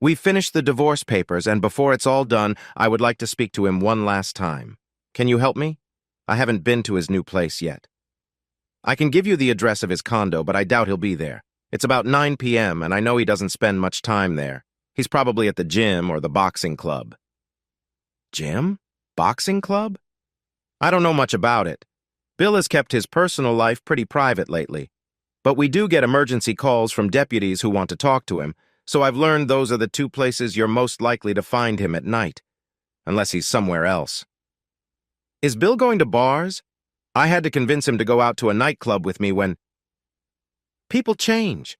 We've finished the divorce papers, and before it's all done, I would like to speak to him one last time. Can you help me? I haven't been to his new place yet. I can give you the address of his condo, but I doubt he'll be there. It's about 9 p.m., and I know he doesn't spend much time there. He's probably at the gym or the boxing club. Gym? Boxing club? I don't know much about it. Bill has kept his personal life pretty private lately. But we do get emergency calls from deputies who want to talk to him, so I've learned those are the 2 places you're most likely to find him at night. Unless he's somewhere else. Is Bill going to bars? I had to convince him to go out to a nightclub with me when... People change.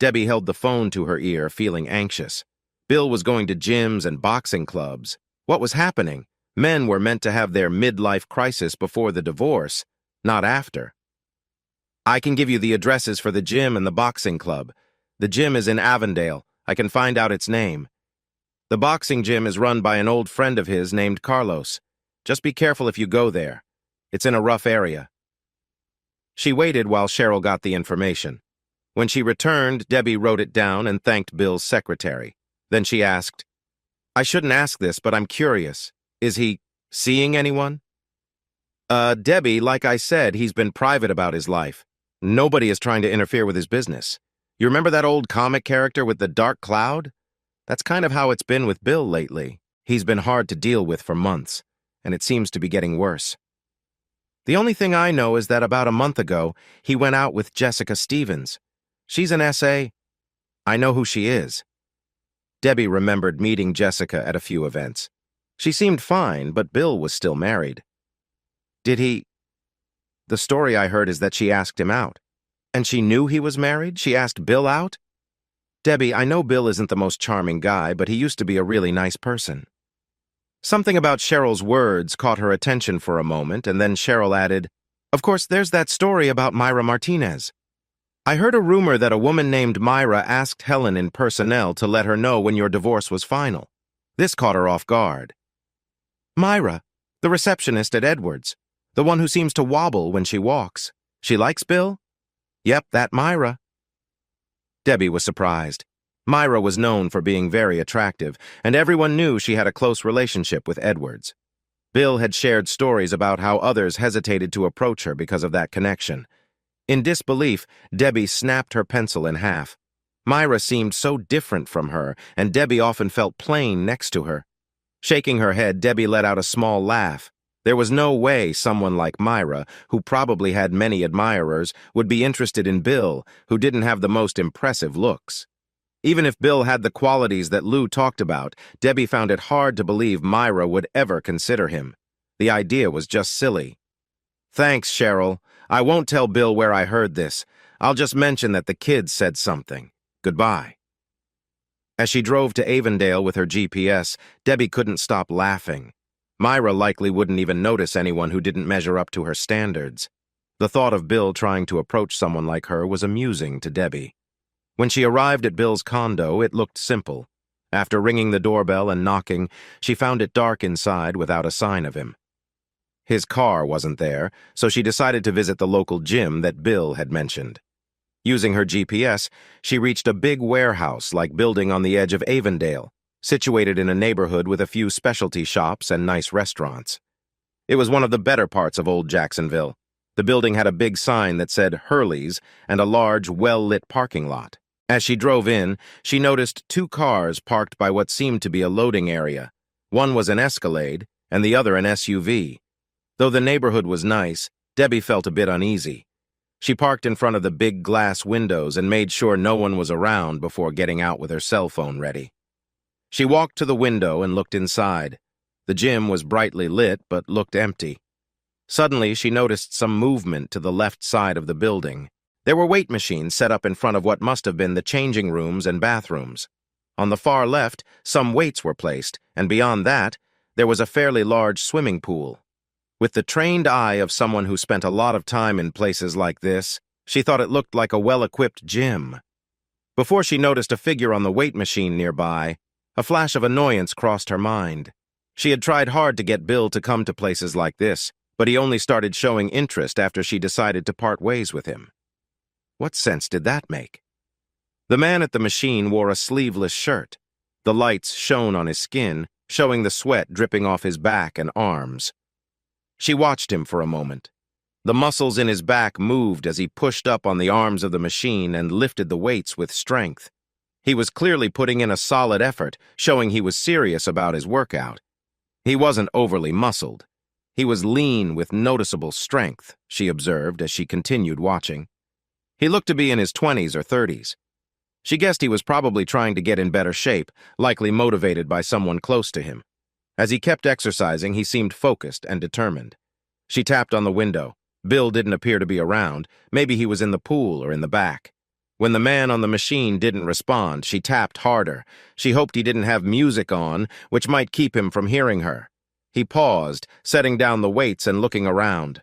Debbie held the phone to her ear, feeling anxious. Bill was going to gyms and boxing clubs. What was happening? Men were meant to have their midlife crisis before the divorce, not after. I can give you the addresses for the gym and the boxing club. The gym is in Avondale. I can find out its name. The boxing gym is run by an old friend of his named Carlos. Just be careful if you go there. It's in a rough area. She waited while Cheryl got the information. When she returned, Debbie wrote it down and thanked Bill's secretary. Then she asked, I shouldn't ask this, but I'm curious. Is he seeing anyone? Debbie, like I said, he's been private about his life. Nobody is trying to interfere with his business. You remember that old comic character with the dark cloud? That's kind of how it's been with Bill lately. He's been hard to deal with for months, and it seems to be getting worse. The only thing I know is that about a month ago, he went out with Jessica Stevens. She's an SA. I know who she is. Debbie remembered meeting Jessica at a few events. She seemed fine, but Bill was still married. Did he... The story I heard is that she asked him out. And she knew he was married? She asked Bill out? Debbie, I know Bill isn't the most charming guy, but he used to be a really nice person. Something about Cheryl's words caught her attention for a moment, and then Cheryl added, Of course, there's that story about Myra Martinez. I heard a rumor that a woman named Myra asked Helen in personnel to let her know when your divorce was final. This caught her off guard. Myra, the receptionist at Edwards, the one who seems to wobble when she walks. She likes Bill? Yep, that Myra. Debbie was surprised. Myra was known for being very attractive, and everyone knew she had a close relationship with Edwards. Bill had shared stories about how others hesitated to approach her because of that connection. In disbelief, Debbie snapped her pencil in half. Myra seemed so different from her, and Debbie often felt plain next to her. Shaking her head, Debbie let out a small laugh. There was no way someone like Myra, who probably had many admirers, would be interested in Bill, who didn't have the most impressive looks. Even if Bill had the qualities that Lou talked about, Debbie found it hard to believe Myra would ever consider him. The idea was just silly. "Thanks, Cheryl. I won't tell Bill where I heard this. I'll just mention that the kids said something. Goodbye." As she drove to Avondale with her GPS, Debbie couldn't stop laughing. Myra likely wouldn't even notice anyone who didn't measure up to her standards. The thought of Bill trying to approach someone like her was amusing to Debbie. When she arrived at Bill's condo, it looked simple. After ringing the doorbell and knocking, she found it dark inside without a sign of him. His car wasn't there, so she decided to visit the local gym that Bill had mentioned. Using her GPS, she reached a big warehouse-like building on the edge of Avondale, situated in a neighborhood with a few specialty shops and nice restaurants. It was one of the better parts of Old Jacksonville. The building had a big sign that said Hurley's and a large, well-lit parking lot. As she drove in, she noticed two cars parked by what seemed to be a loading area. One was an Escalade, and the other an SUV. Though the neighborhood was nice, Debbie felt a bit uneasy. She parked in front of the big glass windows and made sure no one was around before getting out with her cell phone ready. She walked to the window and looked inside. The gym was brightly lit but looked empty. Suddenly, she noticed some movement to the left side of the building. There were weight machines set up in front of what must have been the changing rooms and bathrooms. On the far left, some weights were placed, and beyond that, there was a fairly large swimming pool. With the trained eye of someone who spent a lot of time in places like this, she thought it looked like a well-equipped gym. Before she noticed a figure on the weight machine nearby, a flash of annoyance crossed her mind. She had tried hard to get Bill to come to places like this, but he only started showing interest after she decided to part ways with him. What sense did that make? The man at the machine wore a sleeveless shirt. The lights shone on his skin, showing the sweat dripping off his back and arms. She watched him for a moment. The muscles in his back moved as he pushed up on the arms of the machine and lifted the weights with strength. He was clearly putting in a solid effort, showing he was serious about his workout. He wasn't overly muscled. He was lean with noticeable strength, she observed as she continued watching. He looked to be in his 20s or 30s. She guessed he was probably trying to get in better shape, likely motivated by someone close to him. As he kept exercising, he seemed focused and determined. She tapped on the window. Bill didn't appear to be around. Maybe he was in the pool or in the back. When the man on the machine didn't respond, she tapped harder. She hoped he didn't have music on, which might keep him from hearing her. He paused, setting down the weights and looking around.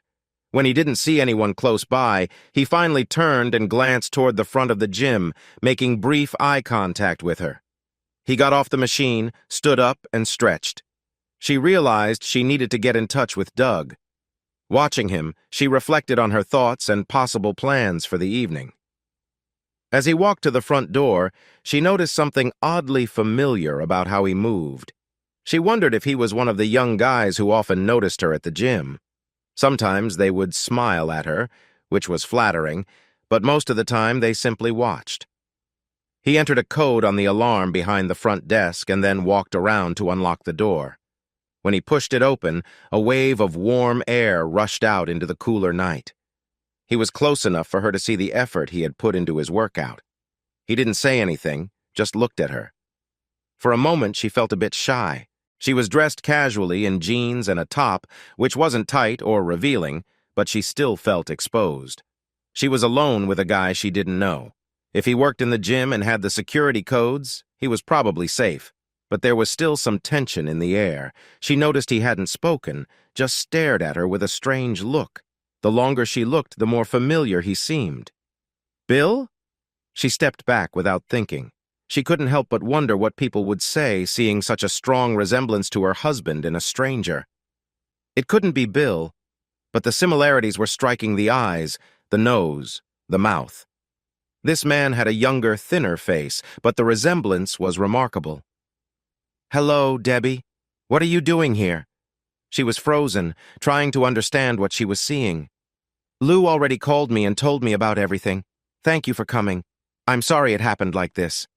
When he didn't see anyone close by, he finally turned and glanced toward the front of the gym, making brief eye contact with her. He got off the machine, stood up, and stretched. She realized she needed to get in touch with Doug. Watching him, she reflected on her thoughts and possible plans for the evening. As he walked to the front door, she noticed something oddly familiar about how he moved. She wondered if he was one of the young guys who often noticed her at the gym. Sometimes they would smile at her, which was flattering, but most of the time they simply watched. He entered a code on the alarm behind the front desk and then walked around to unlock the door. When he pushed it open, a wave of warm air rushed out into the cooler night. He was close enough for her to see the effort he had put into his workout. He didn't say anything, just looked at her. For a moment, she felt a bit shy. She was dressed casually in jeans and a top, which wasn't tight or revealing, but she still felt exposed. She was alone with a guy she didn't know. If he worked in the gym and had the security codes, he was probably safe. But there was still some tension in the air. She noticed he hadn't spoken, just stared at her with a strange look. The longer she looked, the more familiar he seemed. "Bill?" She stepped back without thinking. She couldn't help but wonder what people would say, seeing such a strong resemblance to her husband in a stranger. It couldn't be Bill, but the similarities were striking the eyes, the nose, the mouth. This man had a younger, thinner face, but the resemblance was remarkable. "Hello, Debbie. What are you doing here?" She was frozen, trying to understand what she was seeing. "Lou already called me and told me about everything. Thank you for coming. I'm sorry it happened like this."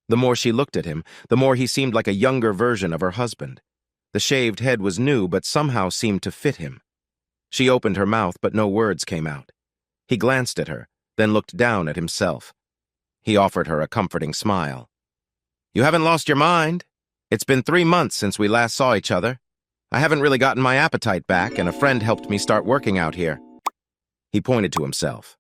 The more she looked at him, the more he seemed like a younger version of her husband. The shaved head was new, but somehow seemed to fit him. She opened her mouth, but no words came out. He glanced at her, then looked down at himself. He offered her a comforting smile. "You haven't lost your mind? It's been 3 months since we last saw each other. I haven't really gotten my appetite back, and a friend helped me start working out here." He pointed to himself.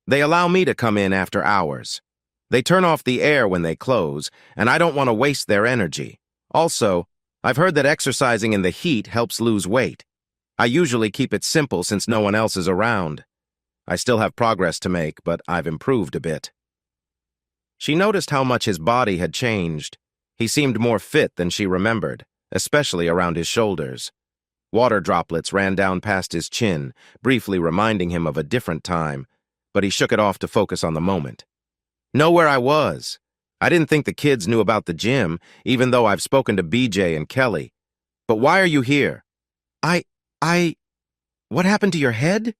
"They allow me to come in after hours. They turn off the air when they close, and I don't want to waste their energy. Also, I've heard that exercising in the heat helps lose weight. I usually keep it simple since no one else is around. I still have progress to make, but I've improved a bit." She noticed how much his body had changed. He seemed more fit than she remembered, especially around his shoulders. Water droplets ran down past his chin, briefly reminding him of a different time, but he shook it off to focus on the moment. "Know where I was. I didn't think the kids knew about the gym, even though I've spoken to BJ and Kelly. But why are you here?" What happened to your head?"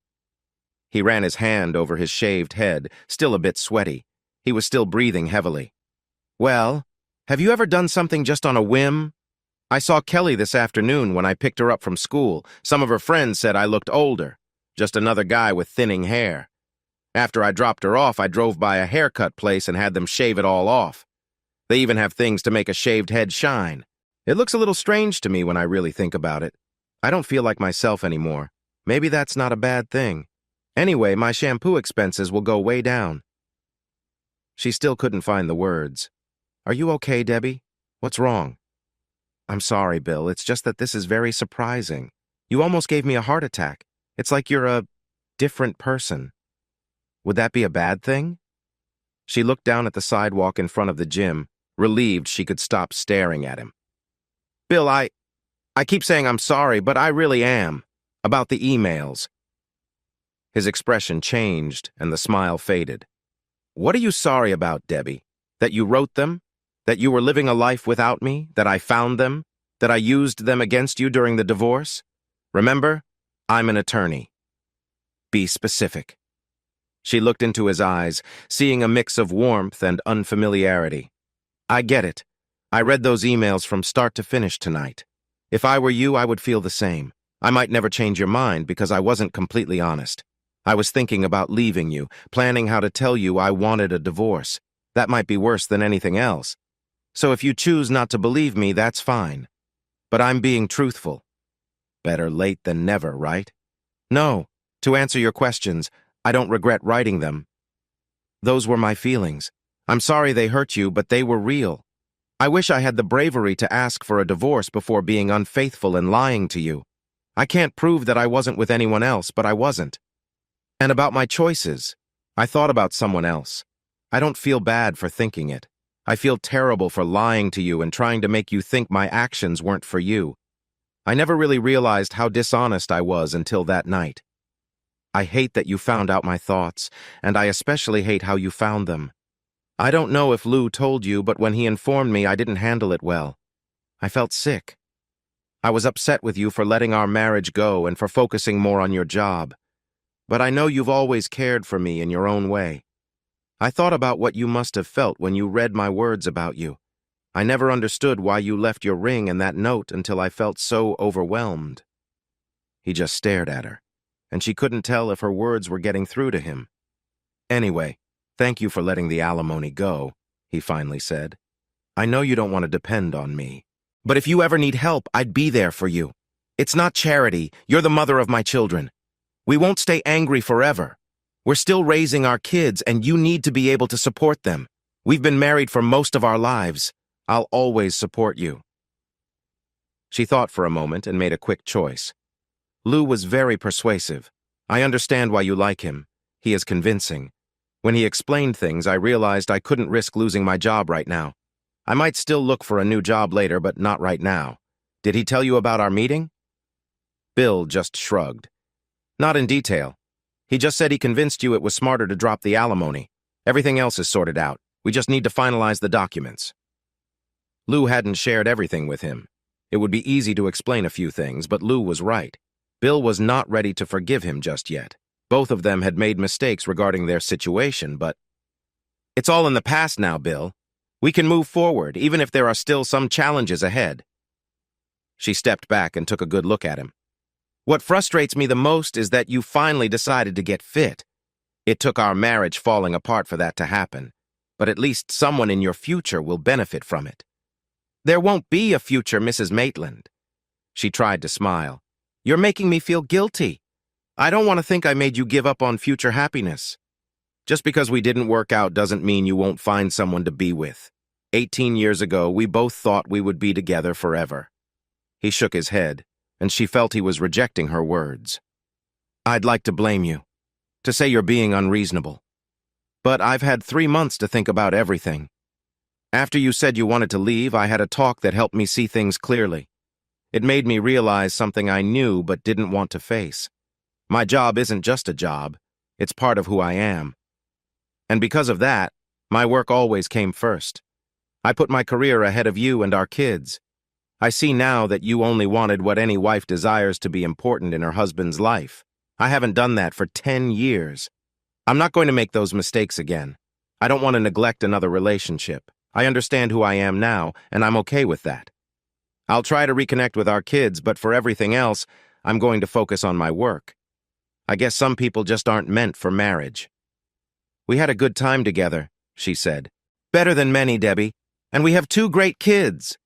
He ran his hand over his shaved head, still a bit sweaty. He was still breathing heavily. "Well, have you ever done something just on a whim? I saw Kelly this afternoon when I picked her up from school. Some of her friends said I looked older, just another guy with thinning hair. After I dropped her off, I drove by a haircut place and had them shave it all off. They even have things to make a shaved head shine. It looks a little strange to me when I really think about it. I don't feel like myself anymore. Maybe that's not a bad thing. Anyway, my shampoo expenses will go way down." She still couldn't find the words. "Are you okay, Debbie? What's wrong?" "I'm sorry, Bill. It's just that this is very surprising. You almost gave me a heart attack. It's like you're a different person. Would that be a bad thing?" She looked down at the sidewalk in front of the gym, relieved she could stop staring at him. "Bill, I keep saying I'm sorry, but I really am. About the emails." His expression changed, and the smile faded. "What are you sorry about, Debbie? That you wrote them? That you were living a life without me? That I found them? That I used them against you during the divorce? Remember, I'm an attorney. Be specific." She looked into his eyes, seeing a mix of warmth and unfamiliarity. "I get it. I read those emails from start to finish tonight. If I were you, I would feel the same. I might never change your mind because I wasn't completely honest. I was thinking about leaving you, planning how to tell you I wanted a divorce. That might be worse than anything else. So if you choose not to believe me, that's fine. But I'm being truthful. Better late than never, right? No, to answer your questions, I don't regret writing them. Those were my feelings. I'm sorry they hurt you, but they were real. I wish I had the bravery to ask for a divorce before being unfaithful and lying to you. I can't prove that I wasn't with anyone else, but I wasn't. And about my choices, I thought about someone else. I don't feel bad for thinking it. I feel terrible for lying to you and trying to make you think my actions weren't for you. I never really realized how dishonest I was until that night. I hate that you found out my thoughts, and I especially hate how you found them. I don't know if Lou told you, but when he informed me, I didn't handle it well. I felt sick. I was upset with you for letting our marriage go and for focusing more on your job. But I know you've always cared for me in your own way. I thought about what you must have felt when you read my words about you. I never understood why you left your ring and that note until I felt so overwhelmed." He just stared at her, and she couldn't tell if her words were getting through to him. "Anyway, thank you for letting the alimony go," he finally said. "I know you don't want to depend on me. But if you ever need help, I'd be there for you. It's not charity. You're the mother of my children. We won't stay angry forever. We're still raising our kids, and you need to be able to support them. We've been married for most of our lives. I'll always support you." She thought for a moment and made a quick choice. Lou was very persuasive. I understand why you like him. He is convincing. When he explained things, I realized I couldn't risk losing my job right now. I might still look for a new job later, but not right now. Did he tell you about our meeting? Bill just shrugged. Not in detail. He just said he convinced you it was smarter to drop the alimony. Everything else is sorted out. We just need to finalize the documents. Lou hadn't shared everything with him. It would be easy to explain a few things, but Lou was right. Bill was not ready to forgive him just yet. Both of them had made mistakes regarding their situation, but... "It's all in the past now, Bill. We can move forward, even if there are still some challenges ahead." She stepped back and took a good look at him. "What frustrates me the most is that you finally decided to get fit. It took our marriage falling apart for that to happen, but at least someone in your future will benefit from it." "There won't be a future, Mrs. Maitland." She tried to smile. "You're making me feel guilty. I don't want to think I made you give up on future happiness. Just because we didn't work out doesn't mean you won't find someone to be with. 18 years ago, we both thought we would be together forever." He shook his head, and she felt he was rejecting her words. "I'd like to blame you, to say you're being unreasonable. But I've had 3 months to think about everything. After you said you wanted to leave, I had a talk that helped me see things clearly. It made me realize something I knew but didn't want to face. My job isn't just a job, it's part of who I am. And because of that, my work always came first. I put my career ahead of you and our kids. I see now that you only wanted what any wife desires to be important in her husband's life. I haven't done that for 10 years. I'm not going to make those mistakes again. I don't want to neglect another relationship. I understand who I am now, and I'm okay with that. I'll try to reconnect with our kids, but for everything else, I'm going to focus on my work. I guess some people just aren't meant for marriage." "We had a good time together," she said. "Better than many, Debbie. And we have 2 great kids."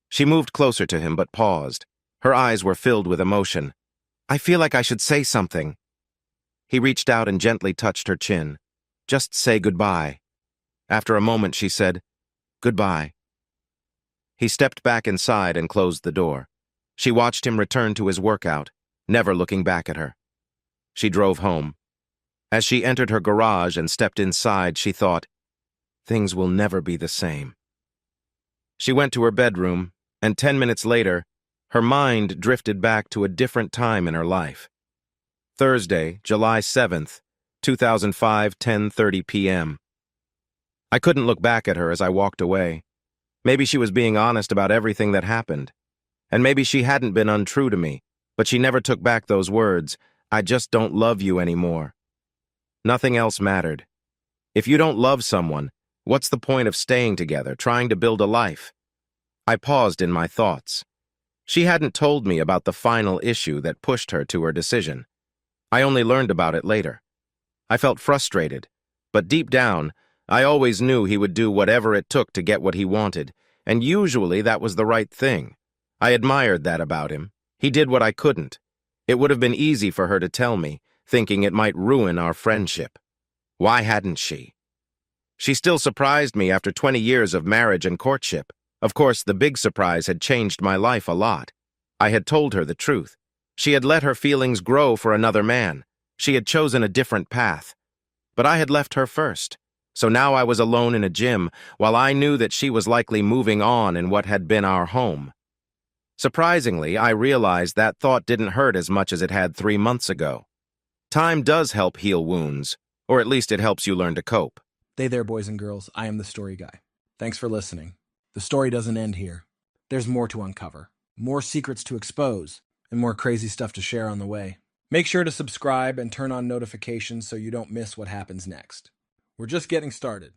She moved closer to him but paused. Her eyes were filled with emotion. "I feel like I should say something." He reached out and gently touched her chin. "Just say goodbye." After a moment, she said, "Goodbye." He stepped back inside and closed the door. She watched him return to his workout, never looking back at her. She drove home. As she entered her garage and stepped inside, she thought, things will never be the same. She went to her bedroom, and 10 minutes later, her mind drifted back to a different time in her life. Thursday, July 7th, 2005, 10:30 p.m. I couldn't look back at her as I walked away. Maybe she was being honest about everything that happened. And maybe she hadn't been untrue to me, but she never took back those words, "I just don't love you anymore." Nothing else mattered. If you don't love someone, what's the point of staying together, trying to build a life? I paused in my thoughts. She hadn't told me about the final issue that pushed her to her decision. I only learned about it later. I felt frustrated, but deep down, I always knew he would do whatever it took to get what he wanted, and usually that was the right thing. I admired that about him. He did what I couldn't. It would have been easy for her to tell me, thinking it might ruin our friendship. Why hadn't she? She still surprised me after 20 years of marriage and courtship. Of course, the big surprise had changed my life a lot. I had told her the truth. She had let her feelings grow for another man. She had chosen a different path. But I had left her first. So now I was alone in a gym, while I knew that she was likely moving on in what had been our home. Surprisingly, I realized that thought didn't hurt as much as it had 3 months ago. Time does help heal wounds, or at least it helps you learn to cope. Hey there, boys and girls. I am the Story Guy. Thanks for listening. The story doesn't end here. There's more to uncover, more secrets to expose, and more crazy stuff to share on the way. Make sure to subscribe and turn on notifications so you don't miss what happens next. We're just getting started.